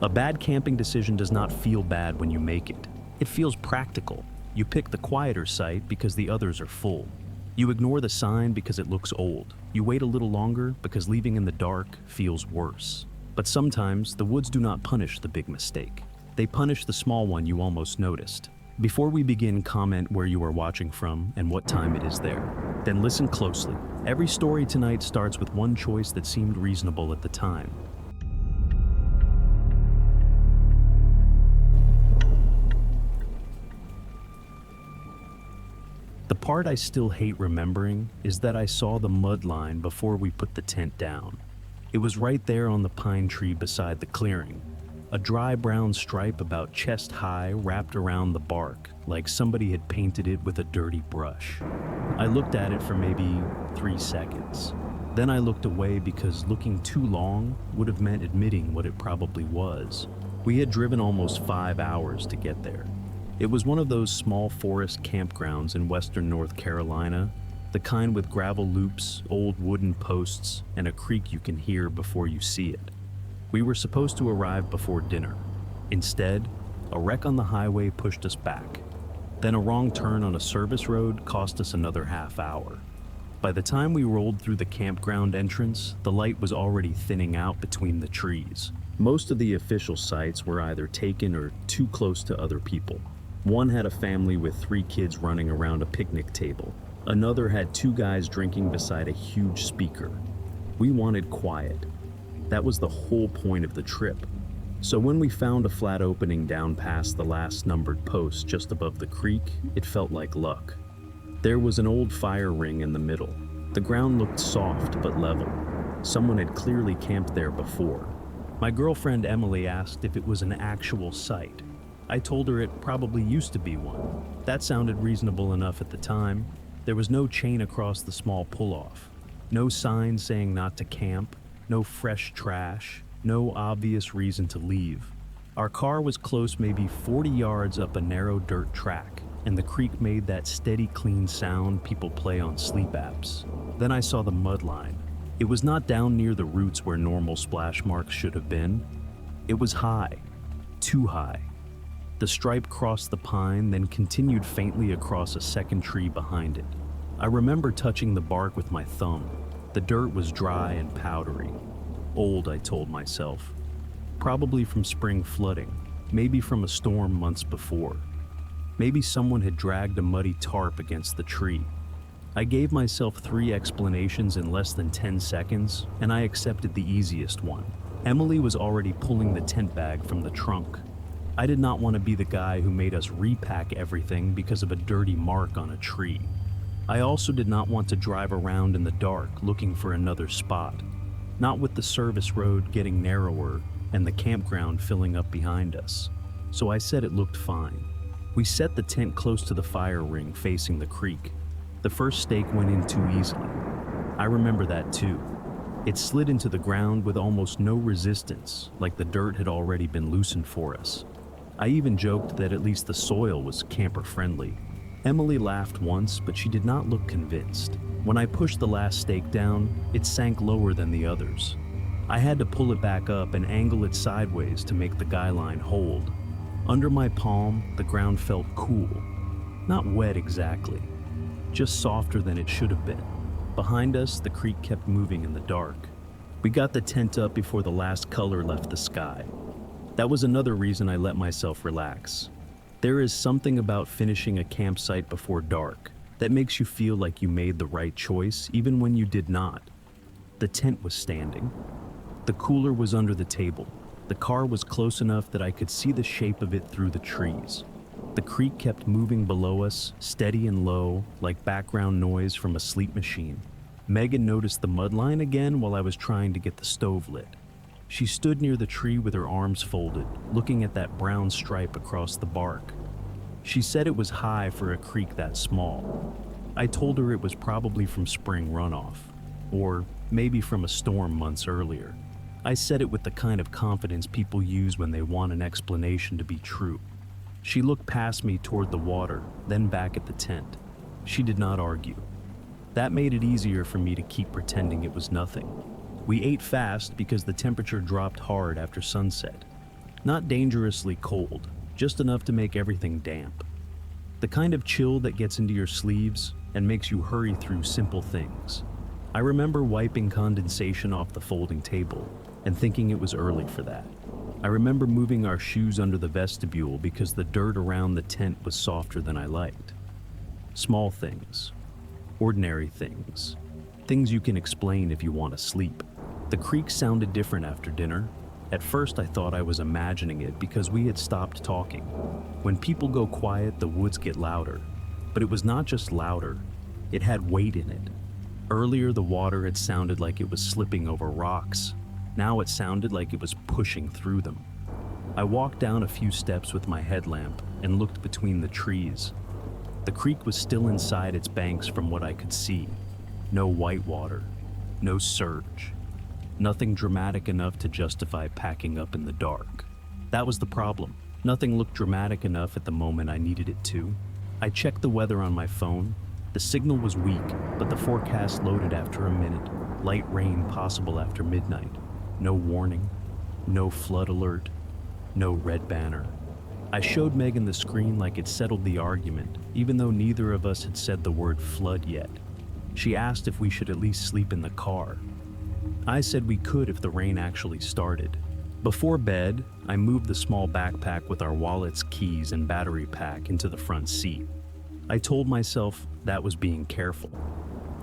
A bad camping decision does not feel bad when you make it. It feels practical. You pick the quieter site because the others are full. You ignore the sign because it looks old. You wait a little longer because leaving in the dark feels worse. But sometimes the woods do not punish the big mistake. They punish the small one you almost noticed. Before we begin, comment where you are watching from and what time it is there. Then listen closely. Every story tonight starts with one choice that seemed reasonable at the time. The part I still hate remembering is that I saw the mud line before we put the tent down. It was right there on the pine tree beside the clearing. A dry brown stripe about chest high wrapped around the bark, like somebody had painted it with a dirty brush. I looked at it for maybe 3 seconds. Then I looked away because looking too long would have meant admitting what it probably was. We had driven almost 5 hours to get there. It was one of those small forest campgrounds in western North Carolina, the kind with gravel loops, old wooden posts, and a creek you can hear before you see it. We were supposed to arrive before dinner. Instead, a wreck on the highway pushed us back. Then a wrong turn on a service road cost us another half hour. By the time we rolled through the campground entrance, the light was already thinning out between the trees. Most of the official sites were either taken or too close to other people. One had a family with 3 kids running around a picnic table. Another had 2 guys drinking beside a huge speaker. We wanted quiet. That was the whole point of the trip. So when we found a flat opening down past the last numbered post just above the creek, it felt like luck. There was an old fire ring in the middle. The ground looked soft but level. Someone had clearly camped there before. My girlfriend Emily asked if it was an actual site. I told her it probably used to be one. That sounded reasonable enough at the time. There was no chain across the small pull-off. No sign saying not to camp. No fresh trash. No obvious reason to leave. Our car was close maybe 40 yards up a narrow dirt track, and the creek made that steady, clean sound people play on sleep apps. Then I saw the mud line. It was not down near the roots where normal splash marks should have been. It was high. Too high. The stripe crossed the pine, then continued faintly across a second tree behind it. I remember touching the bark with my thumb. The dirt was dry and powdery. Old, I told myself. Probably from spring flooding, maybe from a storm months before. Maybe someone had dragged a muddy tarp against the tree. I gave myself 3 explanations in less than 10 seconds, and I accepted the easiest one. Emily was already pulling the tent bag from the trunk. I did not want to be the guy who made us repack everything because of a dirty mark on a tree. I also did not want to drive around in the dark looking for another spot, not with the service road getting narrower and the campground filling up behind us. So I said it looked fine. We set the tent close to the fire ring facing the creek. The first stake went in too easily. I remember that too. It slid into the ground with almost no resistance, like the dirt had already been loosened for us. I even joked that at least the soil was camper-friendly. Emily laughed once, but she did not look convinced. When I pushed the last stake down, it sank lower than the others. I had to pull it back up and angle it sideways to make the guy line hold. Under my palm, the ground felt cool. Not wet exactly, just softer than it should have been. Behind us, the creek kept moving in the dark. We got the tent up before the last color left the sky. That was another reason I let myself relax. There is something about finishing a campsite before dark that makes you feel like you made the right choice even when you did not. The tent was standing. The cooler was under the table. The car was close enough that I could see the shape of it through the trees. The creek kept moving below us, steady and low, like background noise from a sleep machine. Megan noticed the mud line again while I was trying to get the stove lit. She stood near the tree with her arms folded, looking at that brown stripe across the bark. She said it was high for a creek that small. I told her it was probably from spring runoff, or maybe from a storm months earlier. I said it with the kind of confidence people use when they want an explanation to be true. She looked past me toward the water, then back at the tent. She did not argue. That made it easier for me to keep pretending it was nothing. We ate fast because the temperature dropped hard after sunset. Not dangerously cold, just enough to make everything damp. The kind of chill that gets into your sleeves and makes you hurry through simple things. I remember wiping condensation off the folding table and thinking it was early for that. I remember moving our shoes under the vestibule because the dirt around the tent was softer than I liked. Small things. Ordinary things. Things you can explain if you want to sleep. The creek sounded different after dinner. At first I thought I was imagining it because we had stopped talking. When people go quiet, the woods get louder. But it was not just louder, it had weight in it. Earlier the water had sounded like it was slipping over rocks. Now it sounded like it was pushing through them. I walked down a few steps with my headlamp and looked between the trees. The creek was still inside its banks from what I could see. No white water, no surge. Nothing dramatic enough to justify packing up in the dark. That was the problem. Nothing looked dramatic enough at the moment I needed it to. I checked the weather on my phone. The signal was weak, but the forecast loaded after a minute. Light rain possible after midnight. No warning, no flood alert, no red banner. I showed Megan the screen like it settled the argument, even though neither of us had said the word flood yet. She asked if we should at least sleep in the car. I said we could if the rain actually started. Before bed, I moved the small backpack with our wallets, keys, and battery pack into the front seat. I told myself that was being careful.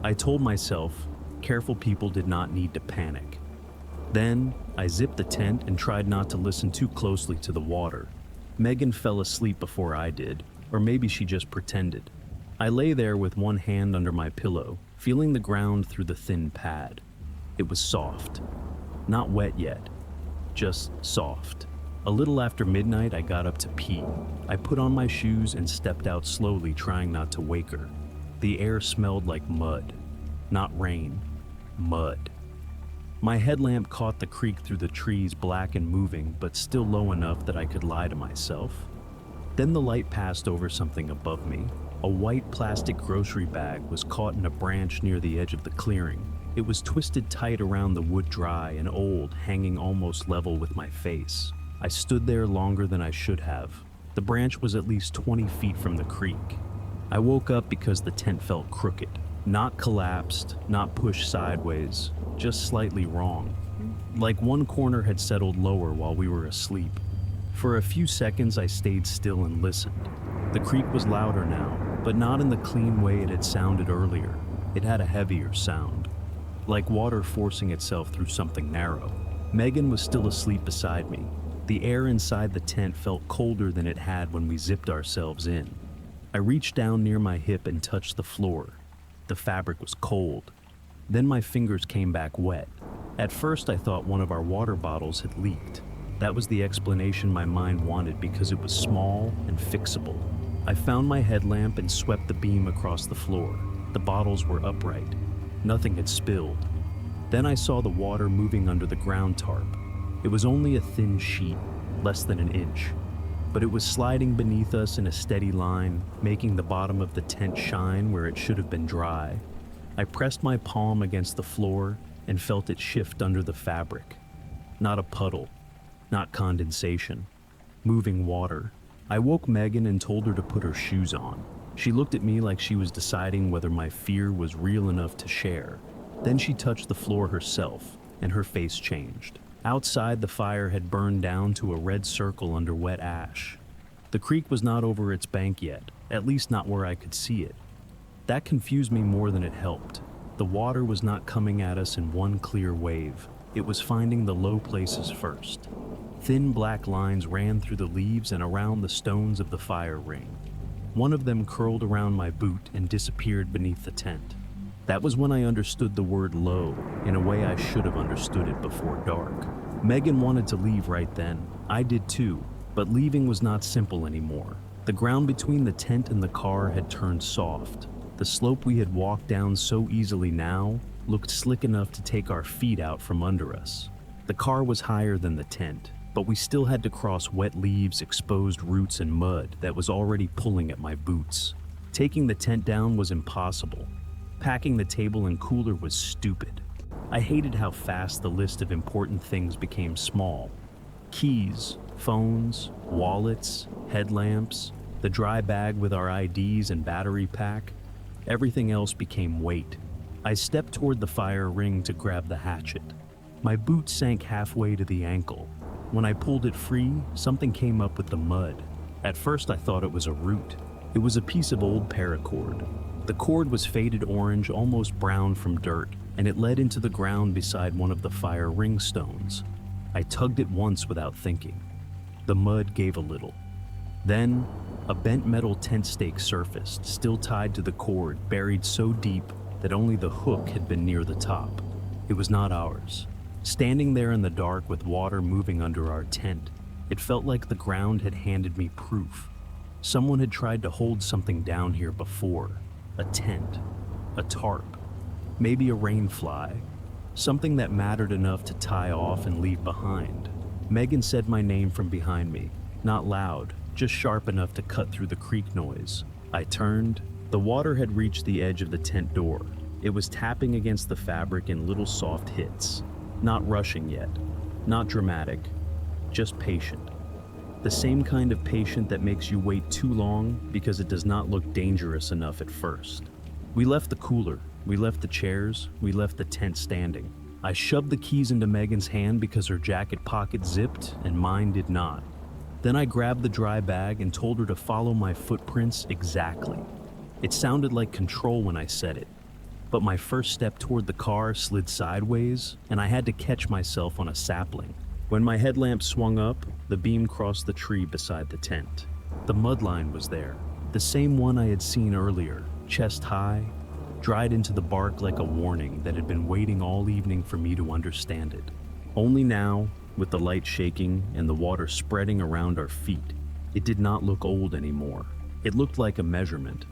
I told myself careful people did not need to panic. Then, I zipped the tent and tried not to listen too closely to the water. Megan fell asleep before I did, or maybe she just pretended. I lay there with one hand under my pillow, feeling the ground through the thin pad. It was soft. Not wet yet, just soft. A little after midnight, I got up to pee. I put on my shoes and stepped out slowly, trying not to wake her. The air smelled like mud. Not rain, mud. My headlamp caught the creek through the trees, black and moving, but still low enough that I could lie to myself. Then the light passed over something above me. A white plastic grocery bag was caught in a branch near the edge of the clearing. It was twisted tight around the wood, dry and old, hanging almost level with my face. I stood there longer than I should have. The branch was at least 20 feet from the creek. I woke up because the tent felt crooked. Not collapsed, not pushed sideways, just slightly wrong. Like one corner had settled lower while we were asleep. For a few seconds I stayed still and listened. The creek was louder now, but not in the clean way it had sounded earlier. It had a heavier sound, like water forcing itself through something narrow. Megan was still asleep beside me. The air inside the tent felt colder than it had when we zipped ourselves in. I reached down near my hip and touched the floor. The fabric was cold. Then my fingers came back wet. At first I thought one of our water bottles had leaked. That was the explanation my mind wanted because it was small and fixable. I found my headlamp and swept the beam across the floor. The bottles were upright. Nothing had spilled. Then I saw the water moving under the ground tarp. It was only a thin sheet, less than an inch. But it was sliding beneath us in a steady line, making the bottom of the tent shine where it should have been dry. I pressed my palm against the floor and felt it shift under the fabric. Not a puddle, not condensation, moving water. I woke Megan and told her to put her shoes on. She looked at me like she was deciding whether my fear was real enough to share. Then she touched the floor herself, and her face changed. Outside, the fire had burned down to a red circle under wet ash. The creek was not over its bank yet, at least not where I could see it. That confused me more than it helped. The water was not coming at us in one clear wave. It was finding the low places first. Thin black lines ran through the leaves and around the stones of the fire ring. One of them curled around my boot and disappeared beneath the tent. That was when I understood the word low in a way I should have understood it before dark. Megan wanted to leave right then. I did too, but leaving was not simple anymore. The ground between the tent and the car had turned soft. The slope we had walked down so easily now looked slick enough to take our feet out from under us. The car was higher than the tent, but we still had to cross wet leaves, exposed roots, and mud that was already pulling at my boots. Taking the tent down was impossible. Packing the table and cooler was stupid. I hated how fast the list of important things became small. Keys, Phones, wallets, headlamps, the dry bag with our IDs and battery pack. Everything else became weight. I stepped toward the fire ring to grab the hatchet. My boot sank halfway to the ankle. When I pulled it free, something came up with the mud. At first I thought it was a root. It was a piece of old paracord. The cord was faded orange, almost brown from dirt, and it led into the ground beside one of the fire ring stones. I tugged it once without thinking. The mud gave a little. Then, a bent metal tent stake surfaced, still tied to the cord, buried so deep that only the hook had been near the top. It was not ours. Standing there in the dark with water moving under our tent, it felt like the ground had handed me proof. Someone had tried to hold something down here before. A tent, a tarp, maybe a rain fly, something that mattered enough to tie off and leave behind. Megan said my name from behind me, not loud, just sharp enough to cut through the creak noise. I turned. The water had reached the edge of the tent door. It was tapping against the fabric in little soft hits. Not rushing yet, not dramatic, just patient. The same kind of patient that makes you wait too long because it does not look dangerous enough at first. We left the cooler, we left the chairs, we left the tent standing. I shoved the keys into Megan's hand because her jacket pocket zipped and mine did not. Then I grabbed the dry bag and told her to follow my footprints exactly. It sounded like control when I said it, but my first step toward the car slid sideways and I had to catch myself on a sapling. When my headlamp swung up, the beam crossed the tree beside the tent. The mud line was there, the same one I had seen earlier, chest high, dried into the bark like a warning that had been waiting all evening for me to understand it. Only now, with the light shaking and the water spreading around our feet, it did not look old anymore. It looked like a measurement.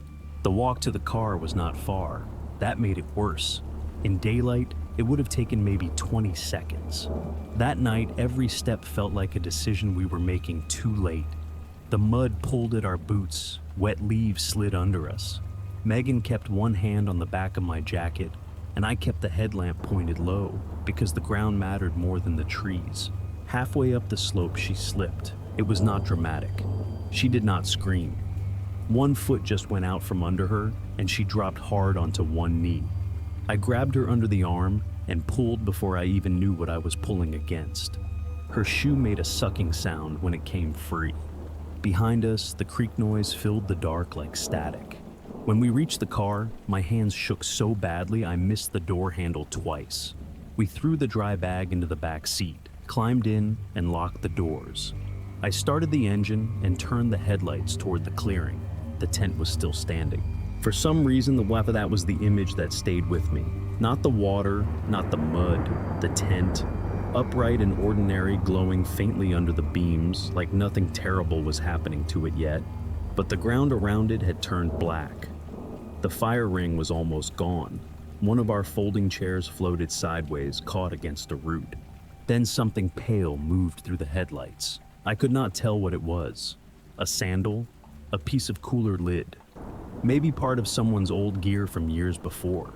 The walk to the car was not far. That made it worse. In daylight, it would have taken maybe 20 seconds. That night, every step felt like a decision we were making too late. The mud pulled at our boots, wet leaves slid under us. Megan kept one hand on the back of my jacket, and I kept the headlamp pointed low because the ground mattered more than the trees. Halfway up the slope, she slipped. It was not dramatic. She did not scream. One foot just went out from under her, and she dropped hard onto one knee. I grabbed her under the arm and pulled before I even knew what I was pulling against. Her shoe made a sucking sound when it came free. Behind us, the creak noise filled the dark like static. When we reached the car, my hands shook so badly I missed the door handle twice. We threw the dry bag into the back seat, climbed in, and locked the doors. I started the engine and turned the headlights toward the clearing. The tent was still standing. For some reason, that was the image that stayed with me. Not the water, not the mud, the tent. Upright and ordinary, glowing faintly under the beams, like nothing terrible was happening to it yet. But the ground around it had turned black. The fire ring was almost gone. One of our folding chairs floated sideways, caught against a root. Then something pale moved through the headlights. I could not tell what it was. A sandal? A piece of cooler lid? Maybe part of someone's old gear from years before.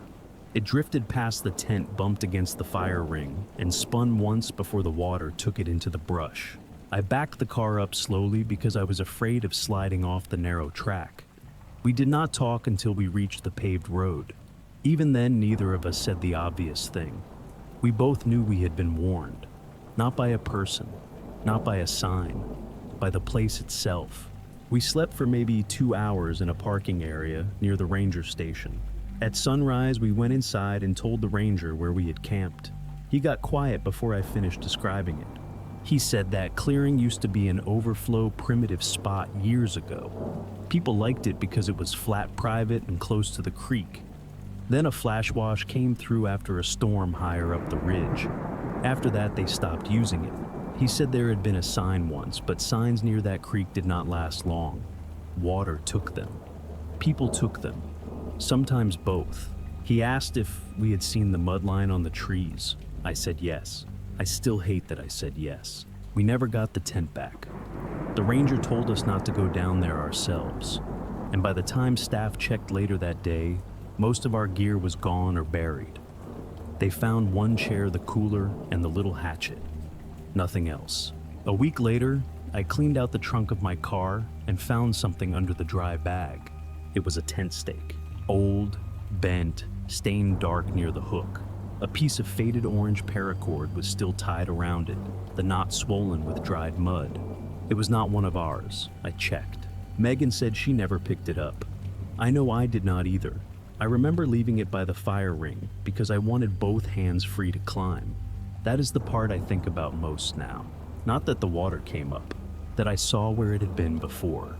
It drifted past the tent, bumped against the fire ring, and spun once before the water took it into the brush. I backed the car up slowly because I was afraid of sliding off the narrow track. We did not talk until we reached the paved road. Even then, neither of us said the obvious thing. We both knew we had been warned. Not by a person, not by a sign, by the place itself. We slept for maybe 2 hours in a parking area near the ranger station. At sunrise, we went inside and told the ranger where we had camped. He got quiet before I finished describing it. He said that clearing used to be an overflow primitive spot years ago. People liked it because it was flat, private, and close to the creek. Then a flash wash came through after a storm higher up the ridge. After that, they stopped using it. He said there had been a sign once, but signs near that creek did not last long. Water took them. People took them. Sometimes both. He asked if we had seen the mud line on the trees. I said yes. I still hate that I said yes. We never got the tent back. The ranger told us not to go down there ourselves. And by the time staff checked later that day, most of our gear was gone or buried. They found one chair, the cooler, and the little hatchet. Nothing else. A week later, I cleaned out the trunk of my car and found something under the dry bag. It was a tent stake. Old, bent, stained dark near the hook. A piece of faded orange paracord was still tied around it, the knot swollen with dried mud. It was not one of ours. I checked. Megan said she never picked it up. I know I did not either. I remember leaving it by the fire ring because I wanted both hands free to climb. That is the part I think about most now. Not that the water came up, that I saw where it had been before.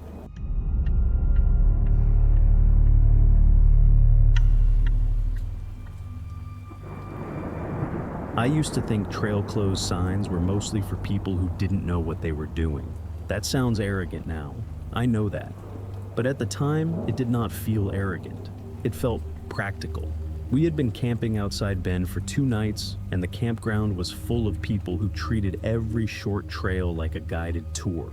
I used to think trail closed signs were mostly for people who didn't know what they were doing. That sounds arrogant now. I know that. But at the time, it did not feel arrogant. It felt practical. We had been camping outside Bend for 2 nights, and the campground was full of people who treated every short trail like a guided tour.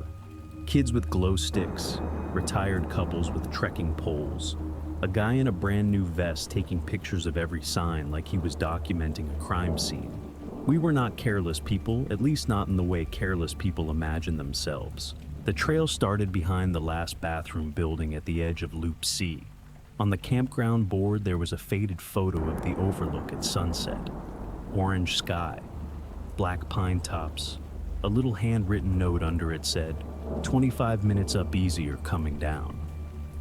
Kids with glow sticks, retired couples with trekking poles, a guy in a brand new vest taking pictures of every sign like he was documenting a crime scene. We were not careless people, at least not in the way careless people imagine themselves. The trail started behind the last bathroom building at the edge of Loop C. On the campground board, there was a faded photo of the overlook at sunset. Orange sky, black pine tops. A little handwritten note under it said, 25 minutes up easy or coming down.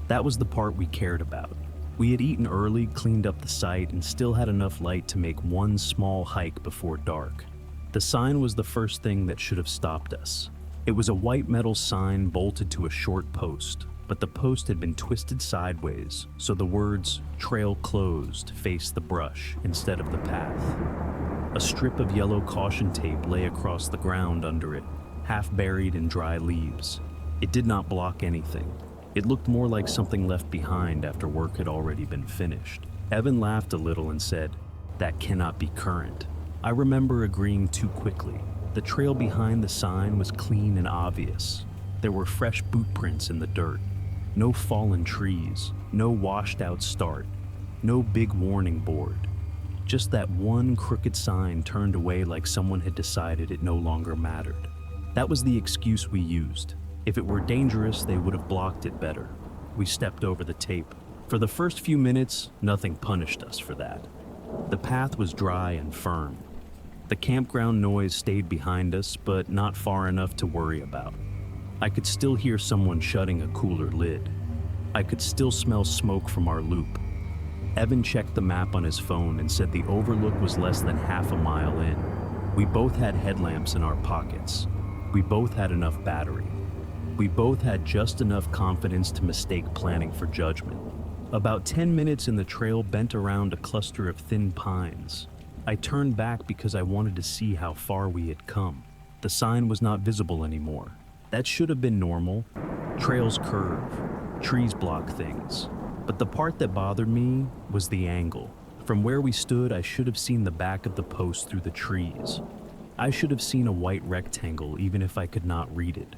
That was the part we cared about. We had eaten early, cleaned up the site, and still had enough light to make one small hike before dark. The sign was the first thing that should have stopped us. It was a white metal sign bolted to a short post, but the post had been twisted sideways, so the words "trail closed" faced the brush instead of the path. A strip of yellow caution tape lay across the ground under it, half buried in dry leaves. It did not block anything. It looked more like something left behind after work had already been finished. Evan laughed a little and said, "That cannot be current." I remember agreeing too quickly. The trail behind the sign was clean and obvious. There were fresh boot prints in the dirt. No fallen trees, no washed out start, no big warning board. Just that one crooked sign turned away like someone had decided it no longer mattered. That was the excuse we used. If it were dangerous, they would have blocked it better. We stepped over the tape. For the first few minutes, nothing punished us for that. The path was dry and firm. The campground noise stayed behind us, but not far enough to worry about. I could still hear someone shutting a cooler lid. I could still smell smoke from our loop. Evan checked the map on his phone and said the overlook was less than half a mile in. We both had headlamps in our pockets. We both had enough battery. We both had just enough confidence to mistake planning for judgment. About 10 minutes in, the trail bent around a cluster of thin pines. I turned back because I wanted to see how far we had come. The sign was not visible anymore. That should have been normal. Trails curve, trees block things. But the part that bothered me was the angle. From where we stood, I should have seen the back of the post through the trees. I should have seen a white rectangle even if I could not read it.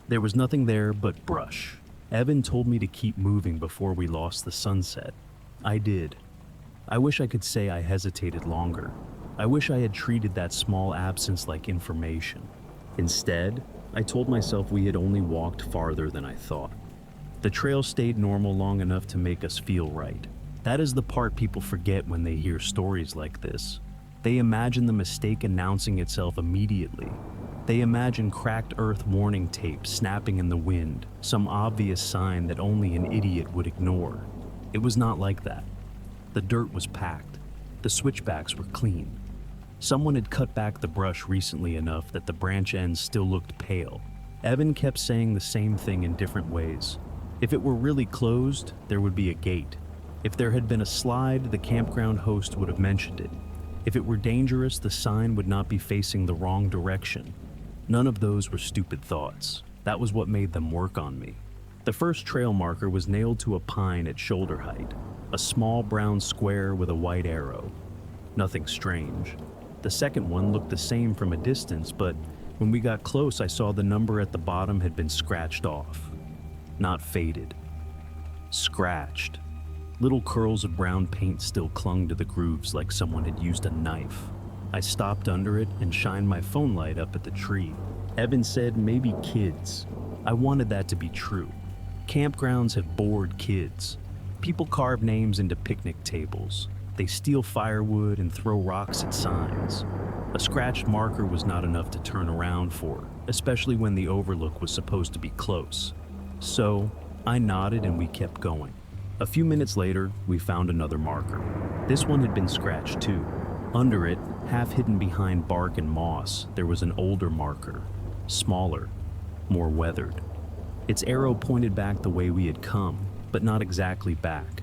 There was nothing there but brush. Evan told me to keep moving before we lost the sunset. I did. I wish I could say I hesitated longer. I wish I had treated that small absence like information. Instead, I told myself we had only walked farther than I thought. The trail stayed normal long enough to make us feel right. That is the part people forget when they hear stories like this. They imagine the mistake announcing itself immediately. They imagine cracked earth warning tape snapping in the wind, some obvious sign that only an idiot would ignore. It was not like that. The dirt was packed. The switchbacks were clean. Someone had cut back the brush recently enough that the branch ends still looked pale. Evan kept saying the same thing in different ways. If it were really closed, there would be a gate. If there had been a slide, the campground host would have mentioned it. If it were dangerous, the sign would not be facing the wrong direction. None of those were stupid thoughts. That was what made them work on me. The first trail marker was nailed to a pine at shoulder height, a small brown square with a white arrow. Nothing strange. The second one looked the same from a distance, but when we got close, I saw the number at the bottom had been scratched off. Not faded. Scratched. Little curls of brown paint still clung to the grooves like someone had used a knife. I stopped under it and shined my phone light up at the tree. Evan said maybe kids. I wanted that to be true. Campgrounds have bored kids. People carve names into picnic tables. They steal firewood and throw rocks at signs. A scratched marker was not enough to turn around for, especially when the overlook was supposed to be close. So, I nodded and we kept going. A few minutes later, we found another marker. This one had been scratched too. Under it, half hidden behind bark and moss, there was an older marker. Smaller, more weathered. Its arrow pointed back the way we had come, but not exactly back.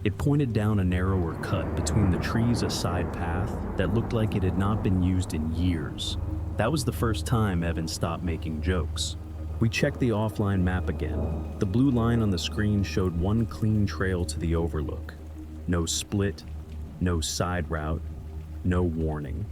It pointed down a narrower cut between the trees, a side path that looked like it had not been used in years. That was the first time Evan stopped making jokes. We checked the offline map again. The blue line on the screen showed one clean trail to the overlook. No split, no side route, no warning.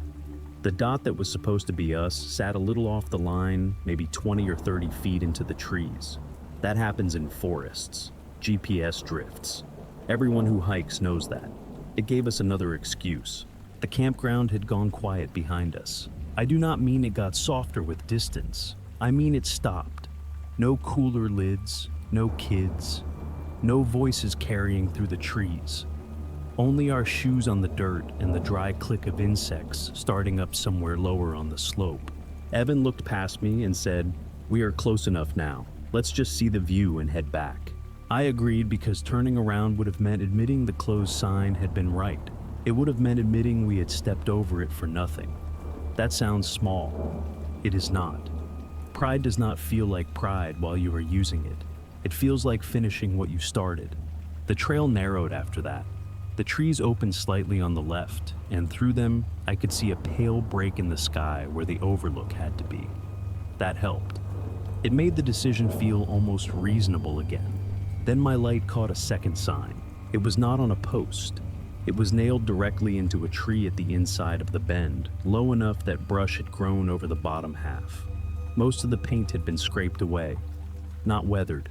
The dot that was supposed to be us sat a little off the line, maybe 20 or 30 feet into the trees. That happens in forests. GPS drifts. Everyone who hikes knows that. It gave us another excuse. The campground had gone quiet behind us. I do not mean it got softer with distance. I mean it stopped. No cooler lids, no kids, no voices carrying through the trees. Only our shoes on the dirt and the dry click of insects starting up somewhere lower on the slope. Evan looked past me and said, "We are close enough now. Let's just see the view and head back." I agreed because turning around would have meant admitting the closed sign had been right. It would have meant admitting we had stepped over it for nothing. That sounds small. It is not. Pride does not feel like pride while you are using it. It feels like finishing what you started. The trail narrowed after that. The trees opened slightly on the left, and through them, I could see a pale break in the sky where the overlook had to be. That helped. It made the decision feel almost reasonable again. Then my light caught a second sign. It was not on a post. It was nailed directly into a tree at the inside of the bend, low enough that brush had grown over the bottom half. Most of the paint had been scraped away. Not weathered.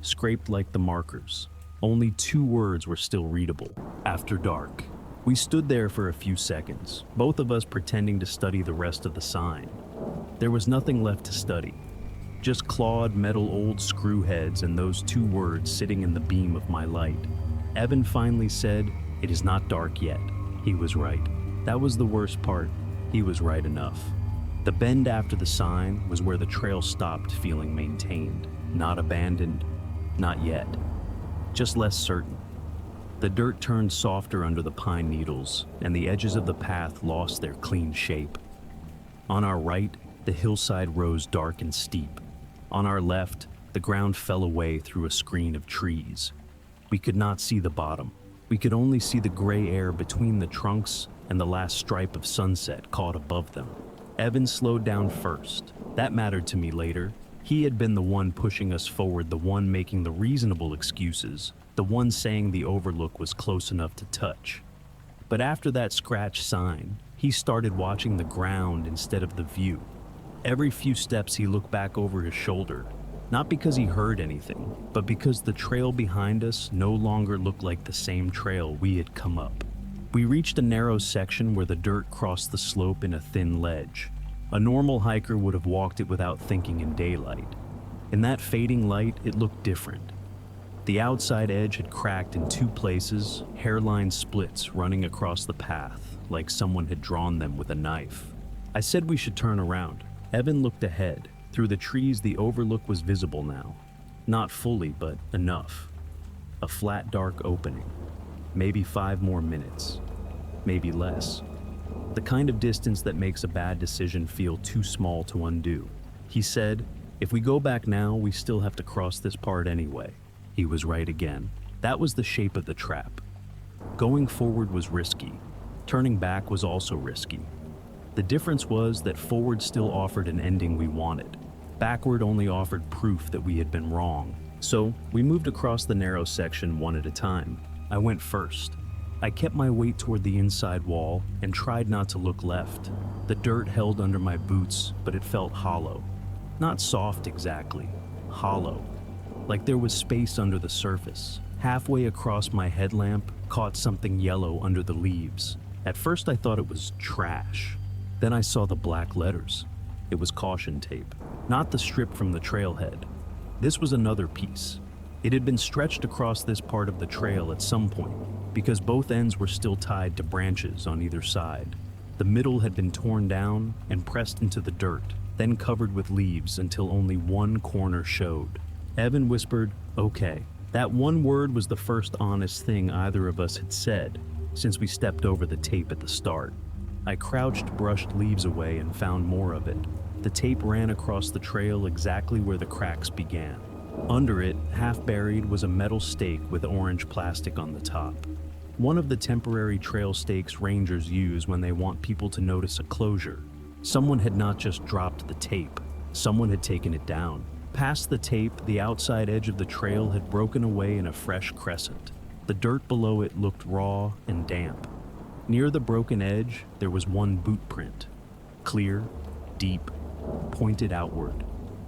Scraped like the markers. Only 2 words were still readable. After dark. We stood there for a few seconds, both of us pretending to study the rest of the sign. There was nothing left to study. Just clawed metal old screw heads and those 2 words sitting in the beam of my light. Evan finally said, "It is not dark yet." He was right. That was the worst part. He was right enough. The bend after the sign was where the trail stopped feeling maintained. Not abandoned. Not yet. Just less certain. The dirt turned softer under the pine needles, and the edges of the path lost their clean shape. On our right, the hillside rose dark and steep. On our left, the ground fell away through a screen of trees. We could not see the bottom. We could only see the gray air between the trunks and the last stripe of sunset caught above them. Evan slowed down first. That mattered to me later. He had been the one pushing us forward, the one making the reasonable excuses, the one saying the overlook was close enough to touch. But after that scratch sign, he started watching the ground instead of the view. Every few steps he looked back over his shoulder, not because he heard anything, but because the trail behind us no longer looked like the same trail we had come up. We reached a narrow section where the dirt crossed the slope in a thin ledge. A normal hiker would have walked it without thinking in daylight. In that fading light, it looked different. The outside edge had cracked in 2 places, hairline splits running across the path, like someone had drawn them with a knife. I said we should turn around. Evan looked ahead. Through the trees, the overlook was visible now. Not fully, but enough. A flat, dark opening. Maybe 5 more minutes. Maybe less. The kind of distance that makes a bad decision feel too small to undo. He said, "If we go back now, we still have to cross this part anyway." He was right again. That was the shape of the trap. Going forward was risky. Turning back was also risky. The difference was that forward still offered an ending we wanted. Backward only offered proof that we had been wrong. So we moved across the narrow section one at a time. I went first. I kept my weight toward the inside wall and tried not to look left. The dirt held under my boots, but it felt hollow. Not soft exactly, hollow. Like there was space under the surface. Halfway across my headlamp, caught something yellow under the leaves. At first I thought it was trash. Then I saw the black letters. It was caution tape, not the strip from the trailhead. This was another piece. It had been stretched across this part of the trail at some point, because both ends were still tied to branches on either side. The middle had been torn down and pressed into the dirt, then covered with leaves until only one corner showed. Evan whispered, "Okay." That one word was the first honest thing either of us had said since we stepped over the tape at the start. I crouched, brushed leaves away, and found more of it. The tape ran across the trail exactly where the cracks began. Under it, half buried, was a metal stake with orange plastic on the top. One of the temporary trail stakes rangers use when they want people to notice a closure. Someone had not just dropped the tape, someone had taken it down. Past the tape, the outside edge of the trail had broken away in a fresh crescent. The dirt below it looked raw and damp. Near the broken edge, there was one boot print. Clear, deep, pointed outward.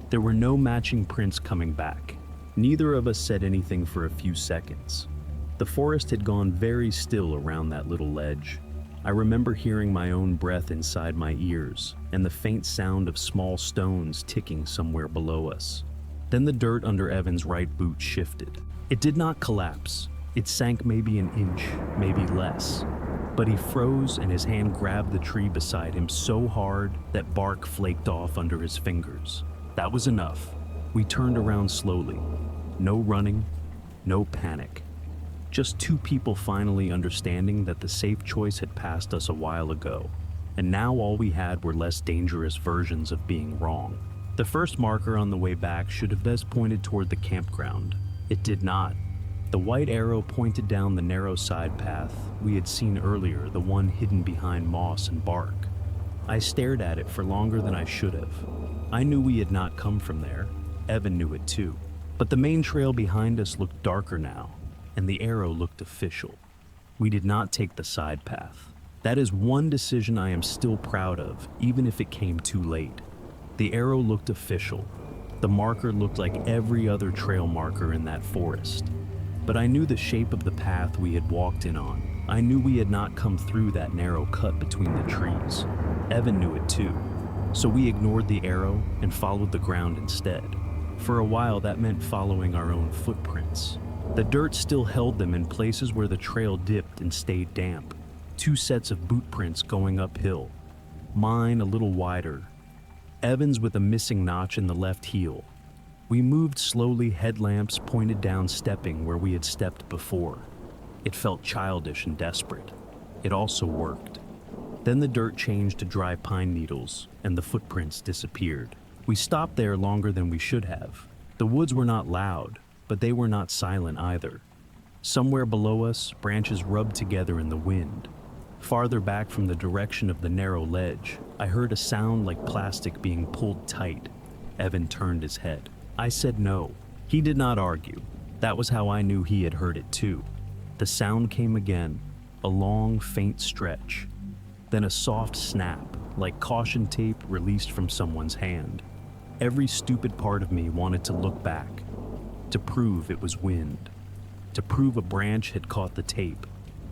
There were no matching prints coming back. Neither of us said anything for a few seconds. The forest had gone very still around that little ledge. I remember hearing my own breath inside my ears and the faint sound of small stones ticking somewhere below us. Then the dirt under Evan's right boot shifted. It did not collapse. It sank maybe an inch, maybe less. But he froze and his hand grabbed the tree beside him so hard that bark flaked off under his fingers. That was enough. We turned around slowly. No running, no panic. Just two people finally understanding that the safe choice had passed us a while ago, and now all we had were less dangerous versions of being wrong. The first marker on the way back should have best pointed toward the campground. It did not. The white arrow pointed down the narrow side path we had seen earlier, the one hidden behind moss and bark. I stared at it for longer than I should have. I knew we had not come from there. Evan knew it too. But the main trail behind us looked darker now, and the arrow looked official. We did not take the side path. That is one decision I am still proud of, even if it came too late. The arrow looked official. The marker looked like every other trail marker in that forest. But I knew the shape of the path we had walked in on. I knew we had not come through that narrow cut between the trees. Evan knew it too. So we ignored the arrow and followed the ground instead. For a while, that meant following our own footprints. The dirt still held them in places where the trail dipped and stayed damp. Two sets of boot prints going uphill. Mine a little wider. Evan's with a missing notch in the left heel. We moved slowly, headlamps pointed down, stepping where we had stepped before. It felt childish and desperate. It also worked. Then the dirt changed to dry pine needles, and the footprints disappeared. We stopped there longer than we should have. The woods were not loud, but they were not silent either. Somewhere below us, branches rubbed together in the wind. Farther back from the direction of the narrow ledge, I heard a sound like plastic being pulled tight. Evan turned his head. I said no. He did not argue. That was how I knew he had heard it too. The sound came again, a long, faint stretch. Then a soft snap, like caution tape released from someone's hand. Every stupid part of me wanted to look back, to prove it was wind, to prove a branch had caught the tape,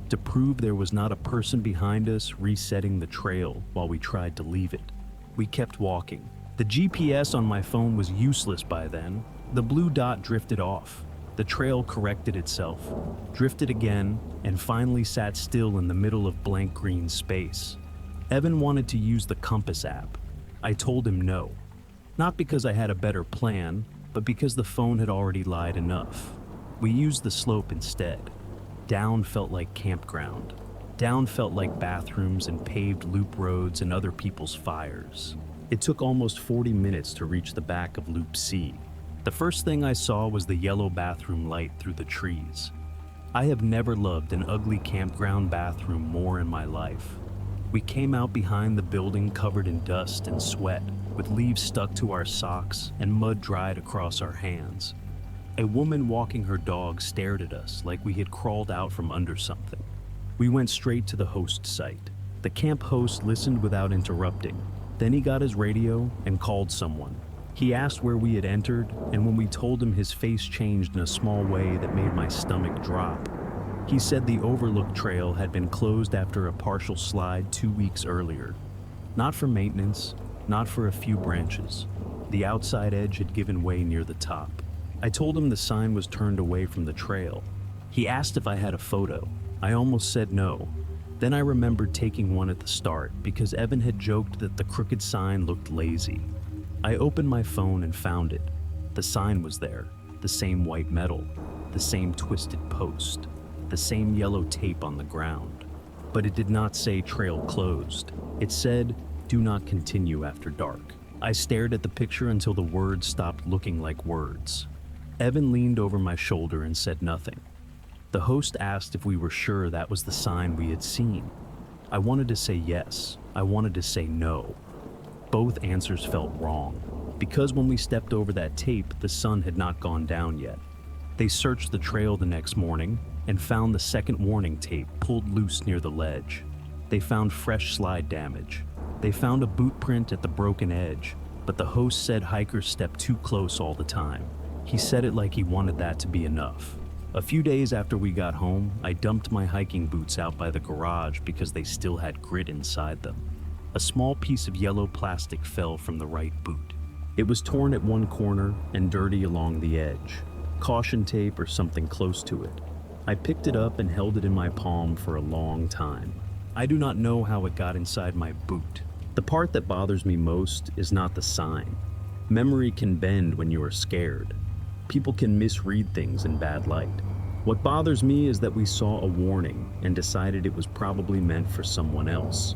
to prove there was not a person behind us resetting the trail while we tried to leave it. We kept walking. The GPS on my phone was useless by then. The blue dot drifted off. The trail corrected itself, drifted again, and finally sat still in the middle of blank green space. Evan wanted to use the compass app. I told him no. Not because I had a better plan, but because the phone had already lied enough. We used the slope instead. Down felt like campground. Down felt like bathrooms and paved loop roads and other people's fires. It took almost 40 minutes to reach the back of Loop C. The first thing I saw was the yellow bathroom light through the trees. I have never loved an ugly campground bathroom more in my life. We came out behind the building covered in dust and sweat, with leaves stuck to our socks and mud dried across our hands. A woman walking her dog stared at us like we had crawled out from under something. We went straight to the host site. The camp host listened without interrupting. Then he got his radio and called someone. He asked where we had entered, and when we told him, his face changed in a small way that made my stomach drop. He said the Overlook Trail had been closed after a partial slide 2 weeks earlier. Not for maintenance, not for a few branches. The outside edge had given way near the top. I told him the sign was turned away from the trail. He asked if I had a photo. I almost said no. Then I remembered taking one at the start because Evan had joked that the crooked sign looked lazy. I opened my phone and found it. The sign was there, the same white metal, the same twisted post, the same yellow tape on the ground. But it did not say trail closed. It said, "Do not continue after dark." I stared at the picture until the words stopped looking like words. Evan leaned over my shoulder and said nothing. The host asked if we were sure that was the sign we had seen. I wanted to say yes. I wanted to say no. Both answers felt wrong, because when we stepped over that tape, the sun had not gone down yet. They searched the trail the next morning and found the second warning tape pulled loose near the ledge. They found fresh slide damage. They found a boot print at the broken edge, but the host said hikers stepped too close all the time. He said it like he wanted that to be enough. A few days after we got home, I dumped my hiking boots out by the garage because they still had grit inside them. A small piece of yellow plastic fell from the right boot. It was torn at one corner and dirty along the edge. Caution tape or something close to it. I picked it up and held it in my palm for a long time. I do not know how it got inside my boot. The part that bothers me most is not the sign. Memory can bend when you are scared. People can misread things in bad light. What bothers me is that we saw a warning and decided it was probably meant for someone else.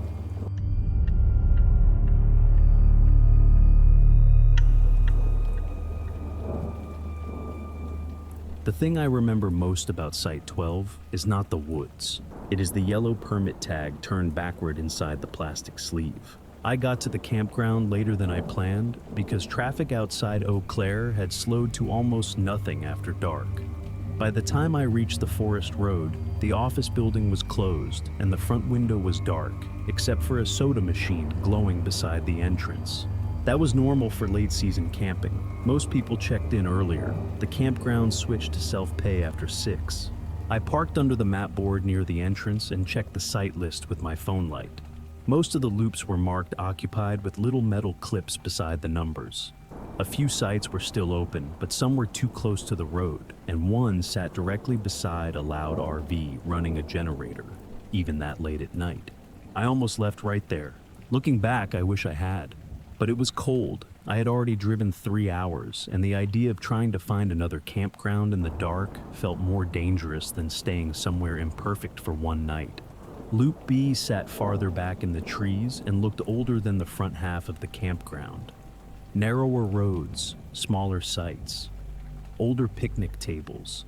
The thing I remember most about Site 12 is not the woods. It is the yellow permit tag turned backward inside the plastic sleeve. I got to the campground later than I planned because traffic outside Eau Claire had slowed to almost nothing after dark. By the time I reached the forest road, the office building was closed and the front window was dark, except for a soda machine glowing beside the entrance. That was normal for late season camping. Most people checked in earlier. The campground switched to self-pay after 6. I parked under the map board near the entrance and checked the site list with my phone light. Most of the loops were marked occupied with little metal clips beside the numbers. A few sites were still open, but some were too close to the road, and one sat directly beside a loud RV running a generator, even that late at night. I almost left right there. Looking back, I wish I had. But it was cold. I had already driven 3 hours, and the idea of trying to find another campground in the dark felt more dangerous than staying somewhere imperfect for one night. Loop B sat farther back in the trees and looked older than the front half of the campground. Narrower roads, smaller sites, older picnic tables.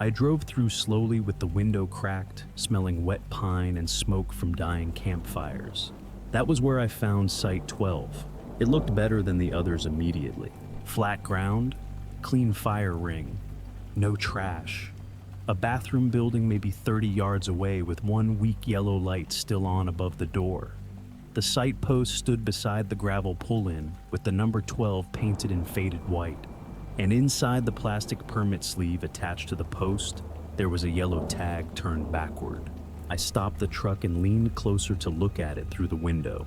I drove through slowly with the window cracked, smelling wet pine and smoke from dying campfires. That was where I found Site 12. It looked better than the others immediately. Flat ground, clean fire ring, no trash. A bathroom building maybe 30 yards away with one weak yellow light still on above the door. The site post stood beside the gravel pull-in with the number 12 painted in faded white. And inside the plastic permit sleeve attached to the post, there was a yellow tag turned backward. I stopped the truck and leaned closer to look at it through the window.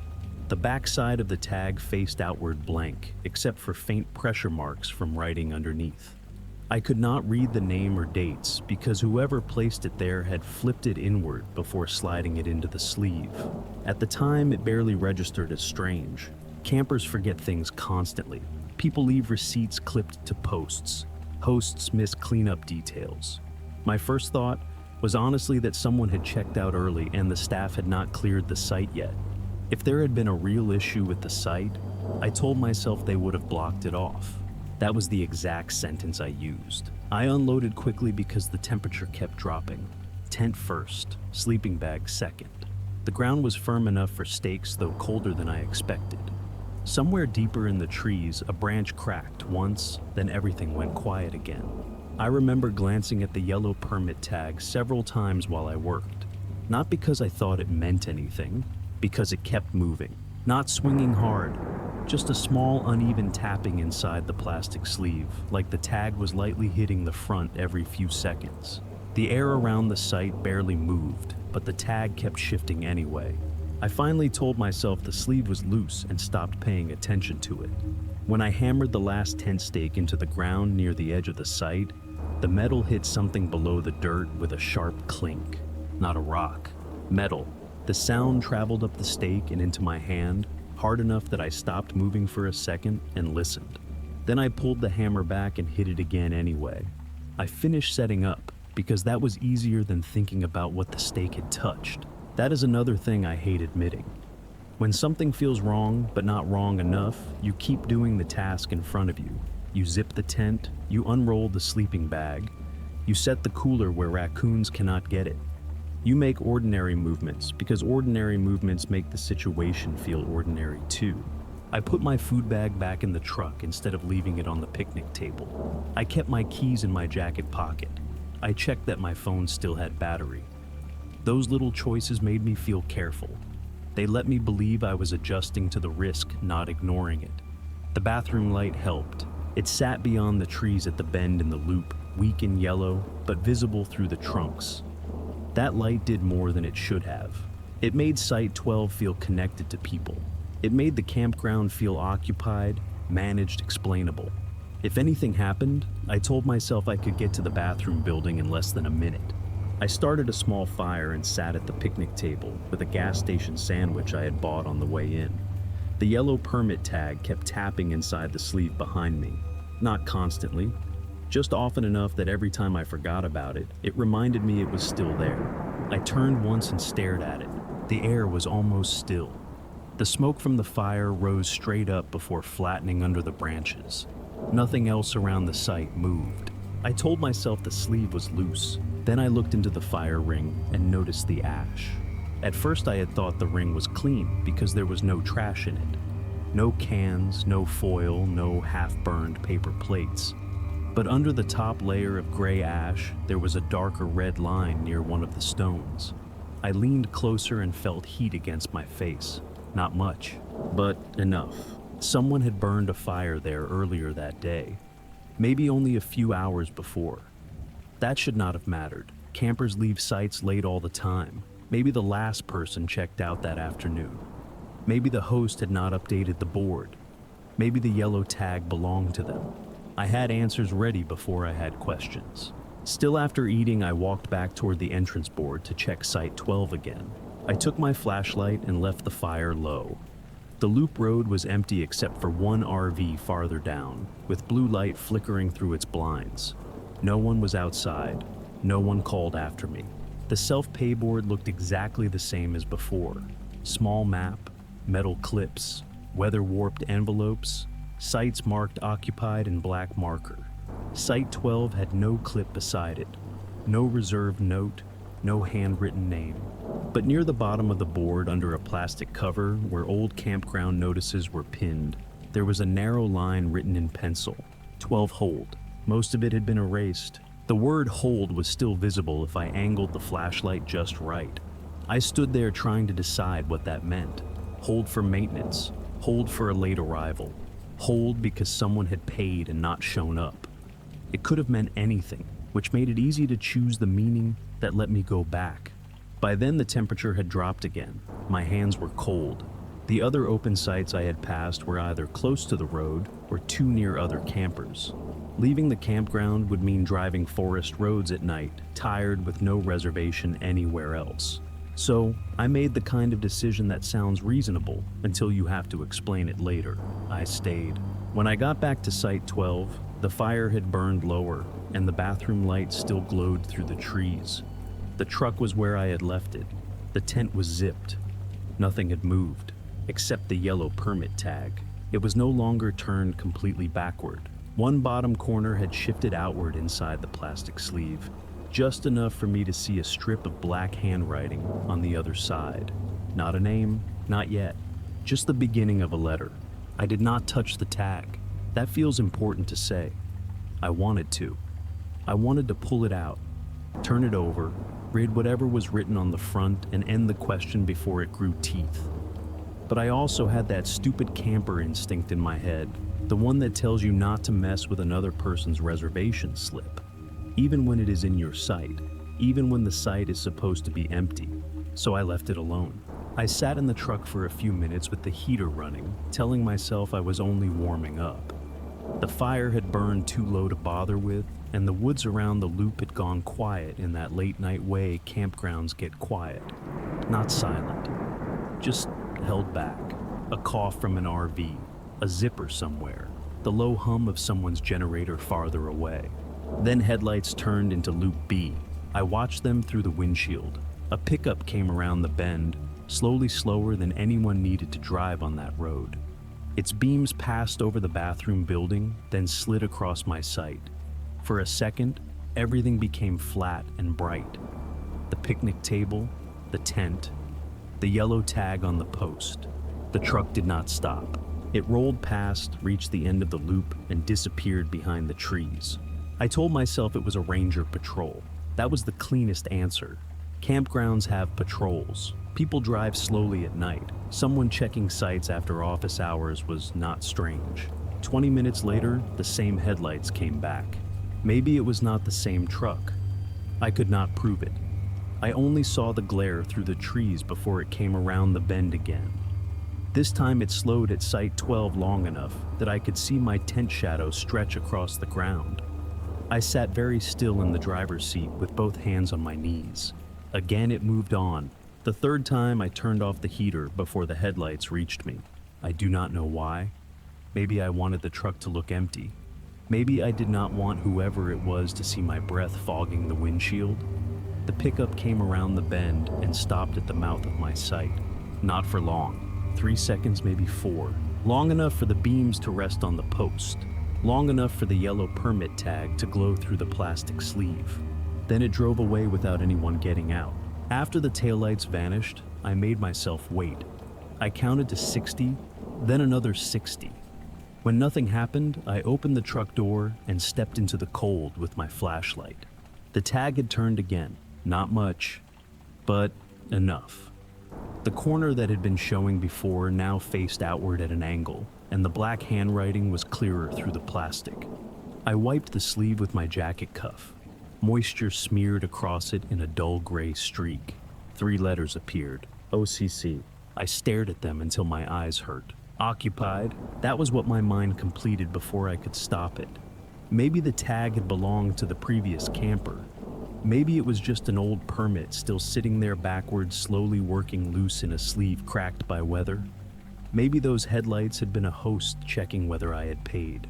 The backside of the tag faced outward blank, except for faint pressure marks from writing underneath. I could not read the name or dates because whoever placed it there had flipped it inward before sliding it into the sleeve. At the time, it barely registered as strange. Campers forget things constantly. People leave receipts clipped to posts. Hosts miss cleanup details. My first thought was honestly that someone had checked out early and the staff had not cleared the site yet. If there had been a real issue with the site, I told myself they would have blocked it off. That was the exact sentence I used. I unloaded quickly because the temperature kept dropping. Tent first, sleeping bag second. The ground was firm enough for stakes, though colder than I expected. Somewhere deeper in the trees, a branch cracked once, then everything went quiet again. I remember glancing at the yellow permit tag several times while I worked. Not because I thought it meant anything, because it kept moving. Not swinging hard, just a small uneven tapping inside the plastic sleeve, like the tag was lightly hitting the front every few seconds. The air around the site barely moved, but the tag kept shifting anyway. I finally told myself the sleeve was loose and stopped paying attention to it. When I hammered the last tent stake into the ground near the edge of the site, the metal hit something below the dirt with a sharp clink. Not a rock. Metal. The sound traveled up the stake and into my hand, hard enough that I stopped moving for a second and listened. Then I pulled the hammer back and hit it again anyway. I finished setting up, because that was easier than thinking about what the stake had touched. That is another thing I hate admitting. When something feels wrong, but not wrong enough, you keep doing the task in front of you. You zip the tent, you unroll the sleeping bag, you set the cooler where raccoons cannot get it. You make ordinary movements, because ordinary movements make the situation feel ordinary too. I put my food bag back in the truck instead of leaving it on the picnic table. I kept my keys in my jacket pocket. I checked that my phone still had battery. Those little choices made me feel careful. They let me believe I was adjusting to the risk, not ignoring it. The bathroom light helped. It sat beyond the trees at the bend in the loop, weak and yellow, but visible through the trunks. That light did more than it should have. It made Site 12 feel connected to people. It made the campground feel occupied, managed, explainable. If anything happened, I told myself I could get to the bathroom building in less than a minute. I started a small fire and sat at the picnic table with a gas station sandwich I had bought on the way in. The yellow permit tag kept tapping inside the sleeve behind me. Not constantly, just often enough that every time I forgot about it, it reminded me it was still there. I turned once and stared at it. The air was almost still. The smoke from the fire rose straight up before flattening under the branches. Nothing else around the site moved. I told myself the sleeve was loose. Then I looked into the fire ring and noticed the ash. At first I had thought the ring was clean because there was no trash in it. No cans, no foil, no half-burned paper plates. But under the top layer of gray ash, there was a darker red line near one of the stones. I leaned closer and felt heat against my face. Not much, but enough. Someone had burned a fire there earlier that day, maybe only a few hours before. That should not have mattered. Campers leave sites late all the time. Maybe the last person checked out that afternoon. Maybe the host had not updated the board. Maybe the yellow tag belonged to them. I had answers ready before I had questions. Still after eating, I walked back toward the entrance board to check Site 12 again. I took my flashlight and left the fire low. The loop road was empty except for one RV farther down, with blue light flickering through its blinds. No one was outside. No one called after me. The self-pay board looked exactly the same as before. Small map, metal clips, weather-warped envelopes, sites marked occupied in black marker. Site 12 had no clip beside it, no reserved note, no handwritten name. But near the bottom of the board, under a plastic cover where old campground notices were pinned, there was a narrow line written in pencil, 12 hold. Most of it had been erased. The word hold was still visible if I angled the flashlight just right. I stood there trying to decide what that meant. Hold for maintenance, hold for a late arrival, hold because someone had paid and not shown up. It could have meant anything, which made it easy to choose the meaning that let me go back. By then the temperature had dropped again. My hands were cold. The other open sites I had passed were either close to the road or too near other campers. Leaving the campground would mean driving forest roads at night, tired with no reservation anywhere else. So I made the kind of decision that sounds reasonable until you have to explain it later. I stayed. When I got back to Site 12, the fire had burned lower and the bathroom light still glowed through the trees. The truck was where I had left it. The tent was zipped. Nothing had moved, except the yellow permit tag. It was no longer turned completely backward. One bottom corner had shifted outward inside the plastic sleeve, just enough for me to see a strip of black handwriting on the other side. Not a name, not yet. Just the beginning of a letter. I did not touch the tag. That feels important to say. I wanted to. I wanted to pull it out, turn it over, read whatever was written on the front, and end the question before it grew teeth. But I also had that stupid camper instinct in my head, the one that tells you not to mess with another person's reservation slip, even when it is in your sight, even when the site is supposed to be empty. So I left it alone. I sat in the truck for a few minutes with the heater running, telling myself I was only warming up. The fire had burned too low to bother with, and the woods around the loop had gone quiet in that late-night way campgrounds get quiet. Not silent, just held back. A cough from an RV, a zipper somewhere, the low hum of someone's generator farther away. Then headlights turned into Loop B. I watched them through the windshield. A pickup came around the bend, slowly slower than anyone needed to drive on that road. Its beams passed over the bathroom building, then slid across my sight. For a second, everything became flat and bright. The picnic table, the tent, the yellow tag on the post. The truck did not stop. It rolled past, reached the end of the loop, and disappeared behind the trees. I told myself it was a ranger patrol. That was the cleanest answer. Campgrounds have patrols. People drive slowly at night. Someone checking sites after office hours was not strange. 20 minutes later, the same headlights came back. Maybe it was not the same truck. I could not prove it. I only saw the glare through the trees before it came around the bend again. This time it slowed at Site 12 long enough that I could see my tent shadow stretch across the ground. I sat very still in the driver's seat with both hands on my knees. Again it moved on. The third time I turned off the heater before the headlights reached me. I do not know why. Maybe I wanted the truck to look empty. Maybe I did not want whoever it was to see my breath fogging the windshield. The pickup came around the bend and stopped at the mouth of my sight. Not for long. 3 seconds, maybe 4. Long enough for the beams to rest on the post. Long enough for the yellow permit tag to glow through the plastic sleeve. Then it drove away without anyone getting out. After the taillights vanished, I made myself wait. I counted to 60, then another 60. When nothing happened, I opened the truck door and stepped into the cold with my flashlight. The tag had turned again. Not much, but enough. The corner that had been showing before now faced outward at an angle, and the black handwriting was clearer through the plastic. I wiped the sleeve with my jacket cuff. Moisture smeared across it in a dull gray streak. 3 letters appeared. OCC. I stared at them until my eyes hurt. Occupied. That was what my mind completed before I could stop it. Maybe the tag had belonged to the previous camper. Maybe it was just an old permit still sitting there backwards, slowly working loose in a sleeve cracked by weather. Maybe those headlights had been a host checking whether I had paid.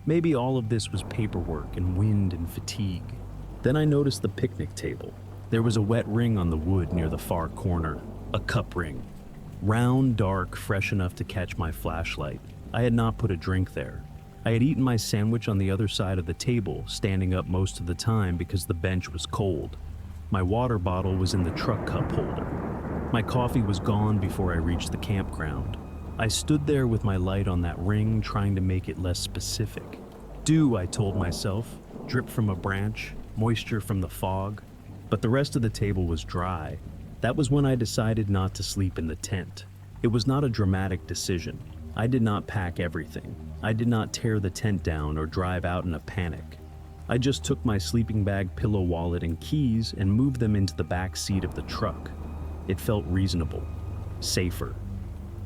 Maybe all of this was paperwork and wind and fatigue. Then I noticed the picnic table. There was a wet ring on the wood near the far corner, a cup ring. Round, dark, fresh enough to catch my flashlight. I had not put a drink there. I had eaten my sandwich on the other side of the table, standing up most of the time because the bench was cold. My water bottle was in the truck cup holder. My coffee was gone before I reached the campground. I stood there with my light on that ring, trying to make it less specific. Dew, I told myself, drip from a branch, moisture from the fog. But the rest of the table was dry. That was when I decided not to sleep in the tent. It was not a dramatic decision. I did not pack everything. I did not tear the tent down or drive out in a panic. I just took my sleeping bag, pillow, wallet, and keys and moved them into the back seat of the truck. It felt reasonable, safer.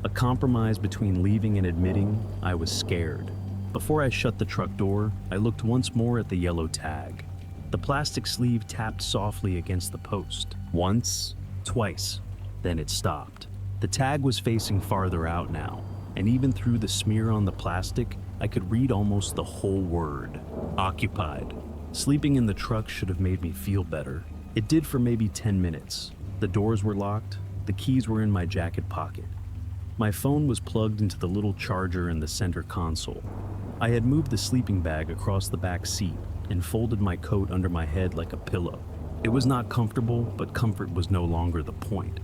A compromise between leaving and admitting I was scared. Before I shut the truck door, I looked once more at the yellow tag. The plastic sleeve tapped softly against the post. Once, twice, then it stopped. The tag was facing farther out now, and even through the smear on the plastic, I could read almost the whole word. Occupied. Sleeping in the truck should have made me feel better. It did for maybe 10 minutes. The doors were locked, the keys were in my jacket pocket. My phone was plugged into the little charger in the center console. I had moved the sleeping bag across the back seat and folded my coat under my head like a pillow. It was not comfortable, but comfort was no longer the point.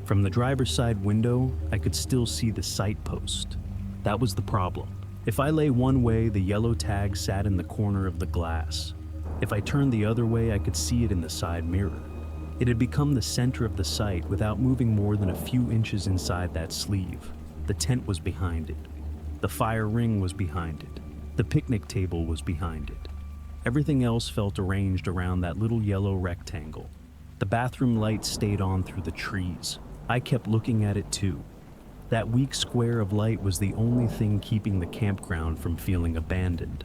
From the driver's side window, I could still see the sight post. That was the problem. If I lay one way, the yellow tag sat in the corner of the glass. If I turned the other way, I could see it in the side mirror. It had become the center of the sight without moving more than a few inches inside that sleeve. The tent was behind it. The fire ring was behind it. The picnic table was behind it. Everything else felt arranged around that little yellow rectangle. The bathroom light stayed on through the trees. I kept looking at it too. That weak square of light was the only thing keeping the campground from feeling abandoned.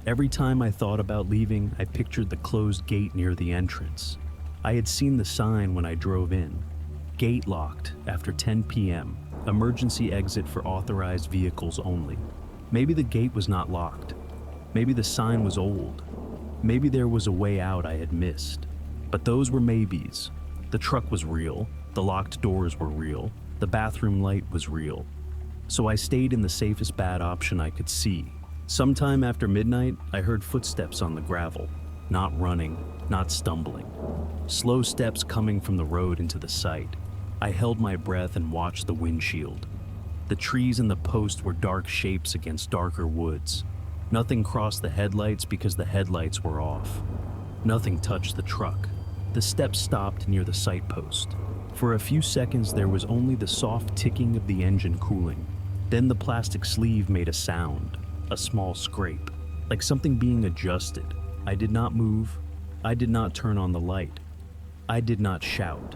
Every time I thought about leaving, I pictured the closed gate near the entrance. I had seen the sign when I drove in. Gate locked after 10 p.m. Emergency exit for authorized vehicles only. Maybe the gate was not locked. Maybe the sign was old. Maybe there was a way out I had missed. But those were maybes. The truck was real. The locked doors were real. The bathroom light was real. So I stayed in the safest bad option I could see. Sometime after midnight, I heard footsteps on the gravel. Not running, not stumbling. Slow steps coming from the road into the site. I held my breath and watched the windshield. The trees and the post were dark shapes against darker woods. Nothing crossed the headlights because the headlights were off. Nothing touched the truck. The steps stopped near the sight post. For a few seconds there was only the soft ticking of the engine cooling. Then the plastic sleeve made a sound, a small scrape, like something being adjusted. I did not move. I did not turn on the light. I did not shout.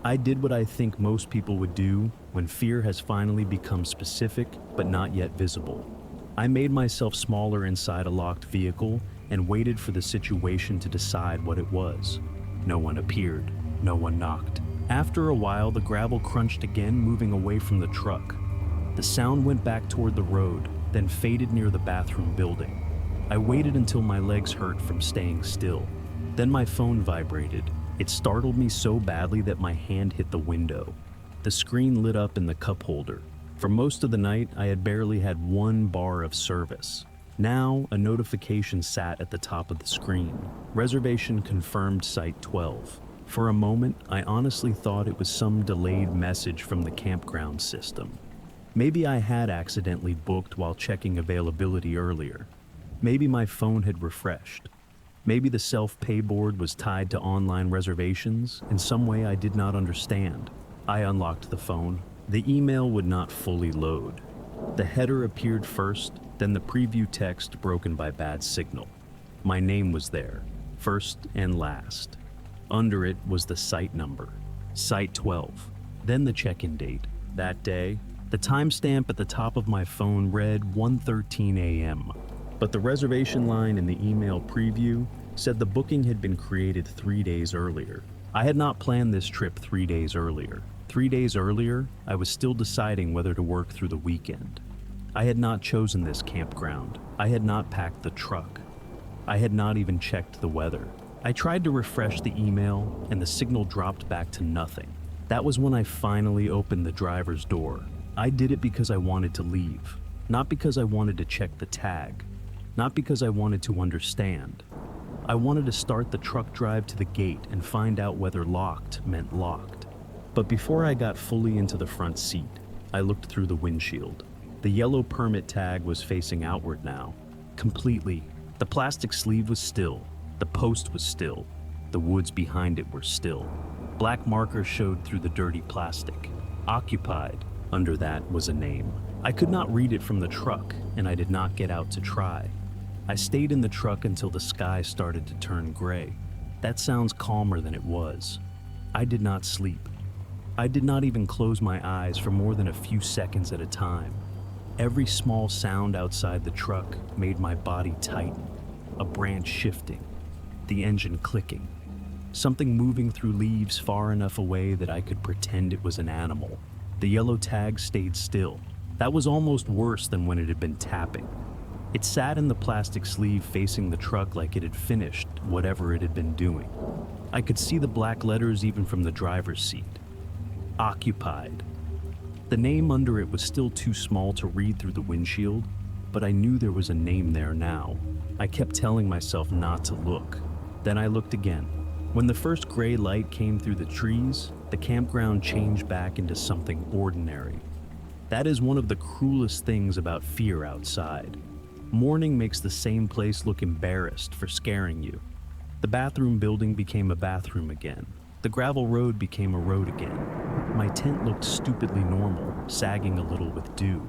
I did what I think most people would do when fear has finally become specific but not yet visible. I made myself smaller inside a locked vehicle and waited for the situation to decide what it was. No one appeared. No one knocked. After a while, the gravel crunched again, moving away from the truck. The sound went back toward the road, then faded near the bathroom building. I waited until my legs hurt from staying still. Then my phone vibrated. It startled me so badly that my hand hit the window. The screen lit up in the cup holder. For most of the night, I had barely had 1 bar of service. Now, a notification sat at the top of the screen. Reservation confirmed Site 12. For a moment, I honestly thought it was some delayed message from the campground system. Maybe I had accidentally booked while checking availability earlier. Maybe my phone had refreshed. Maybe the self-pay board was tied to online reservations in some way I did not understand. I unlocked the phone. The email would not fully load. The header appeared first, then the preview text broken by bad signal. My name was there, first and last. Under it was the site number, Site 12. Then the check-in date. That day, the timestamp at the top of my phone read 1:13 a.m. But the reservation line in the email preview said the booking had been created 3 days earlier. I had not planned this trip 3 days earlier. 3 days earlier, I was still deciding whether to work through the weekend. I had not chosen this campground. I had not packed the truck. I had not even checked the weather. I tried to refresh the email, and the signal dropped back to nothing. That was when I finally opened the driver's door. I did it because I wanted to leave, not because I wanted to check the tag, not because I wanted to understand. I wanted to start the truck drive to the gate and find out whether locked meant locked. But before I got fully into the front seat, I looked through the windshield. The yellow permit tag was facing outward now, completely. The plastic sleeve was still. The post was still. The woods behind it were still. Black markers showed through the dirty plastic. Occupied. Under that was a name. I could not read it from the truck, and I did not get out to try. I stayed in the truck until the sky started to turn gray. That sounds calmer than it was. I did not sleep. I did not even close my eyes for more than a few seconds at a time. Every small sound outside the truck made my body tighten. A branch shifting. The engine clicking. Something moving through leaves far enough away that I could pretend it was an animal. The yellow tag stayed still. That was almost worse than when it had been tapping. It sat in the plastic sleeve facing the truck like it had finished whatever it had been doing. I could see the black letters even from the driver's seat. Occupied. The name under it was still too small to read through the windshield, but I knew there was a name there now. I kept telling myself not to look. Then I looked again. When the first gray light came through the trees, the campground changed back into something ordinary. That is one of the cruelest things about fear outside. Morning makes the same place look embarrassed for scaring you. The bathroom building became a bathroom again. The gravel road became a road again. My tent looked stupidly normal, sagging a little with dew.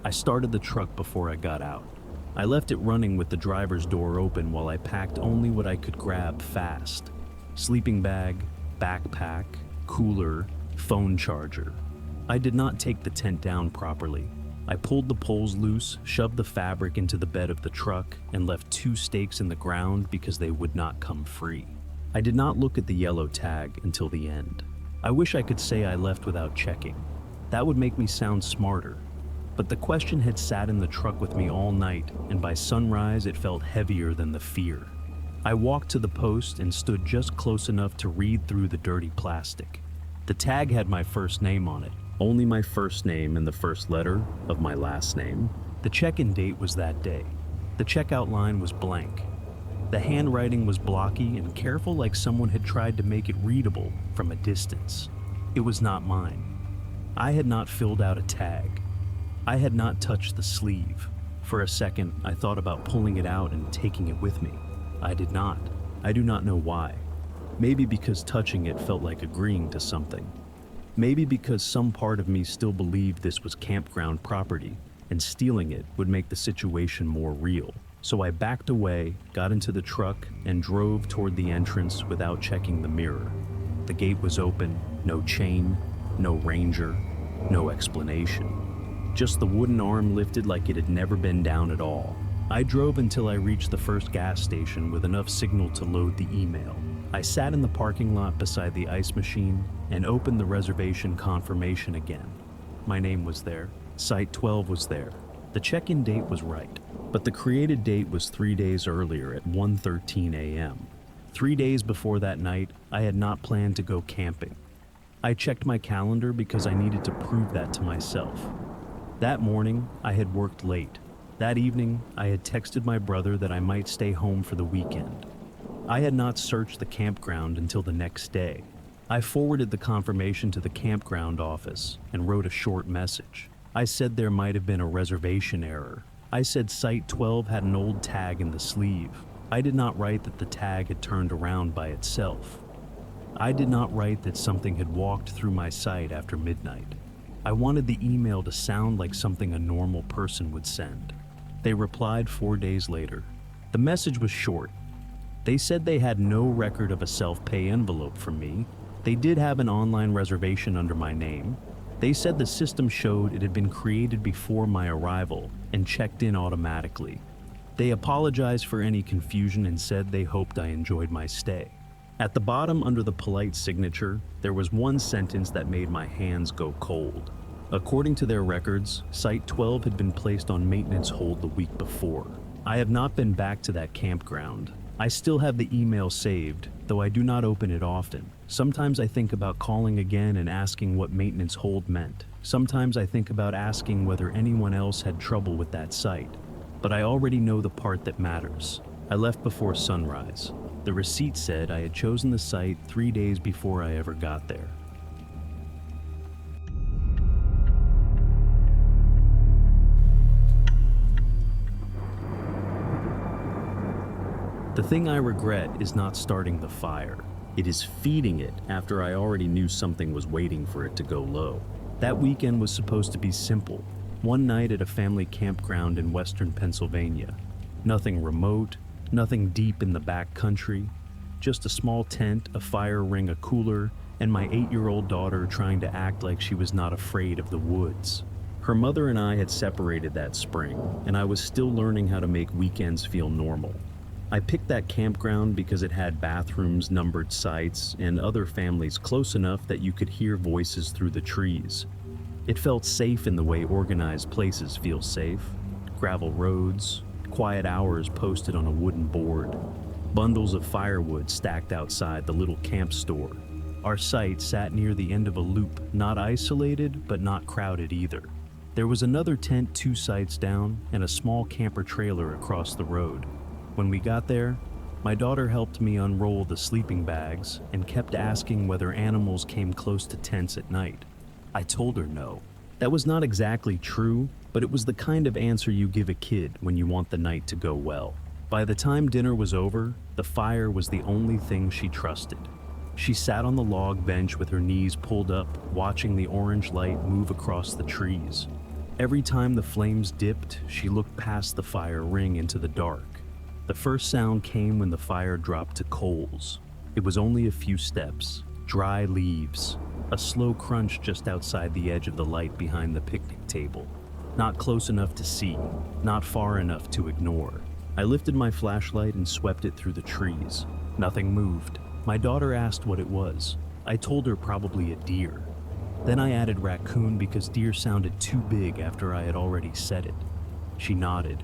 I started the truck before I got out. I left it running with the driver's door open while I packed only what I could grab fast. Sleeping bag, backpack, cooler, phone charger. I did not take the tent down properly. I pulled the poles loose, shoved the fabric into the bed of the truck, and left 2 stakes in the ground because they would not come free. I did not look at the yellow tag until the end. I wish I could say I left without checking. That would make me sound smarter. But the question had sat in the truck with me all night, and by sunrise it felt heavier than the fear. I walked to the post and stood just close enough to read through the dirty plastic. The tag had my first name on it, only my first name and the first letter of my last name. The check-in date was that day. The checkout line was blank. The handwriting was blocky and careful, like someone had tried to make it readable from a distance. It was not mine. I had not filled out a tag. I had not touched the sleeve. For a second, I thought about pulling it out and taking it with me. I did not. I do not know why. Maybe because touching it felt like agreeing to something. Maybe because some part of me still believed this was campground property, and stealing it would make the situation more real. So I backed away, got into the truck, and drove toward the entrance without checking the mirror. The gate was open, no chain, no ranger, no explanation. Just the wooden arm lifted like it had never been down at all. I drove until I reached the first gas station with enough signal to load the email. I sat in the parking lot beside the ice machine and opened the reservation confirmation again. My name was there. Site 12 was there. The check-in date was right, but the created date was 3 days earlier at 1:13 a.m. 3 days before that night, I had not planned to go camping. I checked my calendar because I needed to prove that to myself. That morning, I had worked late. That evening, I had texted my brother that I might stay home for the weekend. I had not searched the campground until the next day. I forwarded the confirmation to the campground office and wrote a short message. I said there might have been a reservation error. I said Site 12 had an old tag in the sleeve. I did not write that the tag had turned around by itself. I did not write that something had walked through my site after midnight. I wanted the email to sound like something a normal person would send. They replied 4 days later. The message was short. They said they had no record of a self-pay envelope from me. They did have an online reservation under my name. They said the system showed it had been created before my arrival and checked in automatically. They apologized for any confusion and said they hoped I enjoyed my stay. At the bottom, under the polite signature, there was one sentence that made my hands go cold. According to their records, Site 12 had been placed on maintenance hold the week before. I have not been back to that campground. I still have the email saved, though I do not open it often. Sometimes I think about calling again and asking what maintenance hold meant. Sometimes I think about asking whether anyone else had trouble with that site. But I already know the part that matters. I left before sunrise. The receipt said I had chosen the site 3 days before I ever got there. The thing I regret is not starting the fire. It is feeding it after I already knew something was waiting for it to go low. That weekend was supposed to be simple. One night at a family campground in western Pennsylvania. Nothing remote, nothing deep in the back country. Just a small tent, a fire ring, a cooler, and my 8-year-old daughter trying to act like she was not afraid of the woods. Her mother and I had separated that spring, and I was still learning how to make weekends feel normal. I picked that campground because it had bathrooms, numbered sites, and other families close enough that you could hear voices through the trees. It felt safe in the way organized places feel safe. Gravel roads, quiet hours posted on a wooden board, bundles of firewood stacked outside the little camp store. Our site sat near the end of a loop, not isolated, but not crowded either. There was another tent 2 sites down and a small camper trailer across the road. When we got there, my daughter helped me unroll the sleeping bags and kept asking whether animals came close to tents at night. I told her no. That was not exactly true, but it was the kind of answer you give a kid when you want the night to go well. By the time dinner was over, the fire was the only thing she trusted. She sat on the log bench with her knees pulled up, watching the orange light move across the trees. Every time the flames dipped, she looked past the fire ring into the dark. The first sound came when the fire dropped to coals. It was only a few steps, Dry leaves, a slow crunch just outside the edge of the light behind the picnic table. Not close enough to see, not far enough to ignore. I lifted my flashlight and swept it through the trees. Nothing moved. My daughter asked what it was. I told her probably a deer. Then I added raccoon because deer sounded too big after I had already said it. She nodded,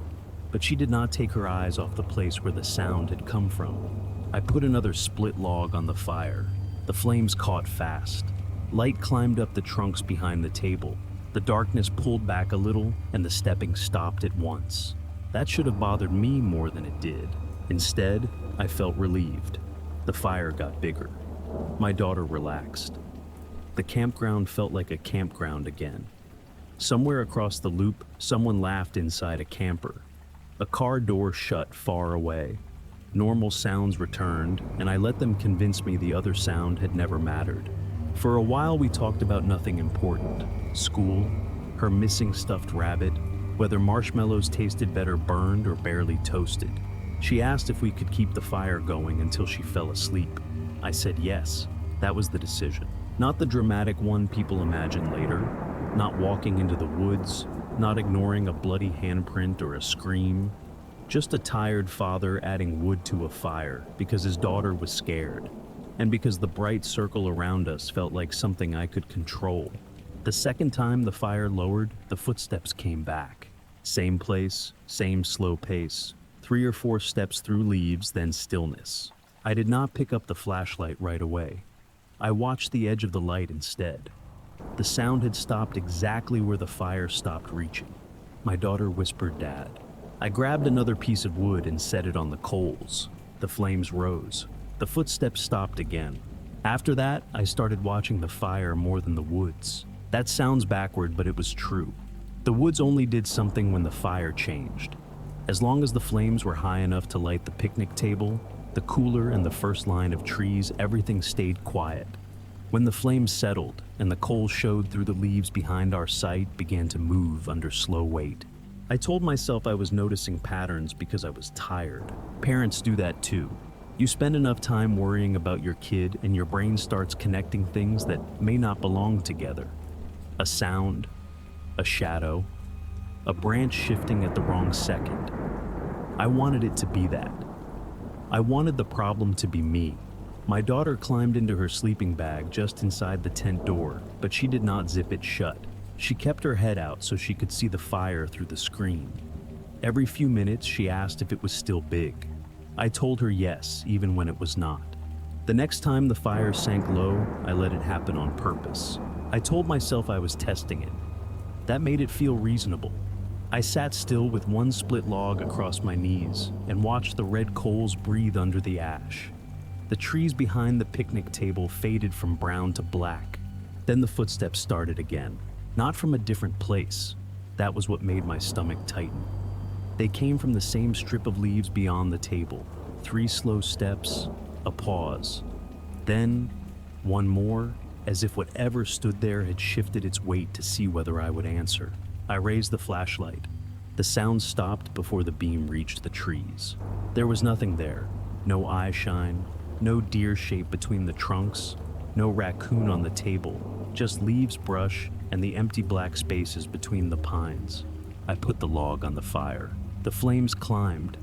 but she did not take her eyes off the place where the sound had come from. I put another split log on the fire. The flames caught fast. Light climbed up the trunks behind the table. The darkness pulled back a little, and the stepping stopped at once. That should have bothered me more than it did. Instead, I felt relieved. The fire got bigger. My daughter relaxed. The campground felt like a campground again. Somewhere across the loop, someone laughed inside a camper. A car door shut far away. Normal sounds returned, and I let them convince me the other sound had never mattered. For a while, we talked about nothing important. School, her missing stuffed rabbit, whether marshmallows tasted better burned or barely toasted. She asked if we could keep the fire going until she fell asleep. I said yes. That was the decision. Not the dramatic one people imagine later. Not walking into the woods, not ignoring a bloody handprint or a scream. Just a tired father adding wood to a fire because his daughter was scared, and because the bright circle around us felt like something I could control. The second time the fire lowered, the footsteps came back. Same place, same slow pace. 3 or 4 steps through leaves, then stillness. I did not pick up the flashlight right away. I watched the edge of the light instead. The sound had stopped exactly where the fire stopped reaching. My daughter whispered, "Dad." I grabbed another piece of wood and set it on the coals. The flames rose. The footsteps stopped again. After that, I started watching the fire more than the woods. That sounds backward, but it was true. The woods only did something when the fire changed. As long as the flames were high enough to light the picnic table, the cooler and the first line of trees, everything stayed quiet. When the flames settled and the coals showed through the leaves behind our sight began to move under slow weight. I told myself I was noticing patterns because I was tired. Parents do that too. You spend enough time worrying about your kid and your brain starts connecting things that may not belong together. A sound, a shadow, a branch shifting at the wrong second. I wanted it to be that. I wanted the problem to be me. My daughter climbed into her sleeping bag just inside the tent door, but she did not zip it shut. She kept her head out so she could see the fire through the screen. Every few minutes, she asked if it was still big. I told her yes, even when it was not. The next time the fire sank low, I let it happen on purpose. I told myself I was testing it. That made it feel reasonable. I sat still with one split log across my knees and watched the red coals breathe under the ash. The trees behind the picnic table faded from brown to black. Then the footsteps started again, not from a different place. That was what made my stomach tighten. They came from the same strip of leaves beyond the table. 3 slow steps, a pause. Then, one more, as if whatever stood there had shifted its weight to see whether I would answer. I raised the flashlight. The sound stopped before the beam reached the trees. There was nothing there. No eye shine, no deer shape between the trunks, no raccoon on the table, just leaves, brush, and the empty black spaces between the pines. I put the log on the fire. The flames climbed.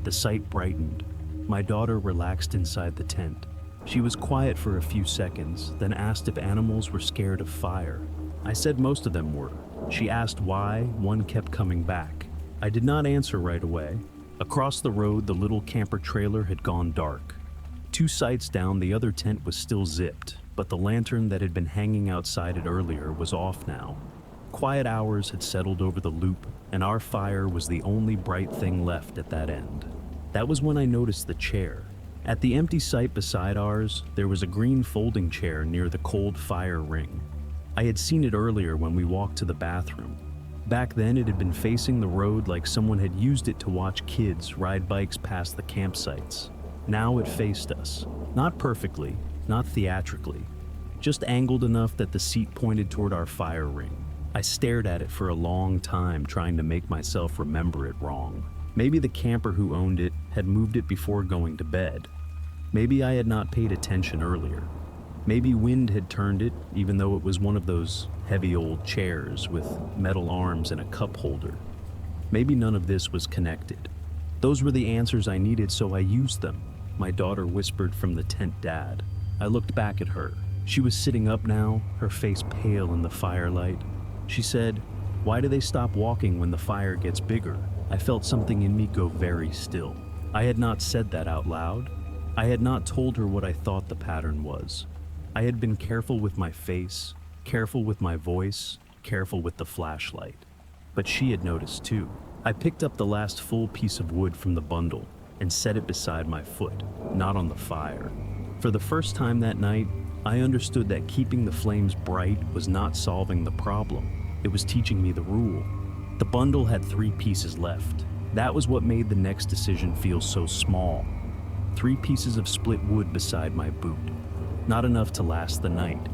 The sight brightened. My daughter relaxed inside the tent. She was quiet for a few seconds, then asked if animals were scared of fire. I said most of them were. She asked why one kept coming back. I did not answer right away. Across the road, the little camper trailer had gone dark. 2 sites down, the other tent was still zipped, but the lantern that had been hanging outside it earlier was off now. Quiet hours had settled over the loop, and our fire was the only bright thing left at that end. That was when I noticed the chair. At the empty site beside ours, there was a green folding chair near the cold fire ring. I had seen it earlier when we walked to the bathroom. Back then, it had been facing the road like someone had used it to watch kids ride bikes past the campsites. Now it faced us. Not perfectly, not theatrically, just angled enough that the seat pointed toward our fire ring. I stared at it for a long time, trying to make myself remember it wrong. Maybe the camper who owned it had moved it before going to bed. Maybe I had not paid attention earlier. Maybe wind had turned it, even though it was one of those heavy old chairs with metal arms and a cup holder. Maybe none of this was connected. Those were the answers I needed, so I used them. My daughter whispered from the tent, "Dad." I looked back at her. She was sitting up now, her face pale in the firelight. She said, "Why do they stop walking when the fire gets bigger?" I felt something in me go very still. I had not said that out loud. I had not told her what I thought the pattern was. I had been careful with my face, careful with my voice, careful with the flashlight. But she had noticed too. I picked up the last full piece of wood from the bundle and set it beside my foot, not on the fire. For the first time that night, I understood that keeping the flames bright was not solving the problem. It was teaching me the rule. The bundle had 3 pieces left. That was what made the next decision feel so small. 3 pieces of split wood beside my boot. Not enough to last the night.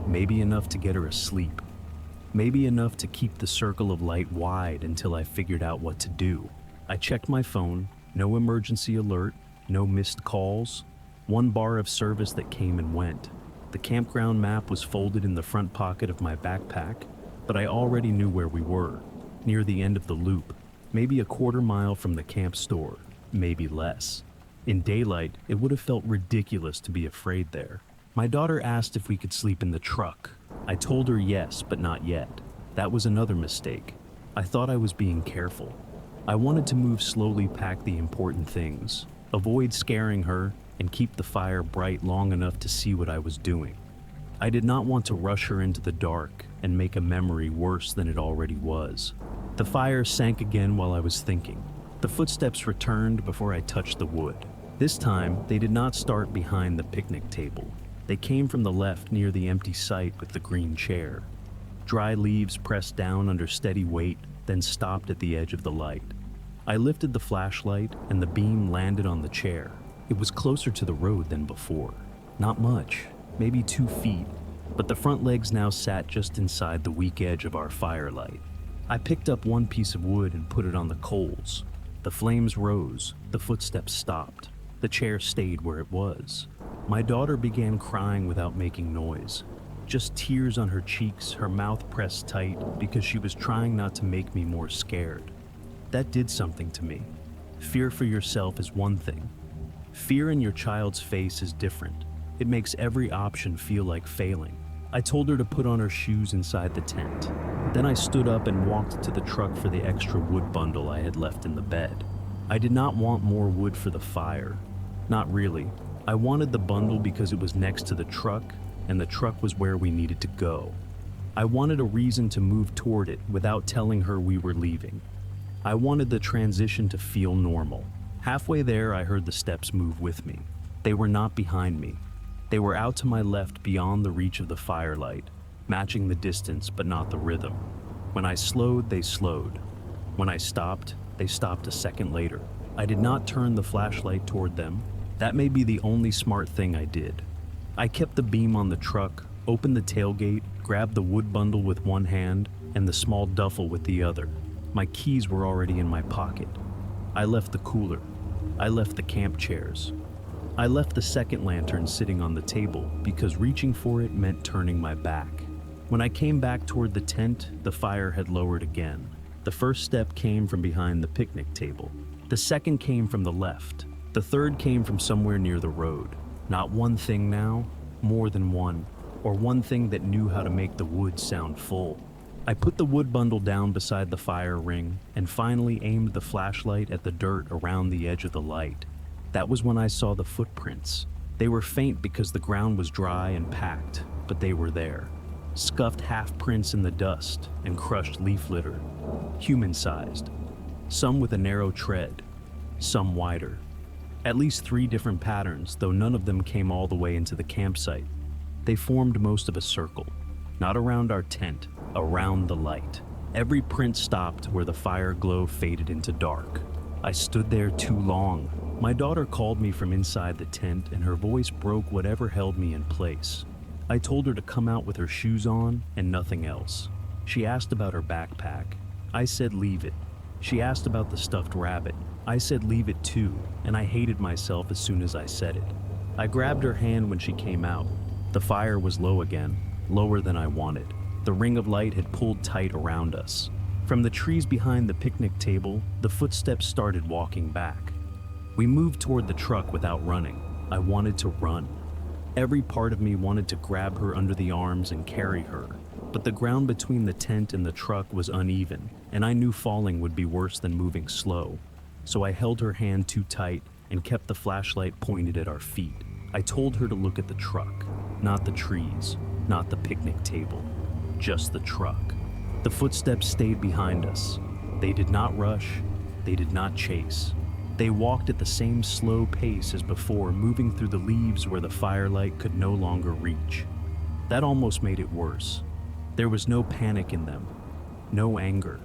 Maybe enough to get her asleep. Maybe enough to keep the circle of light wide until I figured out what to do. I checked my phone. No emergency alert, no missed calls. 1 bar of service that came and went. The campground map was folded in the front pocket of my backpack, but I already knew where we were, near the end of the loop, maybe a quarter mile from the camp store, maybe less. In daylight, it would have felt ridiculous to be afraid there. My daughter asked if we could sleep in the truck. I told her yes, but not yet. That was another mistake. I thought I was being careful. I wanted to move slowly, pack the important things, avoid scaring her, and keep the fire bright long enough to see what I was doing. I did not want to rush her into the dark and make a memory worse than it already was. The fire sank again while I was thinking. The footsteps returned before I touched the wood. This time, they did not start behind the picnic table. They came from the left near the empty site with the green chair. Dry leaves pressed down under steady weight, then stopped at the edge of the light. I lifted the flashlight and the beam landed on the chair. It was closer to the road than before. Not much, maybe 2 feet, but the front legs now sat just inside the weak edge of our firelight. I picked up 1 piece of wood and put it on the coals. The flames rose, the footsteps stopped. The chair stayed where it was. My daughter began crying without making noise. Just tears on her cheeks, her mouth pressed tight because she was trying not to make me more scared. That did something to me. Fear for yourself is one thing. Fear in your child's face is different. It makes every option feel like failing. I told her to put on her shoes inside the tent. Then I stood up and walked to the truck for the extra wood bundle I had left in the bed. I did not want more wood for the fire. Not really. I wanted the bundle because it was next to the truck, and the truck was where we needed to go. I wanted a reason to move toward it without telling her we were leaving. I wanted the transition to feel normal. Halfway there, I heard the steps move with me. They were not behind me. They were out to my left beyond the reach of the firelight, matching the distance but not the rhythm. When I slowed, they slowed. When I stopped, they stopped a second later. I did not turn the flashlight toward them. That may be the only smart thing I did. I kept the beam on the truck, opened the tailgate, grabbed the wood bundle with one hand and the small duffel with the other. My keys were already in my pocket. I left the cooler. I left the camp chairs. I left the second lantern sitting on the table because reaching for it meant turning my back. When I came back toward the tent, the fire had lowered again. The first step came from behind the picnic table. The second came from the left. The third came from somewhere near the road. Not one thing now, more than one, or one thing that knew how to make the wood sound full. I put the wood bundle down beside the fire ring and finally aimed the flashlight at the dirt around the edge of the light. That was when I saw the footprints. They were faint because the ground was dry and packed, but they were there. Scuffed half prints in the dust and crushed leaf litter. Human-sized. Some with a narrow tread, some wider. At least 3 different patterns, though none of them came all the way into the campsite. They formed most of a circle. Not around our tent, around the light. Every print stopped where the fire glow faded into dark. I stood there too long. My daughter called me from inside the tent and her voice broke whatever held me in place. I told her to come out with her shoes on and nothing else. She asked about her backpack. I said leave it. She asked about the stuffed rabbit. I said leave it too, and I hated myself as soon as I said it. I grabbed her hand when she came out. The fire was low again, lower than I wanted. The ring of light had pulled tight around us. From the trees behind the picnic table, the footsteps started walking back. We moved toward the truck without running. I wanted to run. Every part of me wanted to grab her under the arms and carry her, but the ground between the tent and the truck was uneven, and I knew falling would be worse than moving slow. So I held her hand too tight and kept the flashlight pointed at our feet. I told her to look at the truck, not the trees, not the picnic table, just the truck. The footsteps stayed behind us. They did not rush, they did not chase. They walked at the same slow pace as before, moving through the leaves where the firelight could no longer reach. That almost made it worse. There was no panic in them, no anger.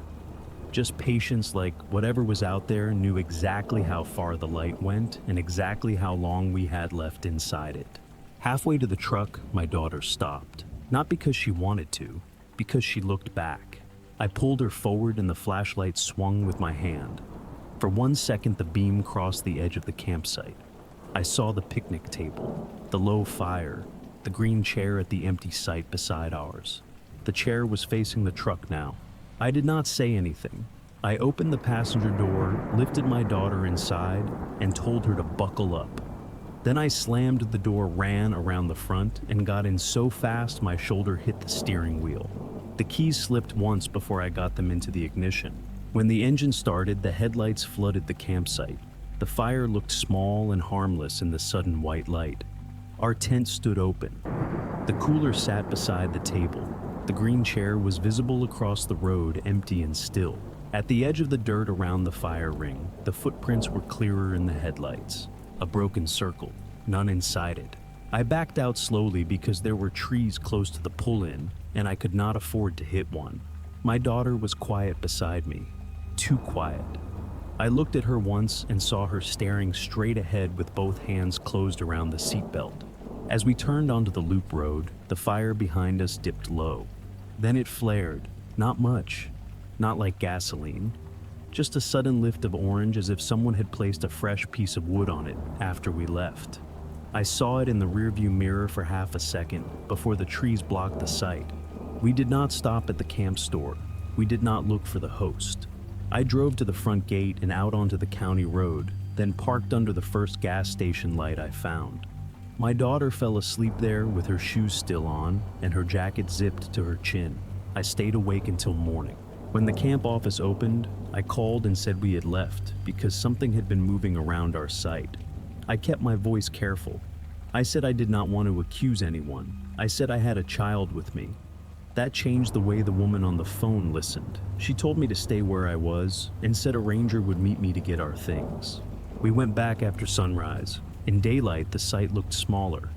Just patience, like whatever was out there knew exactly how far the light went and exactly how long we had left inside it. Halfway to the truck, my daughter stopped. Not because she wanted to, because she looked back. I pulled her forward and the flashlight swung with my hand. For 1 second, the beam crossed the edge of the campsite. I saw the picnic table, the low fire, the green chair at the empty site beside ours. The chair was facing the truck now. I did not say anything. I opened the passenger door, lifted my daughter inside, and told her to buckle up. Then I slammed the door, ran around the front, and got in so fast my shoulder hit the steering wheel. The keys slipped once before I got them into the ignition. When the engine started, the headlights flooded the campsite. The fire looked small and harmless in the sudden white light. Our tent stood open. The cooler sat beside the table. The green chair was visible across the road, empty and still. At the edge of the dirt around the fire ring, the footprints were clearer in the headlights. A broken circle, none inside it. I backed out slowly because there were trees close to the pull-in, and I could not afford to hit one. My daughter was quiet beside me. Too quiet. I looked at her once and saw her staring straight ahead with both hands closed around the seatbelt. As we turned onto the loop road, the fire behind us dipped low. Then it flared. Not much. Not like gasoline. Just a sudden lift of orange, as if someone had placed a fresh piece of wood on it after we left. I saw it in the rearview mirror for half a second before the trees blocked the sight. We did not stop at the camp store. We did not look for the host. I drove to the front gate and out onto the county road, then parked under the first gas station light I found. My daughter fell asleep there with her shoes still on and her jacket zipped to her chin. I stayed awake until morning. When the camp office opened, I called and said we had left because something had been moving around our site. I kept my voice careful. I said I did not want to accuse anyone. I said I had a child with me. That changed the way the woman on the phone listened. She told me to stay where I was and said a ranger would meet me to get our things. We went back after sunrise. In daylight, the site looked smaller.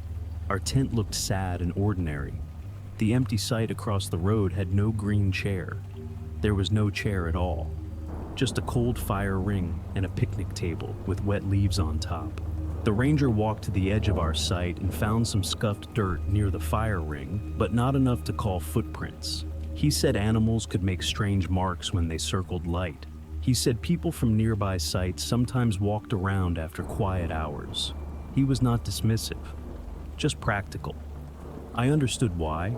Our tent looked sad and ordinary. The empty site across the road had no green chair. There was no chair at all. Just a cold fire ring and a picnic table with wet leaves on top. The ranger walked to the edge of our site and found some scuffed dirt near the fire ring, but not enough to call footprints. He said animals could make strange marks when they circled light. He said people from nearby sites sometimes walked around after quiet hours. He was not dismissive, just practical. I understood why.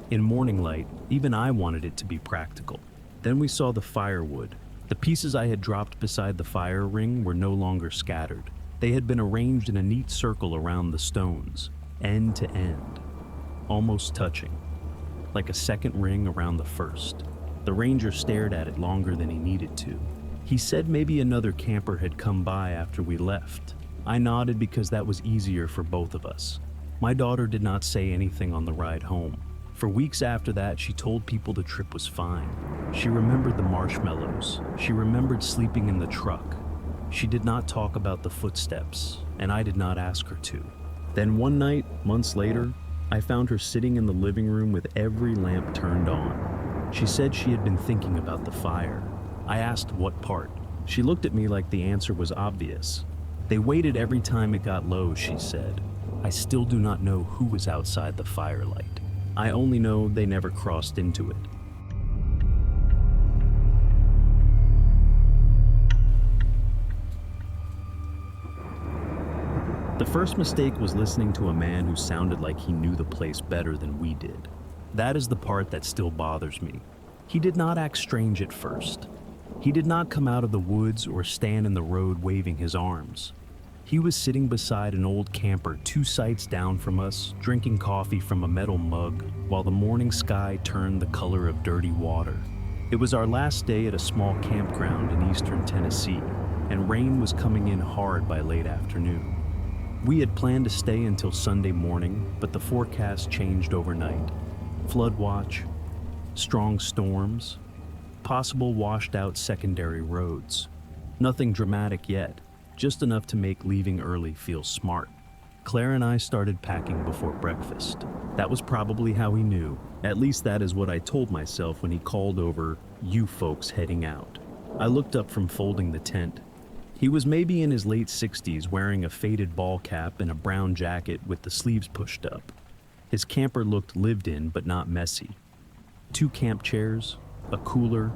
In morning light, even I wanted it to be practical. Then we saw the firewood. The pieces I had dropped beside the fire ring were no longer scattered. They had been arranged in a neat circle around the stones, end to end, almost touching, like a second ring around the first. The ranger stared at it longer than he needed to. He said maybe another camper had come by after we left. I nodded because that was easier for both of us. My daughter did not say anything on the ride home. For weeks after that, she told people the trip was fine. She remembered the marshmallows. She remembered sleeping in the truck. She did not talk about the footsteps, and I did not ask her to. Then one night, months later, I found her sitting in the living room with every lamp turned on. She said she had been thinking about the fire. I asked what part. She looked at me like the answer was obvious. They waited every time it got low, she said. I still do not know who was outside the firelight. I only know they never crossed into it. The first mistake was listening to a man who sounded like he knew the place better than we did. That is the part that still bothers me. He did not act strange at first. He did not come out of the woods or stand in the road waving his arms. He was sitting beside an old camper 2 sites down from us, drinking coffee from a metal mug while the morning sky turned the color of dirty water. It was our last day at a small campground in eastern Tennessee, and rain was coming in hard by late afternoon. We had planned to stay until Sunday morning, but the forecast changed overnight. Flood watch, strong storms, possible washed-out secondary roads. Nothing dramatic yet, just enough to make leaving early feel smart. Claire and I started packing before breakfast. That was probably how he knew. At least that is what I told myself when he called over, "You folks heading out." I looked up from folding the tent. He was maybe in his late 60s, wearing a faded ball cap and a brown jacket with the sleeves pushed up. His camper looked lived in but not messy. 2 camp chairs, a cooler,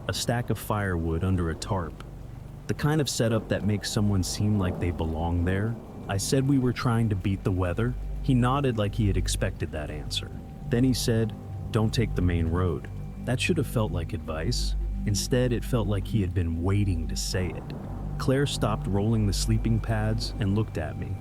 a stack of firewood under a tarp. The kind of setup that makes someone seem like they belong there. I said we were trying to beat the weather. He nodded like he had expected that answer. Then he said, "Don't take the main road." That should have felt like advice. Instead, it felt like he had been waiting to say it. Claire stopped rolling the sleeping pads and looked at me.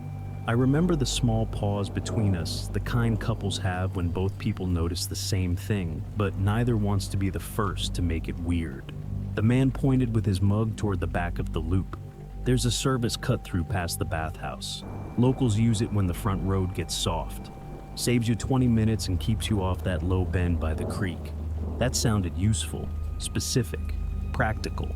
I remember the small pause between us, the kind couples have when both people notice the same thing, but neither wants to be the first to make it weird. The man pointed with his mug toward the back of the loop. There's a service cut through past the bathhouse. Locals use it when the front road gets soft. Saves you 20 minutes and keeps you off that low bend by the creek. That sounded useful, specific, practical.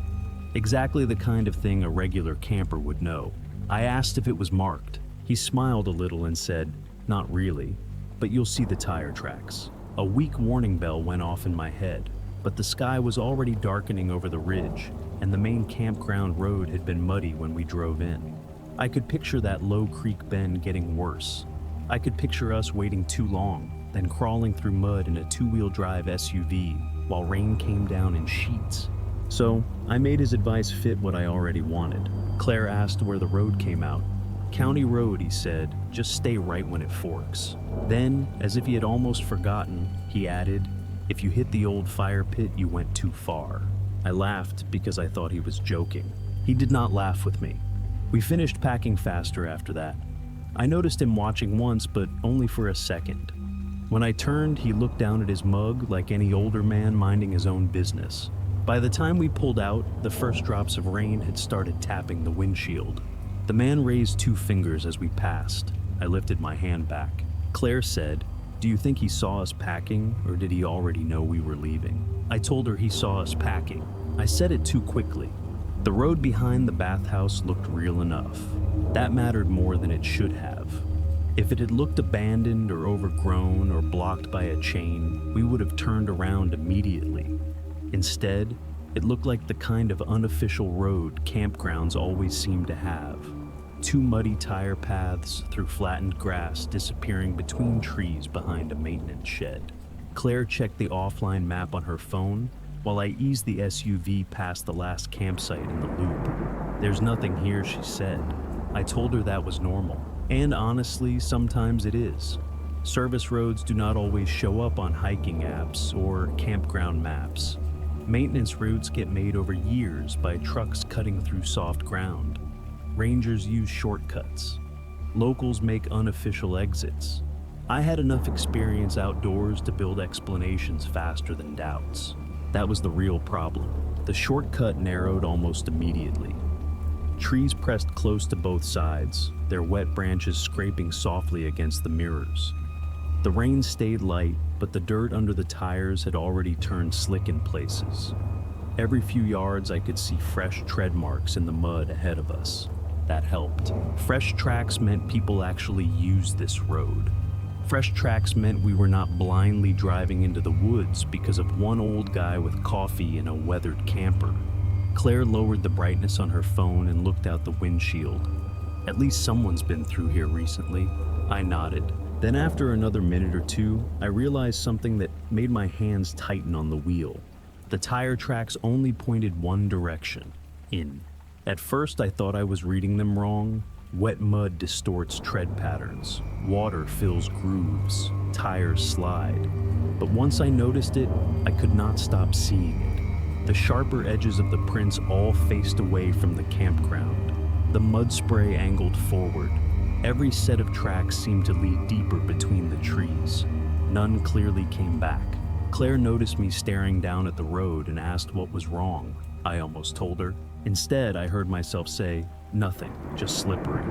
Exactly the kind of thing a regular camper would know. I asked if it was marked. He smiled a little and said, "Not really, but you'll see the tire tracks." A weak warning bell went off in my head, but the sky was already darkening over the ridge, and the main campground road had been muddy when we drove in. I could picture that low creek bend getting worse. I could picture us waiting too long, then crawling through mud in a 2-wheel drive SUV while rain came down in sheets. So I made his advice fit what I already wanted. Claire asked where the road came out. "County road," he said, "just stay right when it forks." Then, as if he had almost forgotten, he added, "If you hit the old fire pit, you went too far." I laughed because I thought he was joking. He did not laugh with me. We finished packing faster after that. I noticed him watching once, but only for a second. When I turned, he looked down at his mug like any older man minding his own business. By the time we pulled out, the first drops of rain had started tapping the windshield. The man raised 2 fingers as we passed. I lifted my hand back. Claire said, "Do you think he saw us packing, or did he already know we were leaving?" I told her he saw us packing. I said it too quickly. The road behind the bathhouse looked real enough. That mattered more than it should have. If it had looked abandoned or overgrown or blocked by a chain, we would have turned around immediately. Instead, it looked like the kind of unofficial road campgrounds always seem to have. 2 muddy tire paths through flattened grass disappearing between trees behind a maintenance shed. Claire checked the offline map on her phone while I eased the SUV past the last campsite in the loop. "There's nothing here," she said. I told her that was normal. And honestly, sometimes it is. Service roads do not always show up on hiking apps or campground maps. Maintenance routes get made over years by trucks cutting through soft ground. Rangers use shortcuts. Locals make unofficial exits. I had enough experience outdoors to build explanations faster than doubts. That was the real problem. The shortcut narrowed almost immediately. Trees pressed close to both sides, their wet branches scraping softly against the mirrors. The rain stayed light, but the dirt under the tires had already turned slick in places. Every few yards I could see fresh tread marks in the mud ahead of us. That helped. Fresh tracks meant people actually used this road. Fresh tracks meant we were not blindly driving into the woods because of one old guy with coffee in a weathered camper. Claire lowered the brightness on her phone and looked out the windshield. "At least someone's been through here recently." I nodded. Then after another minute or two, I realized something that made my hands tighten on the wheel. The tire tracks only pointed one direction, in. At first I thought I was reading them wrong, Wet mud distorts tread patterns, water fills grooves, tires slide. But once I noticed it, I could not stop seeing it. The sharper edges of the prints all faced away from the campground. The mud spray angled forward. Every set of tracks seemed to lead deeper between the trees. None clearly came back. Claire noticed me staring down at the road and asked what was wrong. I almost told her. Instead, I heard myself say, "Nothing, just slippery."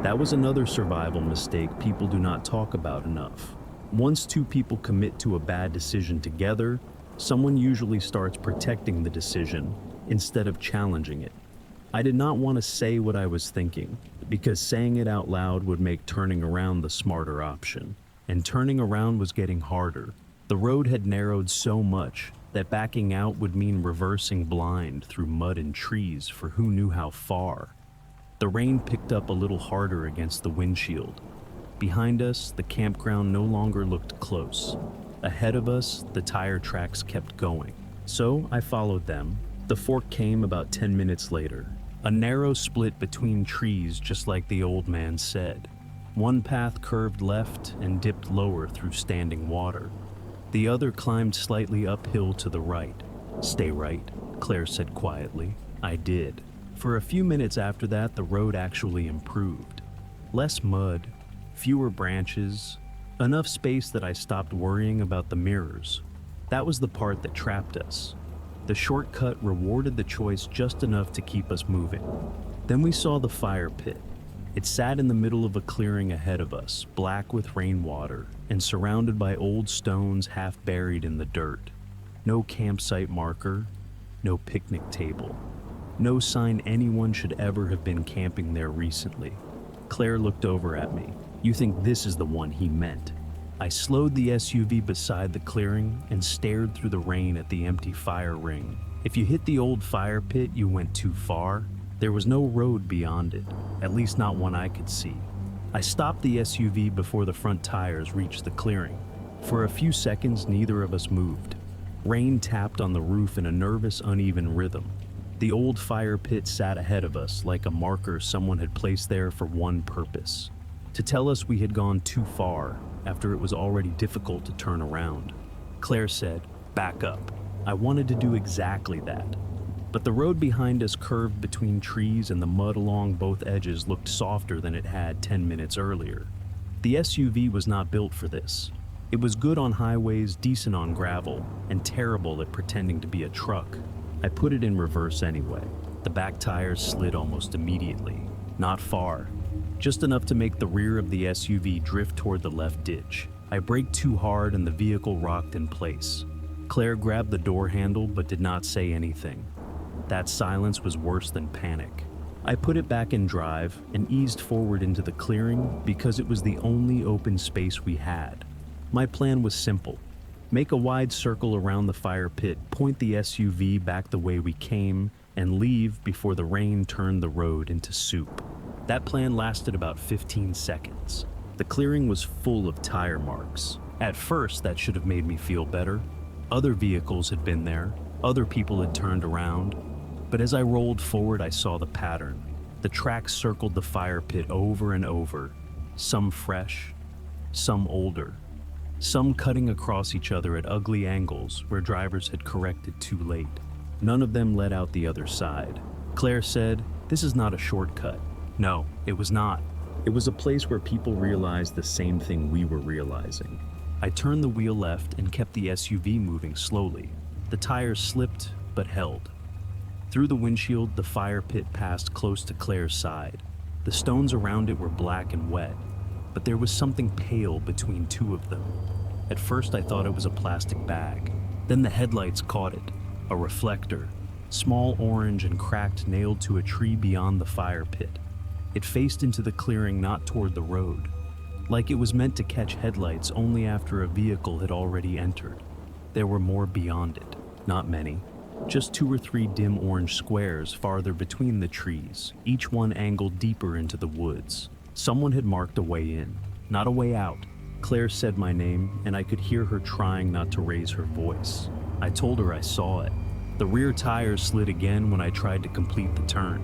That was another survival mistake people do not talk about enough. Once two people commit to a bad decision together, someone usually starts protecting the decision instead of challenging it. I did not want to say what I was thinking, because saying it out loud would make turning around the smarter option. And turning around was getting harder. The road had narrowed so much that backing out would mean reversing blind through mud and trees for who knew how far. The rain picked up a little harder against the windshield. Behind us, the campground no longer looked close. Ahead of us, the tire tracks kept going. So I followed them. The fork came about 10 minutes later. A narrow split between trees, just like the old man said. One path curved left and dipped lower through standing water. The other climbed slightly uphill to the right. "Stay right," Claire said quietly. I did. For a few minutes after that, the road actually improved. Less mud, fewer branches, enough space that I stopped worrying about the mirrors. That was the part that trapped us. The shortcut rewarded the choice just enough to keep us moving. Then we saw the fire pit. It sat in the middle of a clearing ahead of us, black with rainwater, and surrounded by old stones half buried in the dirt. No campsite marker, no picnic table. No sign anyone should ever have been camping there recently. Claire looked over at me. "You think this is the one he meant?" I slowed the SUV beside the clearing and stared through the rain at the empty fire ring. If you hit the old fire pit, you went too far. There was no road beyond it, at least not one I could see. I stopped the SUV before the front tires reached the clearing. For a few seconds, neither of us moved. Rain tapped on the roof in a nervous, uneven rhythm. The old fire pit sat ahead of us like a marker someone had placed there for one purpose: to tell us we had gone too far after it was already difficult to turn around. Claire said, "Back up." I wanted to do exactly that. But the road behind us curved between trees and the mud along both edges looked softer than it had 10 minutes earlier. The SUV was not built for this. It was good on highways, decent on gravel, and terrible at pretending to be a truck. I put it in reverse anyway. The back tires slid almost immediately. Not far. Just enough to make the rear of the SUV drift toward the left ditch. I braked too hard and the vehicle rocked in place. Claire grabbed the door handle but did not say anything. That silence was worse than panic. I put it back in drive and eased forward into the clearing because it was the only open space we had. My plan was simple. Make a wide circle around the fire pit, point the SUV back the way we came, and leave before the rain turned the road into soup. That plan lasted about 15 seconds. The clearing was full of tire marks. At first, that should have made me feel better. Other vehicles had been there. Other people had turned around. But as I rolled forward, I saw the pattern. The tracks circled the fire pit over and over, some fresh, some older, some cutting across each other at ugly angles where drivers had corrected too late. None of them led out the other side. Claire said, "This is not a shortcut." No, it was not. It was a place where people realized the same thing we were realizing. I turned the wheel left and kept the SUV moving slowly. The tires slipped, but held. Through the windshield, the fire pit passed close to Claire's side. The stones around it were black and wet, but there was something pale between two of them. At first, I thought it was a plastic bag. Then the headlights caught it, a reflector, small orange and cracked, nailed to a tree beyond the fire pit. It faced into the clearing, not toward the road, like it was meant to catch headlights only after a vehicle had already entered. There were more beyond it, not many. Just 2 or 3 dim orange squares farther between the trees, each one angled deeper into the woods. Someone had marked a way in, not a way out. Claire said my name, and I could hear her trying not to raise her voice. I told her I saw it. The rear tires slid again when I tried to complete the turn.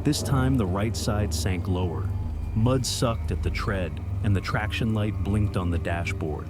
This time, the right side sank lower. Mud sucked at the tread, and the traction light blinked on the dashboard.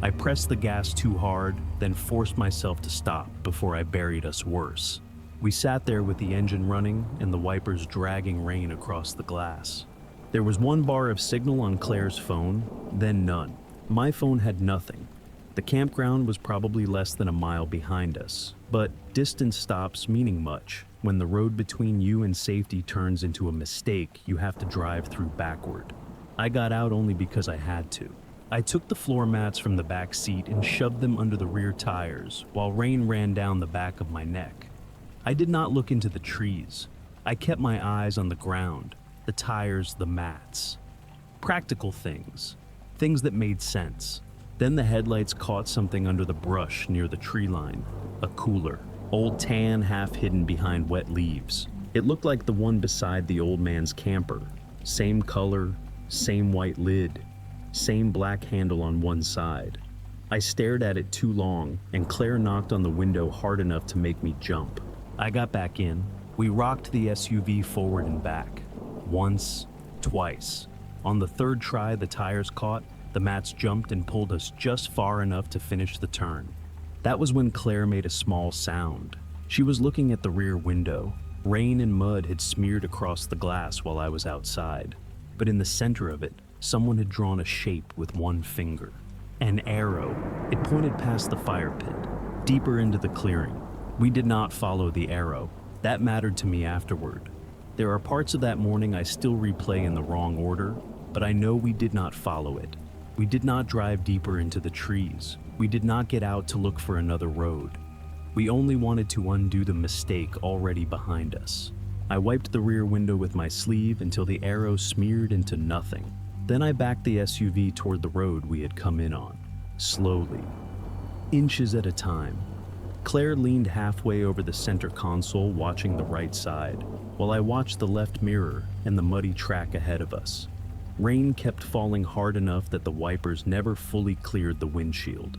I pressed the gas too hard, then forced myself to stop before I buried us worse. We sat there with the engine running and the wipers dragging rain across the glass. There was one bar of signal on Claire's phone, then none. My phone had nothing. The campground was probably less than a mile behind us, but distance stops meaning much. When the road between you and safety turns into a mistake, you have to drive through backward. I got out only because I had to. I took the floor mats from the back seat and shoved them under the rear tires while rain ran down the back of my neck. I did not look into the trees. I kept my eyes on the ground, the tires, the mats. Practical things, things that made sense. Then the headlights caught something under the brush near the tree line, a cooler. Old tan, half hidden behind wet leaves. It looked like the one beside the old man's camper. Same color, same white lid, same black handle on one side. I stared at it too long, and Claire knocked on the window hard enough to make me jump. I got back in. We rocked the SUV forward and back. Once, twice. On the third try, the tires caught, the mats jumped and pulled us just far enough to finish the turn. That was when Claire made a small sound. She was looking at the rear window. Rain and mud had smeared across the glass while I was outside. But in the center of it, someone had drawn a shape with one finger. An arrow. It pointed past the fire pit, deeper into the clearing. We did not follow the arrow. That mattered to me afterward. There are parts of that morning I still replay in the wrong order, but I know we did not follow it. We did not drive deeper into the trees. We did not get out to look for another road. We only wanted to undo the mistake already behind us. I wiped the rear window with my sleeve until the arrow smeared into nothing. Then I backed the SUV toward the road we had come in on, slowly, inches at a time. Claire leaned halfway over the center console watching the right side, while I watched the left mirror and the muddy track ahead of us. Rain kept falling hard enough that the wipers never fully cleared the windshield.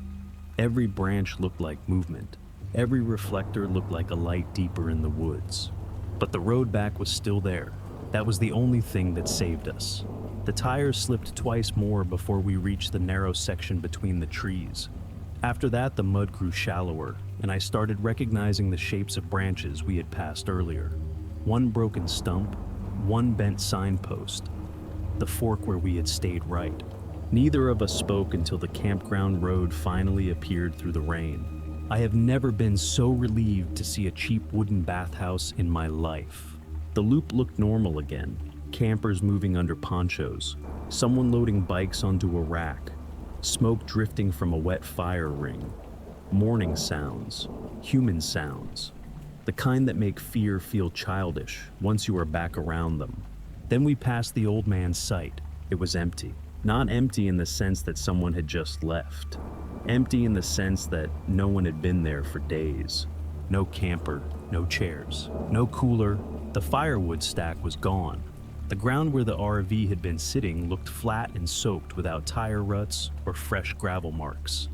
Every branch looked like movement. Every reflector looked like a light deeper in the woods. But the road back was still there. That was the only thing that saved us. The tires slipped twice more before we reached the narrow section between the trees. After that, the mud grew shallower, and I started recognizing the shapes of branches we had passed earlier. One broken stump, one bent signpost, the fork where we had stayed right. Neither of us spoke until the campground road finally appeared through the rain. I have never been so relieved to see a cheap wooden bathhouse in my life. The loop looked normal again. Campers moving under ponchos, someone loading bikes onto a rack, smoke drifting from a wet fire ring, morning sounds, human sounds, the kind that make fear feel childish once you are back around them. Then we passed the old man's site. It was empty. Not empty in the sense that someone had just left. Empty in the sense that no one had been there for days. No camper, no chairs, no cooler. The firewood stack was gone. The ground where the RV had been sitting looked flat and soaked without tire ruts or fresh gravel marks.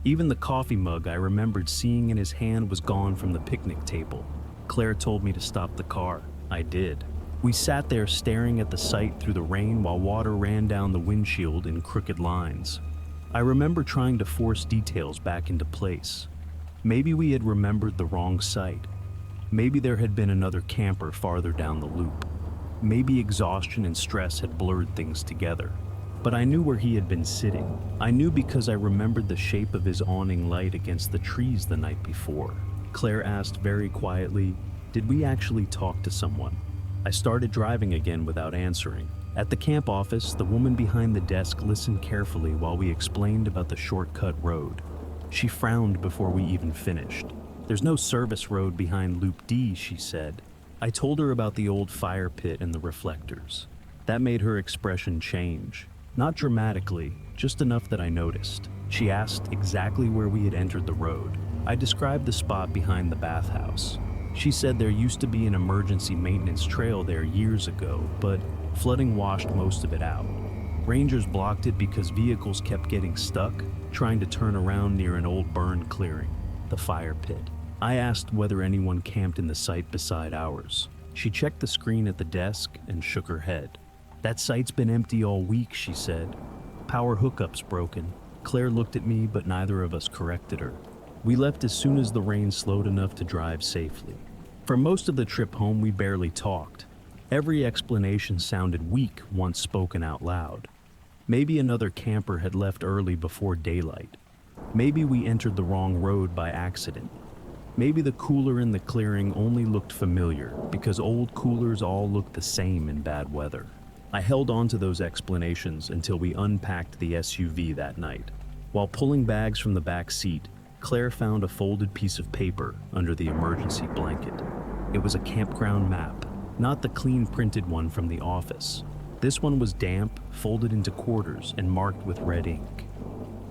Even the coffee mug I remembered seeing in his hand was gone from the picnic table. Claire told me to stop the car. I did. We sat there staring at the site through the rain while water ran down the windshield in crooked lines. I remember trying to force details back into place. Maybe we had remembered the wrong site. Maybe there had been another camper farther down the loop. Maybe exhaustion and stress had blurred things together. But I knew where he had been sitting. I knew because I remembered the shape of his awning light against the trees the night before. Claire asked very quietly, "Did we actually talk to someone?" I started driving again without answering. At the camp office, the woman behind the desk listened carefully while we explained about the shortcut road. She frowned before we even finished. "There's no service road behind Loop D," she said. I told her about the old fire pit and the reflectors. That made her expression change. Not dramatically, just enough that I noticed. She asked exactly where we had entered the road. I described the spot behind the bathhouse. She said there used to be an emergency maintenance trail there years ago, but flooding washed most of it out. Rangers blocked it because vehicles kept getting stuck, trying to turn around near an old burn clearing, the fire pit. I asked whether anyone camped in the site beside ours. She checked the screen at the desk and shook her head. "That site's been empty all week," she said. "Power hookup's broken." Claire looked at me, but neither of us corrected her. We left as soon as the rain slowed enough to drive safely. For most of the trip home, we barely talked. Every explanation sounded weak once spoken out loud. Maybe another camper had left early before daylight. Maybe we entered the wrong road by accident. Maybe the cooler in the clearing only looked familiar because old coolers all look the same in bad weather. I held on to those explanations until we unpacked the SUV that night. While pulling bags from the back seat, Claire found a folded piece of paper under the emergency blanket. It was a campground map, not the clean printed one from the office. This one was damp, folded into quarters, and marked with red ink.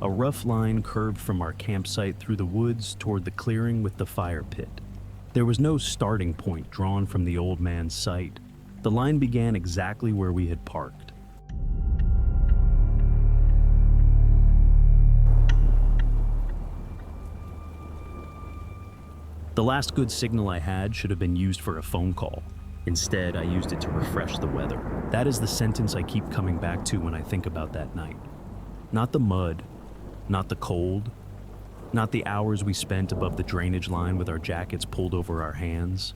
A rough line curved from our campsite through the woods toward the clearing with the fire pit. There was no starting point drawn from the old man's site. The line began exactly where we had parked. The last good signal I had should have been used for a phone call. Instead, I used it to refresh the weather. That is the sentence I keep coming back to when I think about that night. Not the mud, not the cold, not the hours we spent above the drainage line with our jackets pulled over our hands.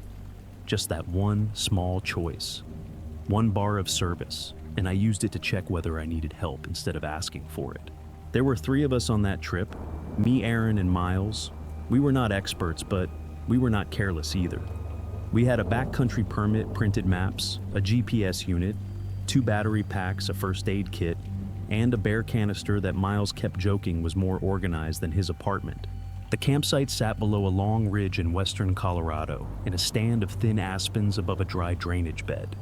Just that one small choice. One bar of service, and I used it to check whether I needed help instead of asking for it. There were 3 of us on that trip, me, Aaron, and Miles. We were not experts, but we were not careless either. We had a backcountry permit, printed maps, a GPS unit, 2 battery packs, a first aid kit, and a bear canister that Miles kept joking was more organized than his apartment. The campsite sat below a long ridge in western Colorado, in a stand of thin aspens above a dry drainage bed.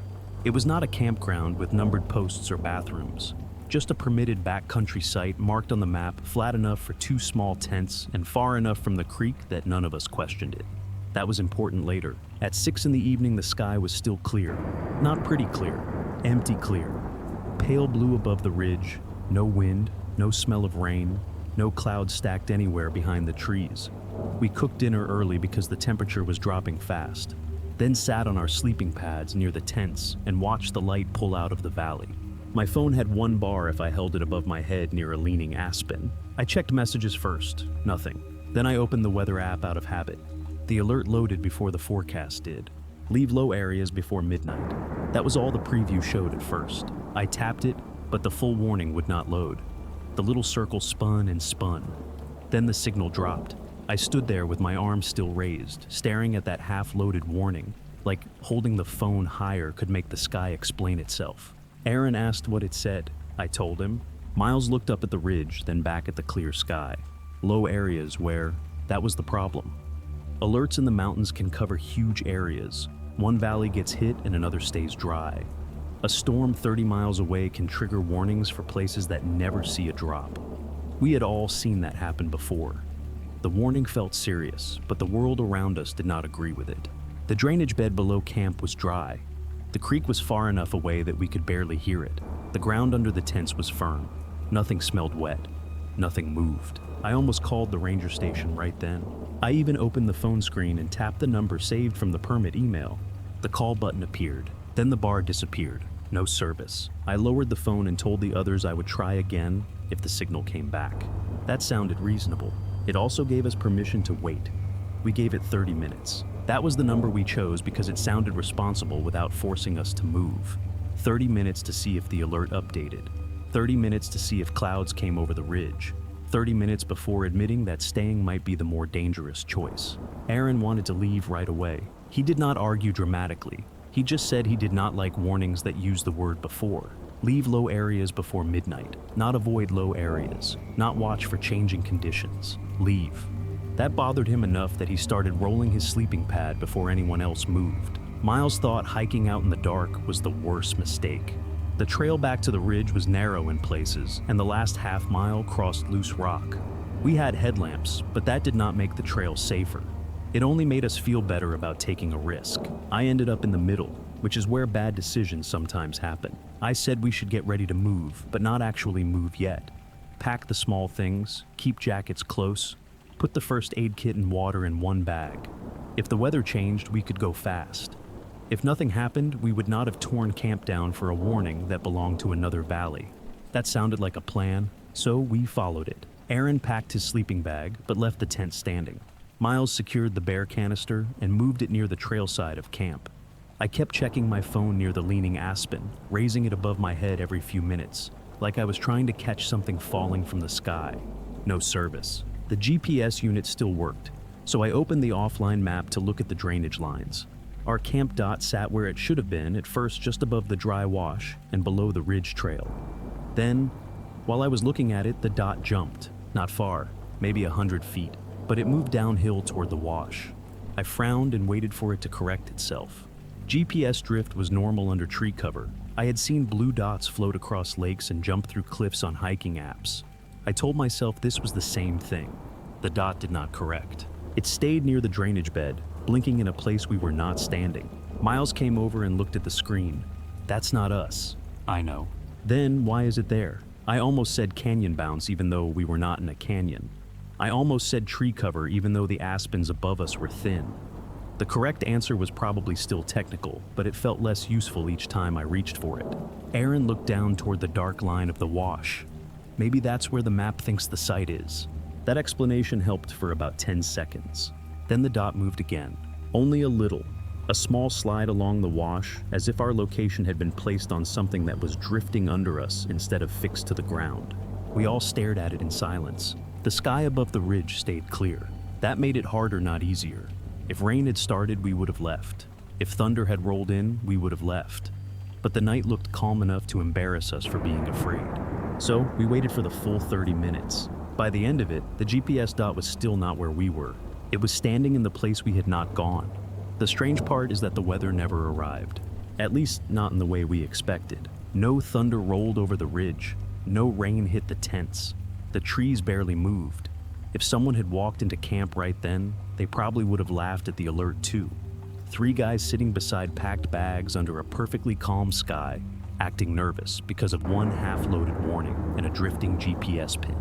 It was not a campground with numbered posts or bathrooms, just a permitted backcountry site marked on the map, flat enough for 2 small tents and far enough from the creek that none of us questioned it. That was important later. At 6 in the evening, the sky was still clear. Not pretty clear, empty clear. Pale blue above the ridge, no wind, no smell of rain, no clouds stacked anywhere behind the trees. We cooked dinner early because the temperature was dropping fast, then sat on our sleeping pads near the tents and watched the light pull out of the valley. My phone had 1 bar if I held it above my head near a leaning aspen. I checked messages first, nothing. Then I opened the weather app out of habit. The alert loaded before the forecast did. Leave low areas before midnight. That was all the preview showed at first. I tapped it, but the full warning would not load. The little circle spun and spun. Then the signal dropped. I stood there with my arm still raised, staring at that half-loaded warning, like holding the phone higher could make the sky explain itself. Aaron asked what it said. I told him. Miles looked up at the ridge, then back at the clear sky. Low areas where that was the problem. Alerts in the mountains can cover huge areas. One valley gets hit and another stays dry. A storm 30 miles away can trigger warnings for places that never see a drop. We had all seen that happen before. The warning felt serious, but the world around us did not agree with it. The drainage bed below camp was dry. The creek was far enough away that we could barely hear it. The ground under the tents was firm. Nothing smelled wet. Nothing moved. I almost called the ranger station right then. I even opened the phone screen and tapped the number saved from the permit email. The call button appeared. Then the bar disappeared. No service. I lowered the phone and told the others I would try again if the signal came back. That sounded reasonable. It also gave us permission to wait. We gave it 30 minutes. That was the number we chose because it sounded responsible without forcing us to move. 30 minutes to see if the alert updated. 30 minutes to see if clouds came over the ridge. 30 minutes before admitting that staying might be the more dangerous choice. Aaron wanted to leave right away. He did not argue dramatically. He just said he did not like warnings that used the word before. Leave low areas before midnight. Not avoid low areas. Not watch for changing conditions. Leave. That bothered him enough that he started rolling his sleeping pad before anyone else moved. Miles thought hiking out in the dark was the worst mistake. The trail back to the ridge was narrow in places, and the last half mile crossed loose rock. We had headlamps, but that did not make the trail safer. It only made us feel better about taking a risk. I ended up in the middle, which is where bad decisions sometimes happen. I said we should get ready to move, but not actually move yet. Pack the small things, keep jackets close, put the first aid kit and water in 1 bag. If the weather changed, we could go fast. If nothing happened, we would not have torn camp down for a warning that belonged to another valley. That sounded like a plan, so we followed it. Aaron packed his sleeping bag, but left the tent standing. Miles secured the bear canister and moved it near the trail side of camp. I kept checking my phone near the leaning aspen, raising it above my head every few minutes, like I was trying to catch something falling from the sky. No service. The GPS unit still worked, so I opened the offline map to look at the drainage lines. Our camp dot sat where it should have been, at first just above the dry wash and below the ridge trail. Then, while I was looking at it, the dot jumped. Not far, maybe 100 feet, but it moved downhill toward the wash. I frowned and waited for it to correct itself. GPS drift was normal under tree cover. I had seen blue dots float across lakes and jump through cliffs on hiking apps. I told myself this was the same thing. The dot did not correct. It stayed near the drainage bed, blinking in a place we were not standing. Miles came over and looked at the screen. That's not us. I know. Then why is it there? I almost said canyon bounce even though we were not in a canyon. I almost said tree cover even though the aspens above us were thin. The correct answer was probably still technical, but it felt less useful each time I reached for it. Aaron looked down toward the dark line of the wash. Maybe that's where the map thinks the site is. That explanation helped for about 10 seconds. Then the dot moved again. Only a little. A small slide along the wash, as if our location had been placed on something that was drifting under us instead of fixed to the ground. We all stared at it in silence. The sky above the ridge stayed clear. That made it harder, not easier. If rain had started, we would have left. If thunder had rolled in, we would have left. But the night looked calm enough to embarrass us for being afraid. So we waited for the full 30 minutes. By the end of it, the GPS dot was still not where we were. It was standing in the place we had not gone. The strange part is that the weather never arrived. At least not in the way we expected. No thunder rolled over the ridge. No rain hit the tents. The trees barely moved. If someone had walked into camp right then, they probably would have laughed at the alert too. 3 guys sitting beside packed bags under a perfectly calm sky, acting nervous because of one half-loaded warning and a drifting GPS pin.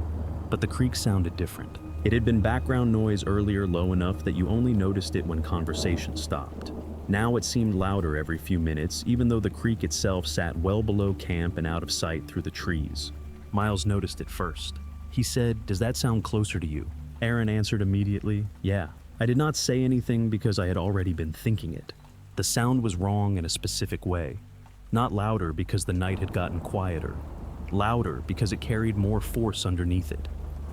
But the creek sounded different. It had been background noise earlier, low enough that you only noticed it when conversation stopped. Now it seemed louder every few minutes, even though the creek itself sat well below camp and out of sight through the trees. Miles noticed it first. He said, "Does that sound closer to you?" Aaron answered immediately, "Yeah." I did not say anything because I had already been thinking it. The sound was wrong in a specific way. Not louder because the night had gotten quieter. Louder because it carried more force underneath it.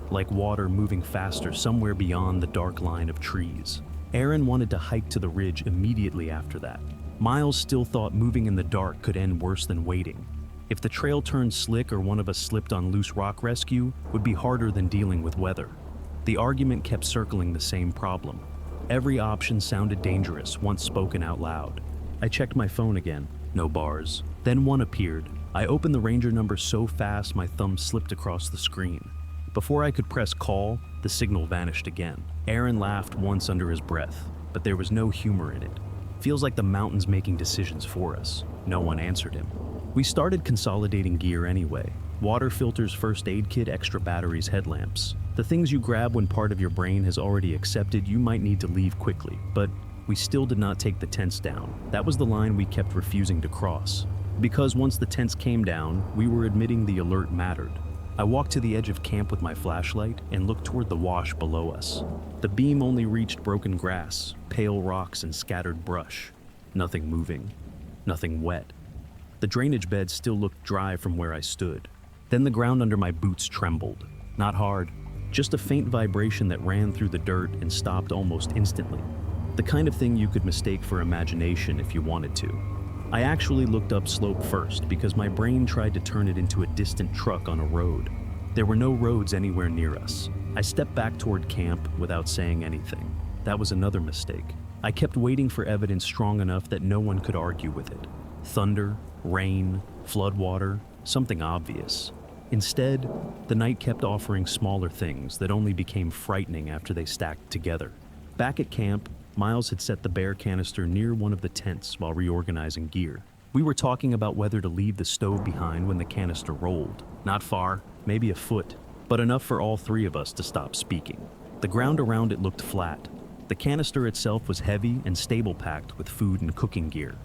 Like water moving faster somewhere beyond the dark line of trees. Aaron wanted to hike to the ridge immediately after that. Miles still thought moving in the dark could end worse than waiting. If the trail turned slick or one of us slipped on loose rock, rescue would be harder than dealing with weather. The argument kept circling the same problem. Every option sounded dangerous once spoken out loud. I checked my phone again. No bars. Then one appeared. I opened the ranger number so fast my thumb slipped across the screen. Before I could press call, the signal vanished again. Aaron laughed once under his breath, but there was no humor in it. Feels like the mountain's making decisions for us. No one answered him. We started consolidating gear anyway. Water filters, first aid kit, extra batteries, headlamps. The things you grab when part of your brain has already accepted you might need to leave quickly, but we still did not take the tents down. That was the line we kept refusing to cross. Because once the tents came down, we were admitting the alert mattered. I walked to the edge of camp with my flashlight and looked toward the wash below us. The beam only reached broken grass, pale rocks, and scattered brush. Nothing moving. Nothing wet. The drainage bed still looked dry from where I stood. Then the ground under my boots trembled. Not hard, just a faint vibration that ran through the dirt and stopped almost instantly. The kind of thing you could mistake for imagination if you wanted to. I actually looked up slope first because my brain tried to turn it into a distant truck on a road. There were no roads anywhere near us. I stepped back toward camp without saying anything. That was another mistake. I kept waiting for evidence strong enough that no one could argue with it. Thunder, rain, floodwater, something obvious. Instead, the night kept offering smaller things that only became frightening after they stacked together. Back at camp, Miles had set the bear canister near one of the tents while reorganizing gear. We were talking about whether to leave the stove behind when the canister rolled. Not far, maybe a foot, but enough for all 3 of us to stop speaking. The ground around it looked flat. The canister itself was heavy and stable packed with food and cooking gear.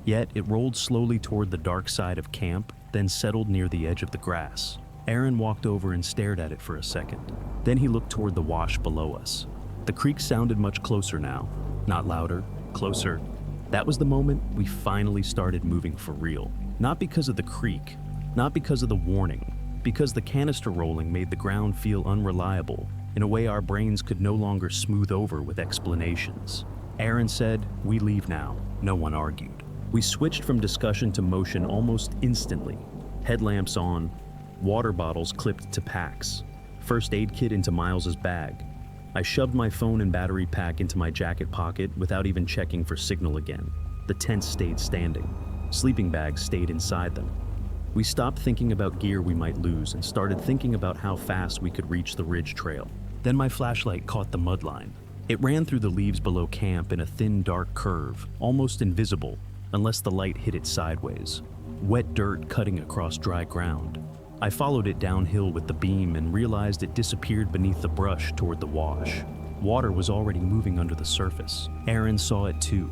Yet it rolled slowly toward the dark side of camp, then settled near the edge of the grass. Aaron walked over and stared at it for a second. Then he looked toward the wash below us. The creek sounded much closer now. Not louder, closer. That was the moment we finally started moving for real. Not because of the creek, not because of the warning, because the canister rolling made the ground feel unreliable, in a way our brains could no longer smooth over with explanations. Aaron said, "We leave now." No one argued. We switched from discussion to motion almost instantly. Headlamps on, water bottles clipped to packs, first aid kit into Miles's bag. I shoved my phone and battery pack into my jacket pocket without even checking for signal again. The tents stayed standing. Sleeping bags stayed inside them. We stopped thinking about gear we might lose and started thinking about how fast we could reach the ridge trail. Then my flashlight caught the mud line. It ran through the leaves below camp in a thin, dark curve, almost invisible, unless the light hit it sideways. Wet dirt cutting across dry ground. I followed it downhill with the beam and realized it disappeared beneath the brush toward the wash. Water was already moving under the surface. Aaron saw it too.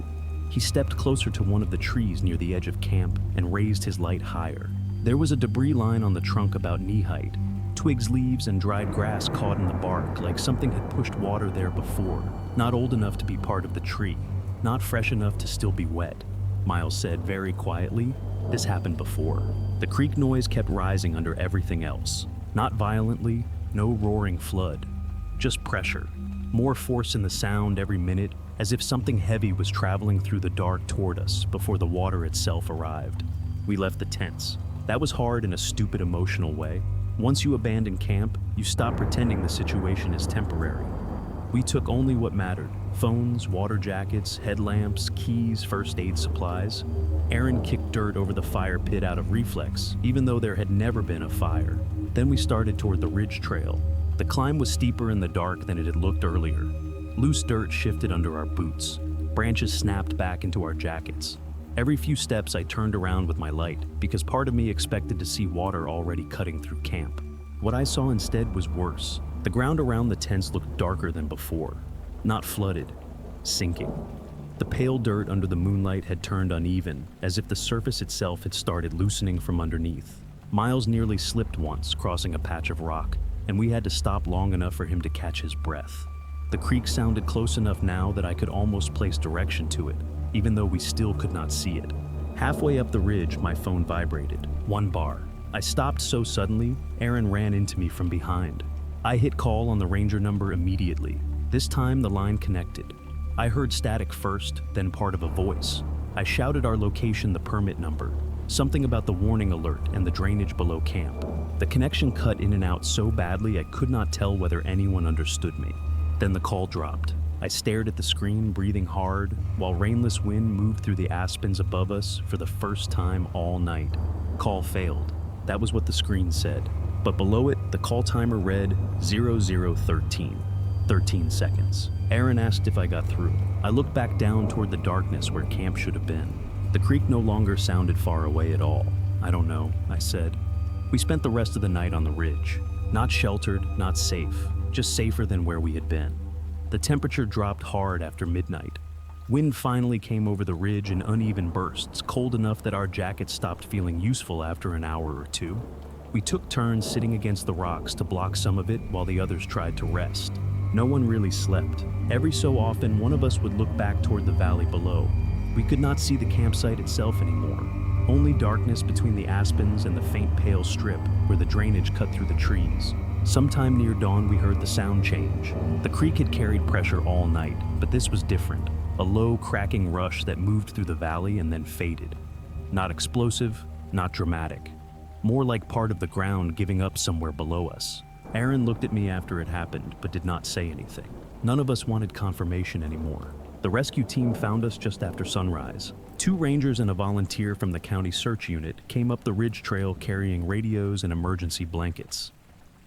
He stepped closer to one of the trees near the edge of camp and raised his light higher. There was a debris line on the trunk about knee height. Twigs, leaves, and dried grass caught in the bark like something had pushed water there before. Not old enough to be part of the tree. Not fresh enough to still be wet. Miles said very quietly, "This happened before." The creek noise kept rising under everything else. Not violently, no roaring flood. Just pressure. More force in the sound every minute, as if something heavy was traveling through the dark toward us before the water itself arrived. We left the tents. That was hard in a stupid emotional way. Once you abandon camp, you stop pretending the situation is temporary. We took only what mattered: phones, water jackets, headlamps, keys, first aid supplies. Aaron kicked dirt over the fire pit out of reflex, even though there had never been a fire. Then we started toward the ridge trail. The climb was steeper in the dark than it had looked earlier. Loose dirt shifted under our boots. Branches snapped back into our jackets. Every few steps I turned around with my light, because part of me expected to see water already cutting through camp. What I saw instead was worse. The ground around the tents looked darker than before. Not flooded, sinking. The pale dirt under the moonlight had turned uneven, as if the surface itself had started loosening from underneath. Miles nearly slipped once, crossing a patch of rock, and we had to stop long enough for him to catch his breath. The creek sounded close enough now that I could almost place direction to it, even though we still could not see it. Halfway up the ridge, my phone vibrated. 1 bar. I stopped so suddenly, Aaron ran into me from behind. I hit call on the ranger number immediately. This time the line connected. I heard static first, then part of a voice. I shouted our location, the permit number, something about the warning alert and the drainage below camp. The connection cut in and out so badly I could not tell whether anyone understood me. Then the call dropped. I stared at the screen, breathing hard, while rainless wind moved through the aspens above us for the first time all night. Call failed. That was what the screen said. But below it, the call timer read 0013. 13 seconds. Aaron asked if I got through. I looked back down toward the darkness where camp should have been. The creek no longer sounded far away at all. "I don't know," I said. We spent the rest of the night on the ridge. Not sheltered, not safe, just safer than where we had been. The temperature dropped hard after midnight. Wind finally came over the ridge in uneven bursts, cold enough that our jackets stopped feeling useful after an hour or two. We took turns sitting against the rocks to block some of it while the others tried to rest. No one really slept. Every so often, one of us would look back toward the valley below. We could not see the campsite itself anymore. Only darkness between the aspens and the faint pale strip where the drainage cut through the trees. Sometime near dawn, we heard the sound change. The creek had carried pressure all night, but this was different. A low, cracking rush that moved through the valley and then faded. Not explosive, not dramatic. More like part of the ground giving up somewhere below us. Aaron looked at me after it happened, but did not say anything. None of us wanted confirmation anymore. The rescue team found us just after sunrise. 2 rangers and a volunteer from the county search unit came up the ridge trail carrying radios and emergency blankets.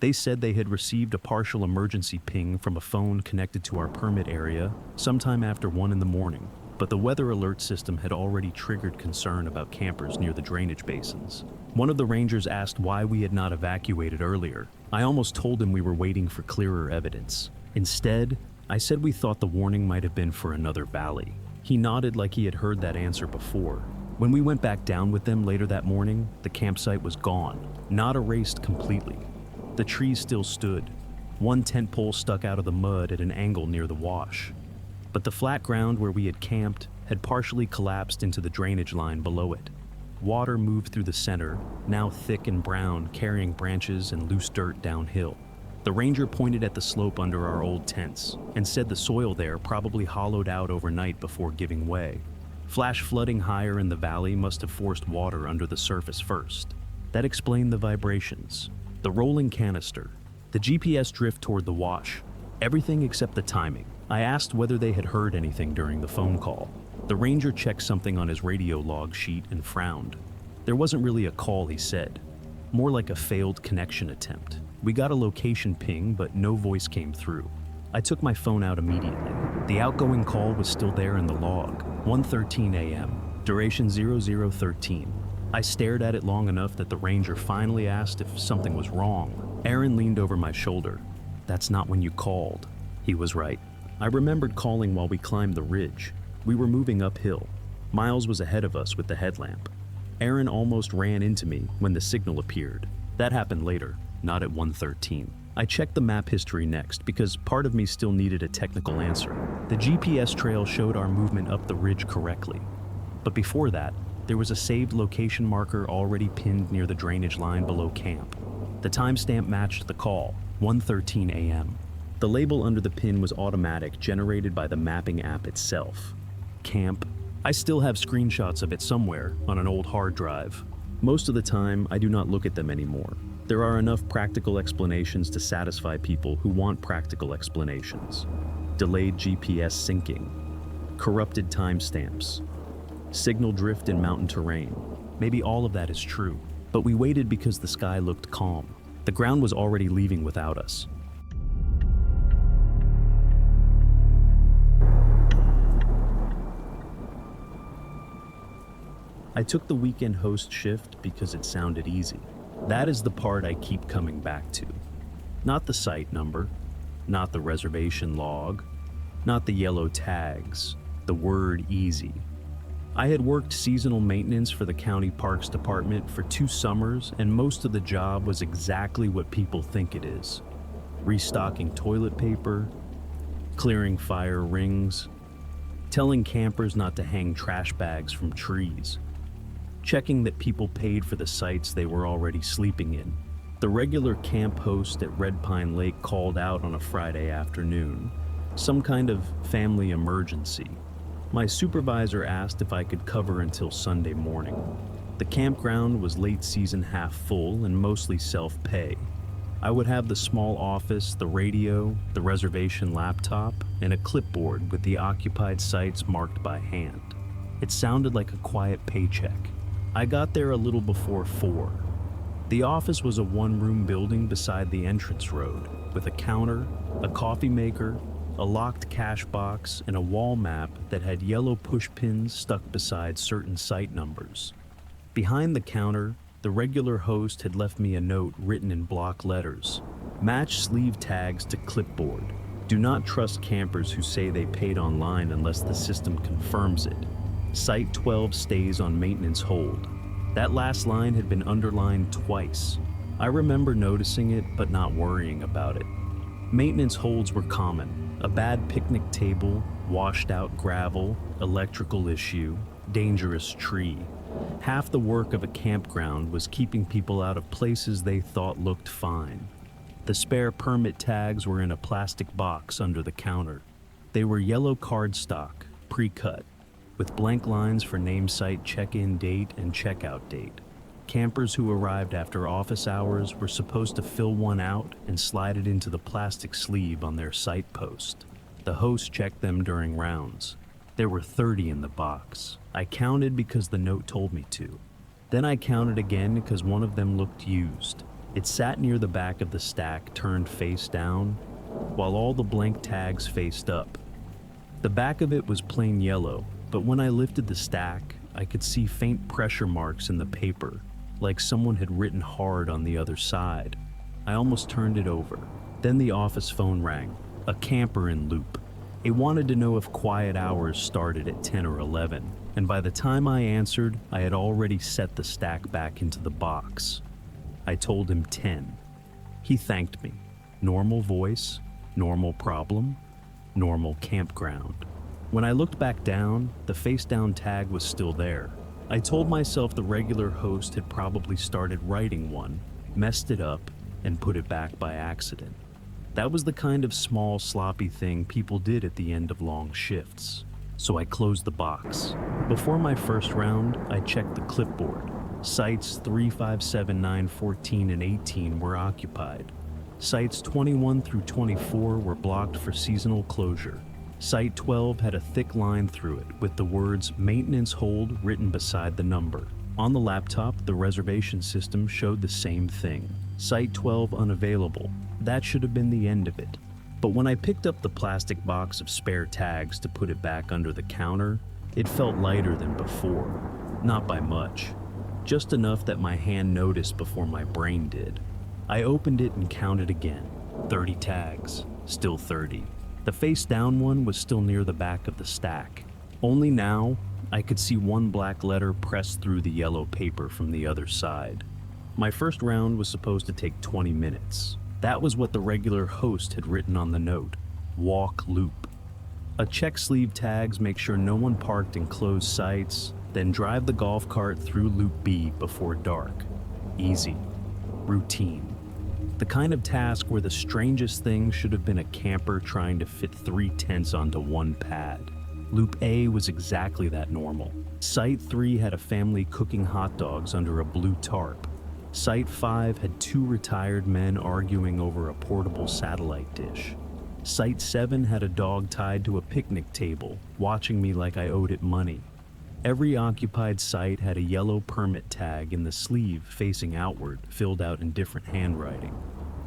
They said they had received a partial emergency ping from a phone connected to our permit area sometime after 1 in the morning, but the weather alert system had already triggered concern about campers near the drainage basins. One of the rangers asked why we had not evacuated earlier. I almost told him we were waiting for clearer evidence. Instead, I said we thought the warning might have been for another valley. He nodded like he had heard that answer before. When we went back down with them later that morning, the campsite was gone, not erased completely. The trees still stood. One tent pole stuck out of the mud at an angle near the wash. But the flat ground where we had camped had partially collapsed into the drainage line below it. Water moved through the center, now thick and brown, carrying branches and loose dirt downhill. The ranger pointed at the slope under our old tents and said the soil there probably hollowed out overnight before giving way. Flash flooding higher in the valley must have forced water under the surface first. That explained the vibrations, the rolling canister, the GPS drift toward the wash, everything except the timing. I asked whether they had heard anything during the phone call. The ranger checked something on his radio log sheet and frowned. There wasn't really a call, he said. More like a failed connection attempt. We got a location ping, but no voice came through. I took my phone out immediately. The outgoing call was still there in the log, 1:13 a.m., duration 0013. I stared at it long enough that the ranger finally asked if something was wrong. Aaron leaned over my shoulder. "That's not when you called." He was right. I remembered calling while we climbed the ridge. We were moving uphill. Miles was ahead of us with the headlamp. Aaron almost ran into me when the signal appeared. That happened later, not at 1:13. I checked the map history next because part of me still needed a technical answer. The GPS trail showed our movement up the ridge correctly. But before that, there was a saved location marker already pinned near the drainage line below camp. The timestamp matched the call, 1:13 a.m. The label under the pin was automatic, generated by the mapping app itself. Camp. I still have screenshots of it somewhere on an old hard drive. Most of the time, I do not look at them anymore. There are enough practical explanations to satisfy people who want practical explanations. Delayed GPS syncing, corrupted timestamps, signal drift in mountain terrain. Maybe all of that is true, but we waited because the sky looked calm. The ground was already leaving without us. I took the weekend host shift because it sounded easy. That is the part I keep coming back to. Not the site number, not the reservation log, not the yellow tags, the word easy. I had worked seasonal maintenance for the county parks department for 2 summers, and most of the job was exactly what people think it is. Restocking toilet paper, clearing fire rings, telling campers not to hang trash bags from trees, checking that people paid for the sites they were already sleeping in. The regular camp host at Red Pine Lake called out on a Friday afternoon, some kind of family emergency. My supervisor asked if I could cover until Sunday morning. The campground was late season half full and mostly self-pay. I would have the small office, the radio, the reservation laptop, and a clipboard with the occupied sites marked by hand. It sounded like a quiet paycheck. I got there a little before 4. The office was a 1-room building beside the entrance road, with a counter, a coffee maker, a locked cash box, and a wall map that had yellow push pins stuck beside certain site numbers. Behind the counter, the regular host had left me a note written in block letters. Match sleeve tags to clipboard. Do not trust campers who say they paid online unless the system confirms it. Site 12 stays on maintenance hold. That last line had been underlined twice. I remember noticing it but not worrying about it. Maintenance holds were common. A bad picnic table, washed out gravel, electrical issue, dangerous tree. Half the work of a campground was keeping people out of places they thought looked fine. The spare permit tags were in a plastic box under the counter. They were yellow cardstock, pre-cut, with blank lines for name site check-in date and checkout date. Campers who arrived after office hours were supposed to fill one out and slide it into the plastic sleeve on their site post. The host checked them during rounds. There were 30 in the box. I counted because the note told me to. Then I counted again because one of them looked used. It sat near the back of the stack, turned face down, while all the blank tags faced up. The back of it was plain yellow, but when I lifted the stack, I could see faint pressure marks in the paper, like someone had written hard on the other side. I almost turned it over. Then the office phone rang. A camper in loop. It wanted to know if quiet hours started at 10 or 11, and by the time I answered, I had already set the stack back into the box. I told him 10. He thanked me. Normal voice, normal problem, normal campground. When I looked back down, the face-down tag was still there. I told myself the regular host had probably started writing one, messed it up, and put it back by accident. That was the kind of small, sloppy thing people did at the end of long shifts. So I closed the box. Before my first round, I checked the clipboard. Sites 3, 5, 7, 9, 14, and 18 were occupied. Sites 21 through 24 were blocked for seasonal closure. Site 12 had a thick line through it with the words "Maintenance Hold" written beside the number. On the laptop, the reservation system showed the same thing. Site 12 unavailable. That should have been the end of it. But when I picked up the plastic box of spare tags to put it back under the counter, it felt lighter than before. Not by much. Just enough that my hand noticed before my brain did. I opened it and counted again. 30 tags. Still 30. The face-down one was still near the back of the stack. Only now, I could see one black letter pressed through the yellow paper from the other side. My first round was supposed to take 20 minutes. That was what the regular host had written on the note. Walk loop. A check sleeve tags make sure no one parked in closed sites, then drive the golf cart through Loop B before dark. Easy. Routine. The kind of task where the strangest thing should have been a camper trying to fit 3 tents onto one pad. Loop A was exactly that normal. Site 3 had a family cooking hot dogs under a blue tarp. Site 5 had 2 retired men arguing over a portable satellite dish. Site 7 had a dog tied to a picnic table, watching me like I owed it money. Every occupied site had a yellow permit tag in the sleeve facing outward, filled out in different handwriting.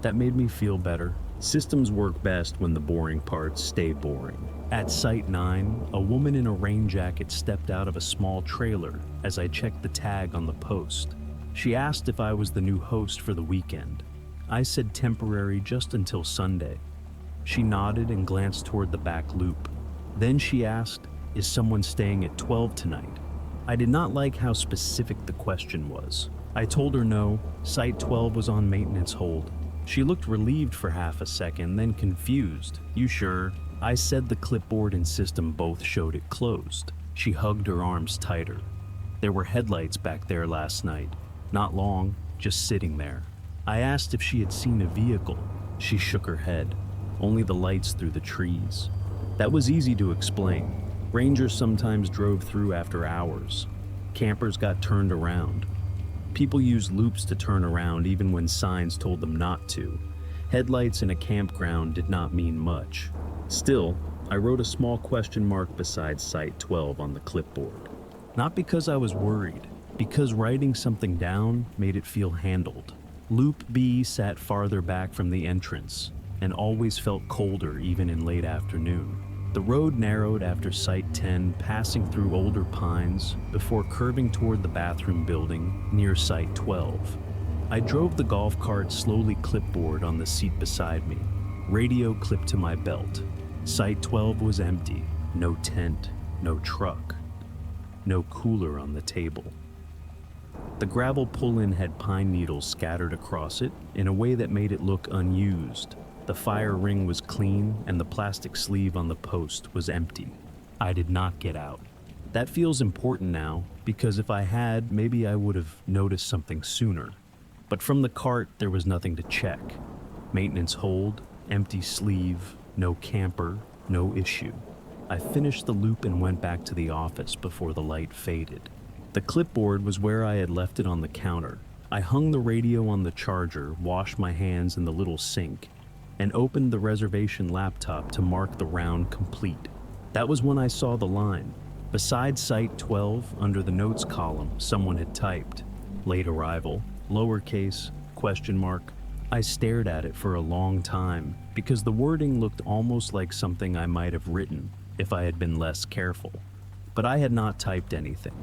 That made me feel better. Systems work best when the boring parts stay boring. At Site 9, a woman in a rain jacket stepped out of a small trailer as I checked the tag on the post. She asked if I was the new host for the weekend. I said temporary just until Sunday. She nodded and glanced toward the back loop. Then she asked, "Is someone staying at 12 tonight?" I did not like how specific the question was. I told her no, Site 12 was on maintenance hold. She looked relieved for half a second, then confused. "You sure?" I said the clipboard and system both showed it closed. She hugged her arms tighter. There were headlights back there last night. Not long, just sitting there. I asked if she had seen a vehicle. She shook her head. Only the lights through the trees. That was easy to explain. Rangers sometimes drove through after hours. Campers got turned around. People used loops to turn around even when signs told them not to. Headlights in a campground did not mean much. Still, I wrote a small question mark beside Site 12 on the clipboard. Not because I was worried, because writing something down made it feel handled. Loop B sat farther back from the entrance and always felt colder even in late afternoon. The road narrowed after Site 10, passing through older pines before curving toward the bathroom building near Site 12. I drove the golf cart slowly, clipboard on the seat beside me, radio clipped to my belt. Site 12 was empty. No tent, no truck, no cooler on the table. The gravel pull-in had pine needles scattered across it in a way that made it look unused. The fire ring was clean, and the plastic sleeve on the post was empty. I did not get out. That feels important now, because if I had, maybe I would have noticed something sooner. But from the cart, there was nothing to check. Maintenance hold, empty sleeve, no camper, no issue. I finished the loop and went back to the office before the light faded. The clipboard was where I had left it on the counter. I hung the radio on the charger, washed my hands in the little sink, and opened the reservation laptop to mark the round complete. That was when I saw the line. Beside Site 12, under the notes column, someone had typed, "Late arrival, lowercase, question mark." I stared at it for a long time because the wording looked almost like something I might have written if I had been less careful. But I had not typed anything.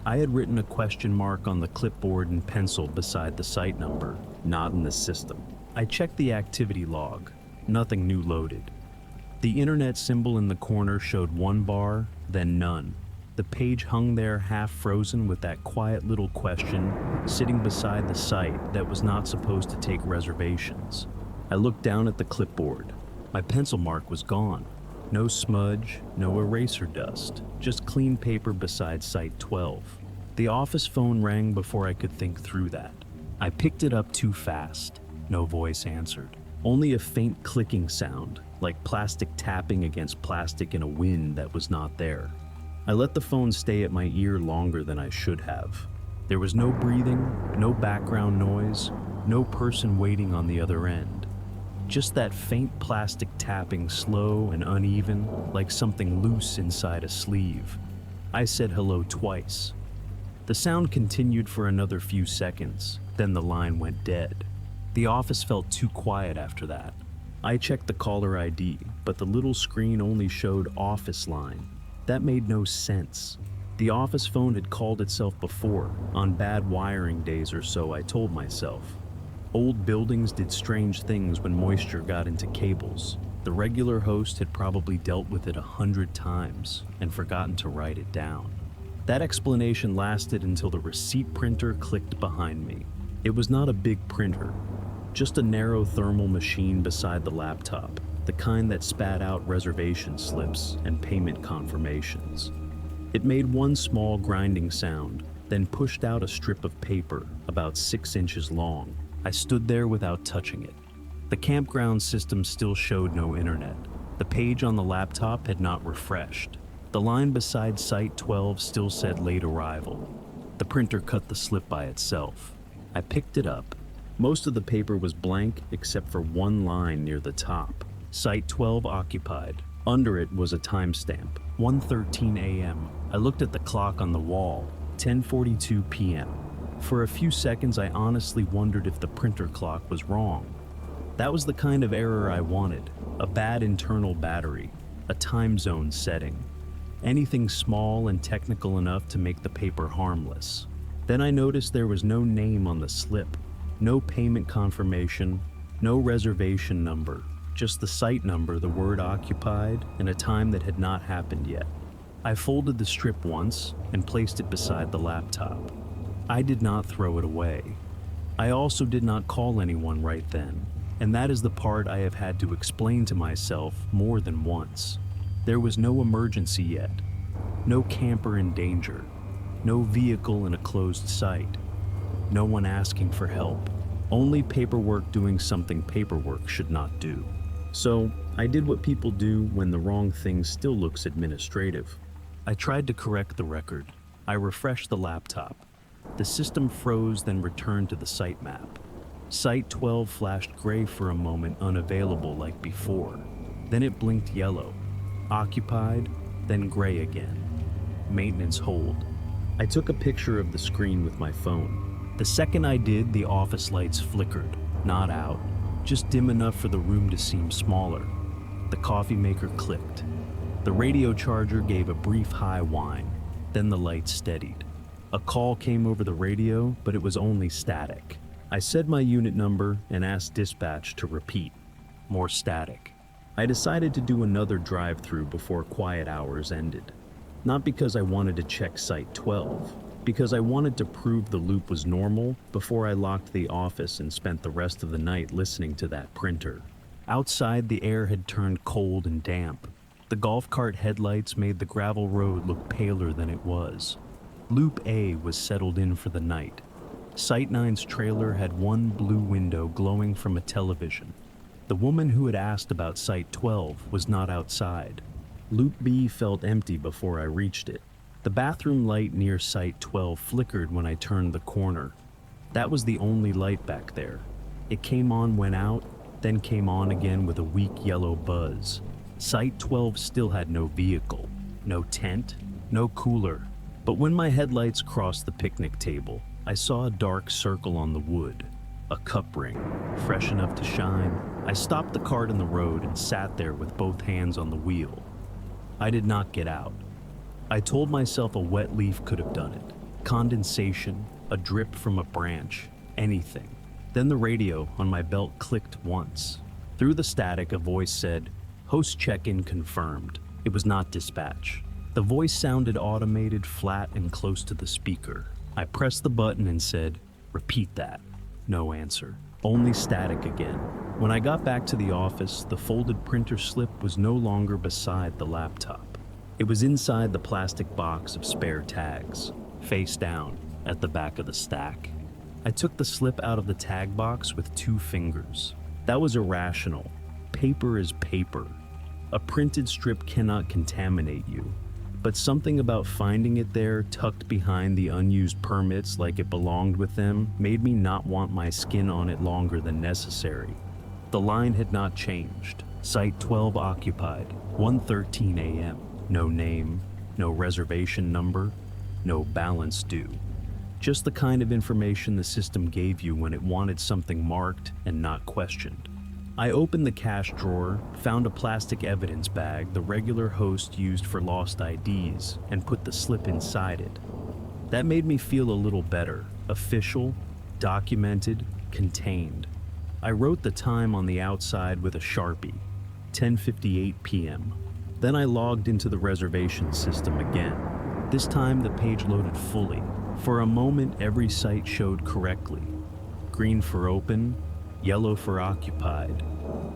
I had written a question mark on the clipboard in pencil beside the site number, not in the system. I checked the activity log. Nothing new loaded. The internet symbol in the corner showed one bar, then none. The page hung there half frozen with that quiet little question sitting beside the site that was not supposed to take reservations. I looked down at the clipboard. My pencil mark was gone. No smudge, no eraser dust, just clean paper beside Site 12. The office phone rang before I could think through that. I picked it up too fast. No voice answered. Only a faint clicking sound, like plastic tapping against plastic in a wind that was not there. I let the phone stay at my ear longer than I should have. There was no breathing, no background noise, no person waiting on the other end. Just that faint plastic tapping, slow and uneven, like something loose inside a sleeve. I said hello twice. The sound continued for another few seconds, then the line went dead. The office felt too quiet after that. I checked the caller ID, but the little screen only showed office line. That made no sense. The office phone had called itself before, on bad wiring days or so, I told myself. Old buildings did strange things when moisture got into cables. The regular host had probably dealt with it 100 times and forgotten to write it down. That explanation lasted until the receipt printer clicked behind me. It was not a big printer, just a narrow thermal machine beside the laptop, the kind that spat out reservation slips and payment confirmations. It made one small grinding sound, then pushed out a strip of paper about 6 inches long. I stood there without touching it. The campground system still showed no internet. The page on the laptop had not refreshed. The line beside Site 12 still said late arrival. The printer cut the slip by itself. I picked it up. Most of the paper was blank except for one line near the top. Site 12 occupied. Under it was a timestamp, 1:13 a.m. I looked at the clock on the wall, 10:42 p.m. For a few seconds, I honestly wondered if the printer clock was wrong. That was the kind of error I wanted, a bad internal battery, a time zone setting. Anything small and technical enough to make the paper harmless. Then I noticed there was no name on the slip, no payment confirmation, no reservation number, just the site number, the word occupied, and a time that had not happened yet. I folded the strip once and placed it beside the laptop. I did not throw it away. I also did not call anyone right then, and that is the part I have had to explain to myself more than once. There was no emergency yet, no camper in danger, no vehicle in a closed site, no one asking for help, only paperwork doing something paperwork should not do. So I did what people do when the wrong thing still looks administrative. I tried to correct the record. I refreshed the laptop. The system froze, then returned to the site map. Site 12 flashed gray for a moment, unavailable like before. Then it blinked yellow. Occupied, then gray again. Maintenance hold. I took a picture of the screen with my phone. The second I did, the office lights flickered, not out, just dim enough for the room to seem smaller. The coffee maker clicked. The radio charger gave a brief high whine, then the lights steadied. A call came over the radio, but it was only static. I said my unit number and asked dispatch to repeat. More static. I decided to do another drive-through before quiet hours ended. Not because I wanted to check Site 12, because I wanted to prove the loop was normal before I locked the office and spent the rest of the night listening to that printer. Outside, the air had turned cold and damp. The golf cart headlights made the gravel road look paler than it was. Loop A was settled in for the night. Site 9's trailer had one blue window glowing from a television. The woman who had asked about Site 12 was not outside. Loop B felt empty before I reached it. The bathroom light near Site 12 flickered when I turned the corner. That was the only light back there. It came on, went out, then came on again with a weak yellow buzz. Site 12 still had no vehicle, no tent, no cooler. But when my headlights crossed the picnic table, I saw a dark circle on the wood, a cup ring, fresh enough to shine. I stopped the cart in the road and sat there with both hands on the wheel. I did not get out. I told myself a wet leaf could have done it. Condensation, a drip from a branch, anything. Then the radio on my belt clicked once. Through the static, a voice said, Host check-in confirmed. It was not dispatch. The voice sounded automated, flat, and close to the speaker. I pressed the button and said, "Repeat that." No answer. Only static again. When I got back to the office, the folded printer slip was no longer beside the laptop. It was inside the plastic box of spare tags, face down, at the back of the stack. I took the slip out of the tag box with 2 fingers. That was irrational. Paper is paper. A printed strip cannot contaminate you. But something about finding it there, tucked behind the unused permits like it belonged with them, made me not want my skin on it longer than necessary. The line had not changed. Site 12 occupied, 1:13 a.m. No name, no reservation number, no balance due. Just the kind of information the system gave you when it wanted something marked and not questioned. I opened the cash drawer, found a plastic evidence bag the regular host used for lost IDs, and put the slip inside it. That made me feel a little better. Official, documented, contained. I wrote the time on the outside with a Sharpie, 10:58 p.m. Then I logged into the reservation system again. This time the page loaded fully. For a moment every site showed correctly. Green for open, yellow for occupied,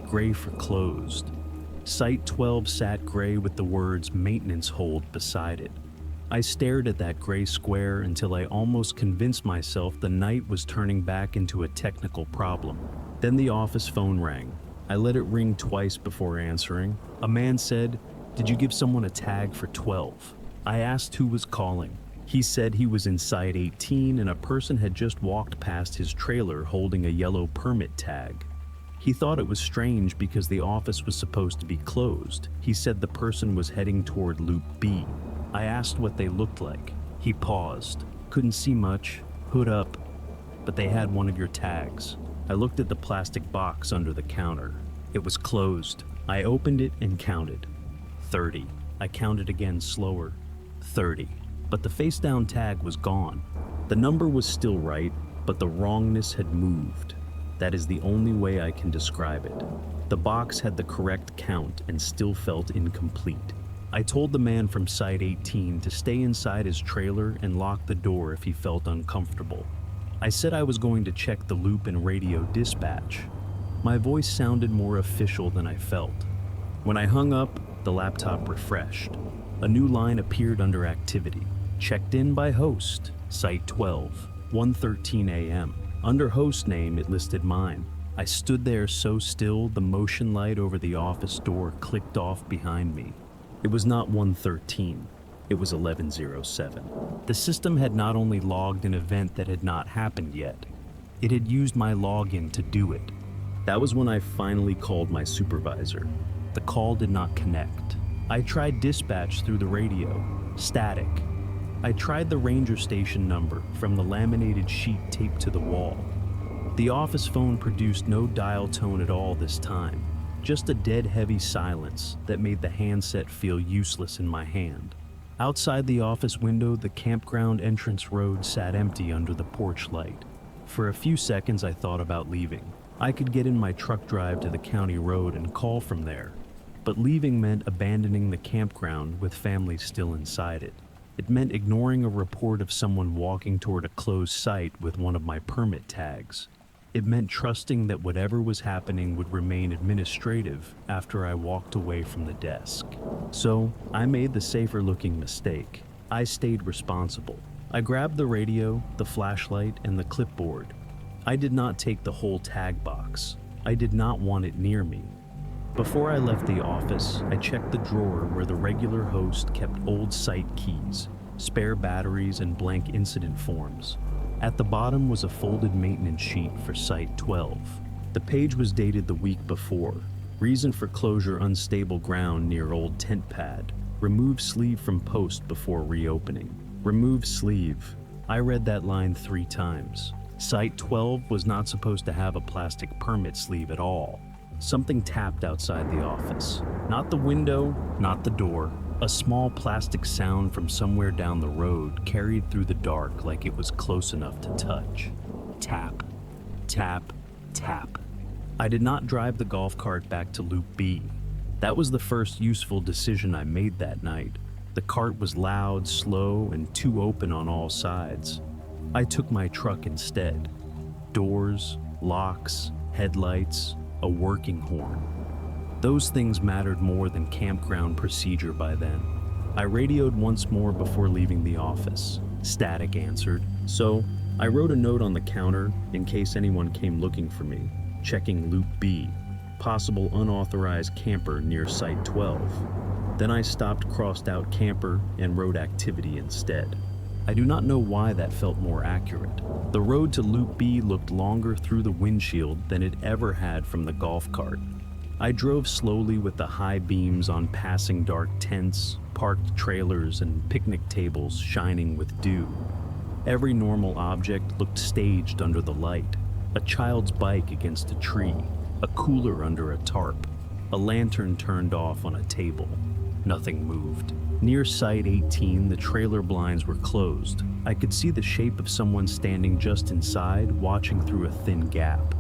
gray for closed. Site 12 sat gray with the words maintenance hold beside it. I stared at that gray square until I almost convinced myself the night was turning back into a technical problem. Then the office phone rang. I let it ring twice before answering. A man said, "Did you give someone a tag for 12?" I asked who was calling. He said he was in Site 18 and a person had just walked past his trailer holding a yellow permit tag. He thought it was strange because the office was supposed to be closed. He said the person was heading toward Loop B. I asked what they looked like. He paused. Couldn't see much, hood up, but they had one of your tags. I looked at the plastic box under the counter. It was closed. I opened it and counted. 30. I counted again slower. 30. But the face-down tag was gone. The number was still right, but the wrongness had moved. That is the only way I can describe it. The box had the correct count and still felt incomplete. I told the man from Site 18 to stay inside his trailer and lock the door if he felt uncomfortable. I said I was going to check the loop and radio dispatch. My voice sounded more official than I felt. When I hung up, the laptop refreshed. A new line appeared under activity. Checked in by host, Site 12, 1:13 a.m. Under host name, it listed mine. I stood there so still, the motion light over the office door clicked off behind me. It was not 1:13, it was 11:07. The system had not only logged an event that had not happened yet, it had used my login to do it. That was when I finally called my supervisor. The call did not connect. I tried dispatch through the radio, static. I tried the ranger station number from the laminated sheet taped to the wall. The office phone produced no dial tone at all this time, just a dead heavy silence that made the handset feel useless in my hand. Outside the office window, the campground entrance road sat empty under the porch light. For a few seconds I thought about leaving. I could get in my truck drive to the county road and call from there. But leaving meant abandoning the campground with families still inside it. It meant ignoring a report of someone walking toward a closed site with one of my permit tags. It meant trusting that whatever was happening would remain administrative after I walked away from the desk. So, I made the safer-looking mistake. I stayed responsible. I grabbed the radio, the flashlight, and the clipboard. I did not take the whole tag box. I did not want it near me. Before I left the office, I checked the drawer where the regular host kept old site keys, spare batteries, and blank incident forms. At the bottom was a folded maintenance sheet for Site 12. The page was dated the week before. Reason for closure: unstable ground near old tent pad. Remove sleeve from post before reopening. Remove sleeve. I read that line 3 times. Site 12 was not supposed to have a plastic permit sleeve at all. Something tapped outside the office. Not the window, not the door. A small plastic sound from somewhere down the road carried through the dark like it was close enough to touch. Tap, tap, tap. I did not drive the golf cart back to Loop B. That was the first useful decision I made that night. The cart was loud, slow, and too open on all sides. I took my truck instead. Doors, locks, headlights, a working horn. Those things mattered more than campground procedure by then. I radioed once more before leaving the office. Static answered, so I wrote a note on the counter in case anyone came looking for me, checking Loop B, possible unauthorized camper near Site 12. Then I stopped crossed out camper and wrote activity instead. I do not know why that felt more accurate. The road to Loop B looked longer through the windshield than it ever had from the golf cart. I drove slowly with the high beams on passing dark tents, parked trailers, and picnic tables shining with dew. Every normal object looked staged under the light. A child's bike against a tree, a cooler under a tarp, a lantern turned off on a table. Nothing moved. Near Site 18, the trailer blinds were closed. I could see the shape of someone standing just inside, watching through a thin gap.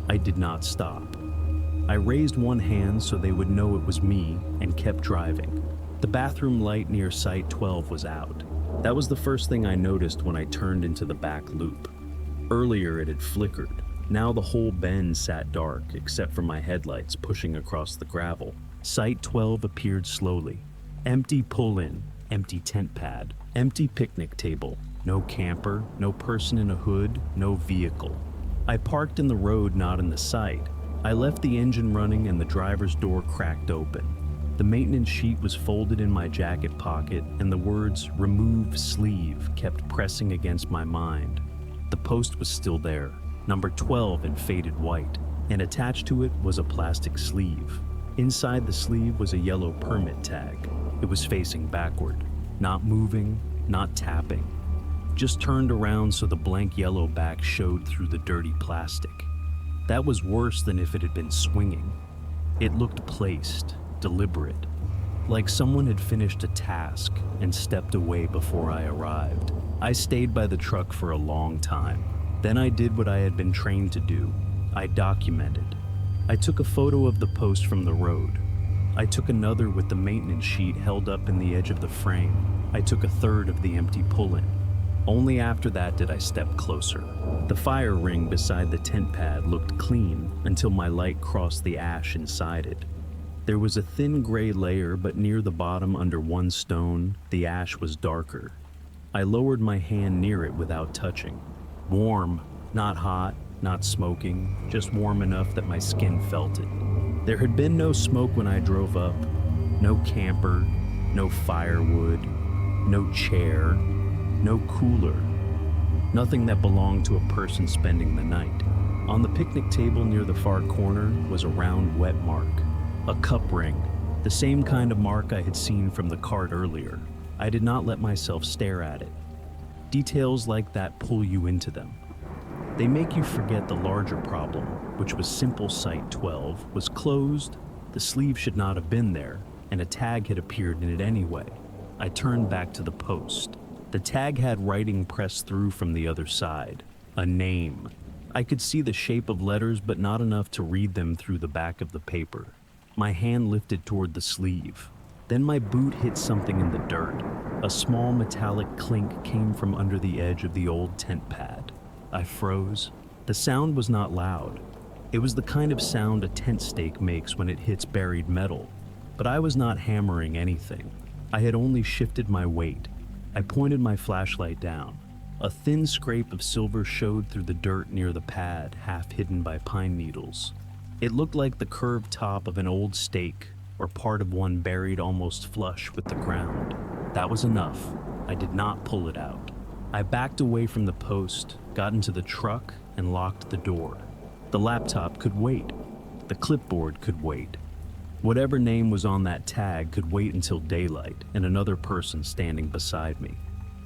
I did not stop. I raised one hand so they would know it was me and kept driving. The bathroom light near Site 12 was out. That was the first thing I noticed when I turned into the back loop. Earlier it had flickered. Now the whole bend sat dark, except for my headlights pushing across the gravel. Site 12 appeared slowly. Empty pull-in, empty tent pad, empty picnic table. No camper, no person in a hood, no vehicle. I parked in the road, not in the site. I left the engine running and the driver's door cracked open. The maintenance sheet was folded in my jacket pocket and the words "remove sleeve" kept pressing against my mind. The post was still there, number 12 in faded white, and attached to it was a plastic sleeve. Inside the sleeve was a yellow permit tag. It was facing backward, not moving, not tapping. Just turned around so the blank yellow back showed through the dirty plastic. That was worse than if it had been swinging. It looked placed, deliberate, like someone had finished a task and stepped away before I arrived. I stayed by the truck for a long time. Then I did what I had been trained to do. I documented. I took a photo of the post from the road. I took another with the maintenance sheet held up in the edge of the frame. I took a third of the empty pull-in. Only after that did I step closer. The fire ring beside the tent pad looked clean until my light crossed the ash inside it. There was a thin gray layer, but near the bottom under one stone, the ash was darker. I lowered my hand near it without touching. Warm, not hot, not smoking, just warm enough that my skin felt it. There had been no smoke when I drove up, no camper, no firewood, no chair, no cooler, nothing that belonged to a person spending the night. On the picnic table near the far corner was a round wet mark, a cup ring, the same kind of mark I had seen from the cart earlier. I did not let myself stare at it. Details like that pull you into them. They make you forget the larger problem, which was simple Site 12 was closed, the sleeve should not have been there, and a tag had appeared in it anyway. I turned back to the post. The tag had writing pressed through from the other side. A name. I could see the shape of letters, but not enough to read them through the back of the paper. My hand lifted toward the sleeve. Then my boot hit something in the dirt. A small metallic clink came from under the edge of the old tent pad. I froze. The sound was not loud. It was the kind of sound a tent stake makes when it hits buried metal. But I was not hammering anything. I had only shifted my weight. I pointed my flashlight down. A thin scrape of silver showed through the dirt near the pad, half hidden by pine needles. It looked like the curved top of an old stake, or part of one buried almost flush with the ground. That was enough. I did not pull it out. I backed away from the post, got into the truck, and locked the door. The laptop could wait. The clipboard could wait. Whatever name was on that tag could wait until daylight and another person standing beside me.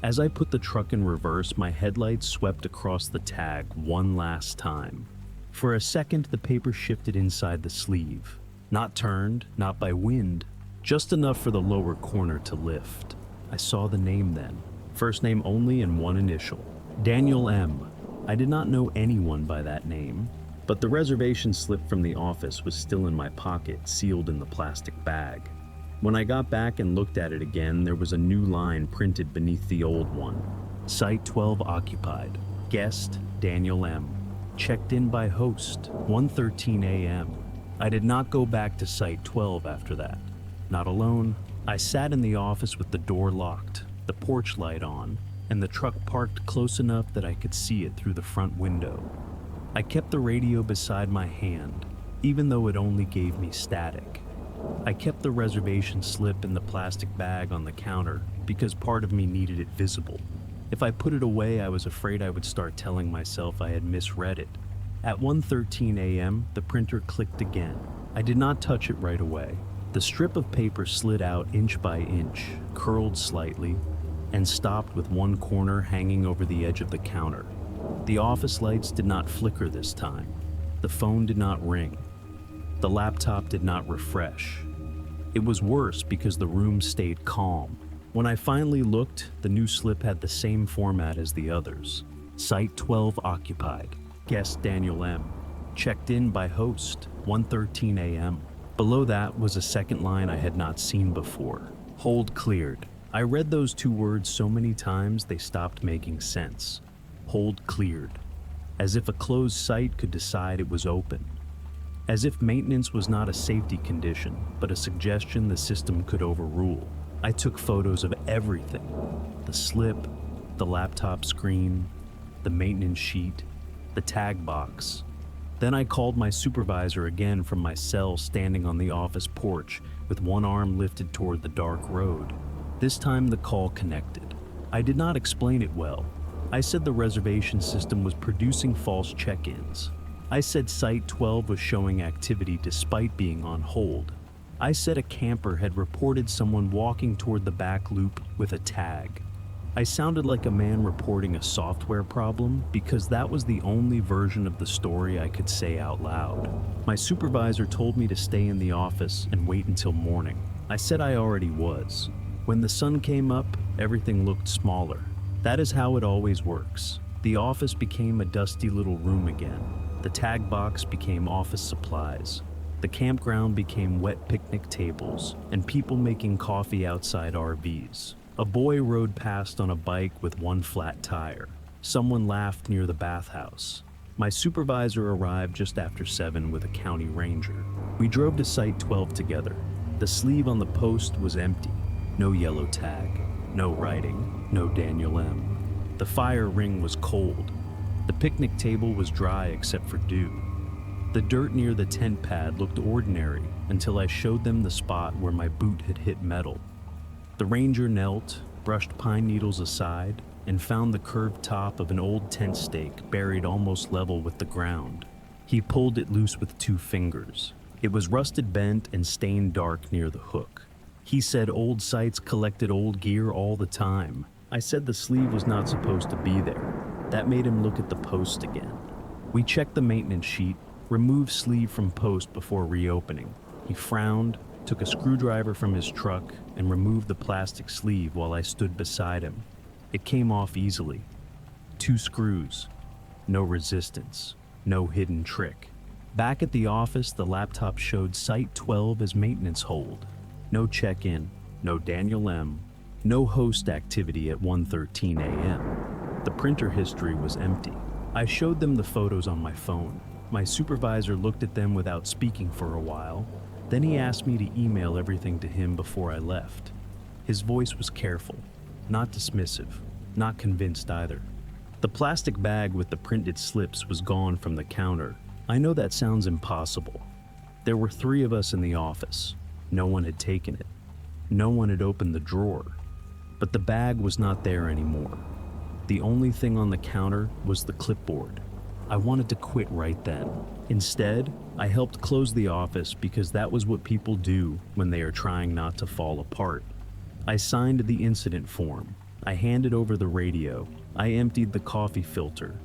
As I put the truck in reverse, my headlights swept across the tag one last time. For a second, the paper shifted inside the sleeve. Not turned, not by wind, just enough for the lower corner to lift. I saw the name then. First name only and one initial. Daniel M. I did not know anyone by that name. But the reservation slip from the office was still in my pocket, sealed in the plastic bag. When I got back and looked at it again, there was a new line printed beneath the old one. Site 12 occupied. Guest, Daniel M. Checked in by host, 1:13 a.m. I did not go back to Site 12 after that. Not alone. I sat in the office with the door locked, the porch light on, and the truck parked close enough that I could see it through the front window. I kept the radio beside my hand, even though it only gave me static. I kept the reservation slip in the plastic bag on the counter because part of me needed it visible. If I put it away, I was afraid I would start telling myself I had misread it. At 1:13 a.m., the printer clicked again. I did not touch it right away. The strip of paper slid out inch by inch, curled slightly, and stopped with one corner hanging over the edge of the counter. The office lights did not flicker this time. The phone did not ring. The laptop did not refresh. It was worse because the room stayed calm. When I finally looked, the new slip had the same format as the others. Site 12 occupied. Guest Daniel M. Checked in by host, 1:13 a.m. Below that was a second line I had not seen before. Hold cleared. I read those two words so many times they stopped making sense. Hold cleared. As if a closed site could decide it was open. As if maintenance was not a safety condition, but a suggestion the system could overrule. I took photos of everything. The slip, the laptop screen, the maintenance sheet, the tag box. Then I called my supervisor again from my cell standing on the office porch with one arm lifted toward the dark road. This time the call connected. I did not explain it well. I said the reservation system was producing false check-ins. I said Site 12 was showing activity despite being on hold. I said a camper had reported someone walking toward the back loop with a tag. I sounded like a man reporting a software problem because that was the only version of the story I could say out loud. My supervisor told me to stay in the office and wait until morning. I said I already was. When the sun came up, everything looked smaller. That is how it always works. The office became a dusty little room again. The tag box became office supplies. The campground became wet picnic tables and people making coffee outside RVs. A boy rode past on a bike with one flat tire. Someone laughed near the bathhouse. My supervisor arrived just after 7 with a county ranger. We drove to Site 12 together. The sleeve on the post was empty. No yellow tag, no writing, no Daniel M. The fire ring was cold. The picnic table was dry except for dew. The dirt near the tent pad looked ordinary until I showed them the spot where my boot had hit metal. The ranger knelt, brushed pine needles aside, and found the curved top of an old tent stake buried almost level with the ground. He pulled it loose with 2 fingers. It was rusted bent and stained dark near the hook. He said old sites collected old gear all the time. I said the sleeve was not supposed to be there. That made him look at the post again. We checked the maintenance sheet, removed sleeve from post before reopening. He frowned, took a screwdriver from his truck, and removed the plastic sleeve while I stood beside him. It came off easily. 2 screws. No resistance. No hidden trick. Back at the office, the laptop showed Site 12 as maintenance hold. No check-in, no Daniel M., no host activity at 1:13 a.m. The printer history was empty. I showed them the photos on my phone. My supervisor looked at them without speaking for a while. Then he asked me to email everything to him before I left. His voice was careful, not dismissive, not convinced either. The plastic bag with the printed slips was gone from the counter. I know that sounds impossible. There were 3 of us in the office. No one had taken it. No one had opened the drawer. But the bag was not there anymore. The only thing on the counter was the clipboard. I wanted to quit right then. Instead, I helped close the office because that was what people do when they are trying not to fall apart. I signed the incident form. I handed over the radio. I emptied the coffee filter.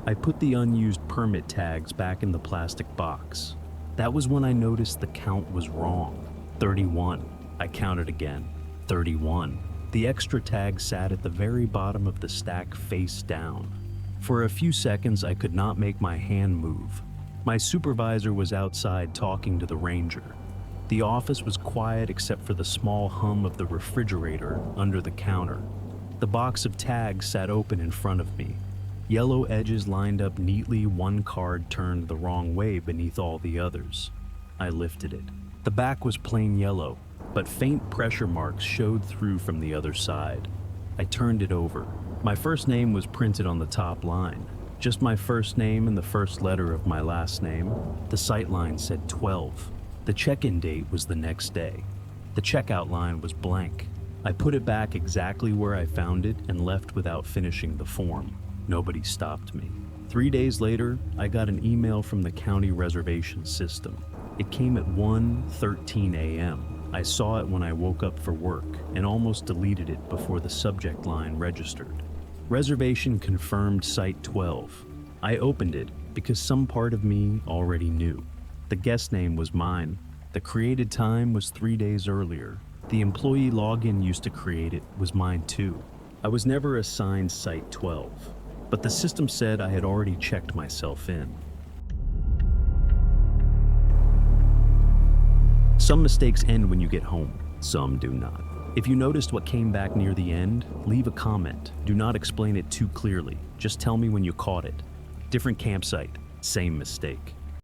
I put the unused permit tags back in the plastic box. That was when I noticed the count was wrong. 31. I counted again. 31. The extra tag sat at the very bottom of the stack face down. For a few seconds, I could not make my hand move. My supervisor was outside talking to the ranger. The office was quiet except for the small hum of the refrigerator under the counter. The box of tags sat open in front of me. Yellow edges lined up neatly, one card turned the wrong way beneath all the others. I lifted it. The back was plain yellow, but faint pressure marks showed through from the other side. I turned it over. My first name was printed on the top line. Just my first name and the first letter of my last name. The sight line said 12. The check-in date was the next day. The checkout line was blank. I put it back exactly where I found it and left without finishing the form. Nobody stopped me. 3 days later, I got an email from the county reservation system. It came at 1:13 a.m. I saw it when I woke up for work and almost deleted it before the subject line registered. Reservation confirmed Site 12. I opened it because some part of me already knew. The guest name was mine. The created time was 3 days earlier. The employee login used to create it was mine too. I was never assigned Site 12, but the system said I had already checked myself in. Some mistakes end when you get home, some do not. If you noticed what came back near the end, leave a comment. Do not explain it too clearly. Just tell me when you caught it. Different campsite, same mistake.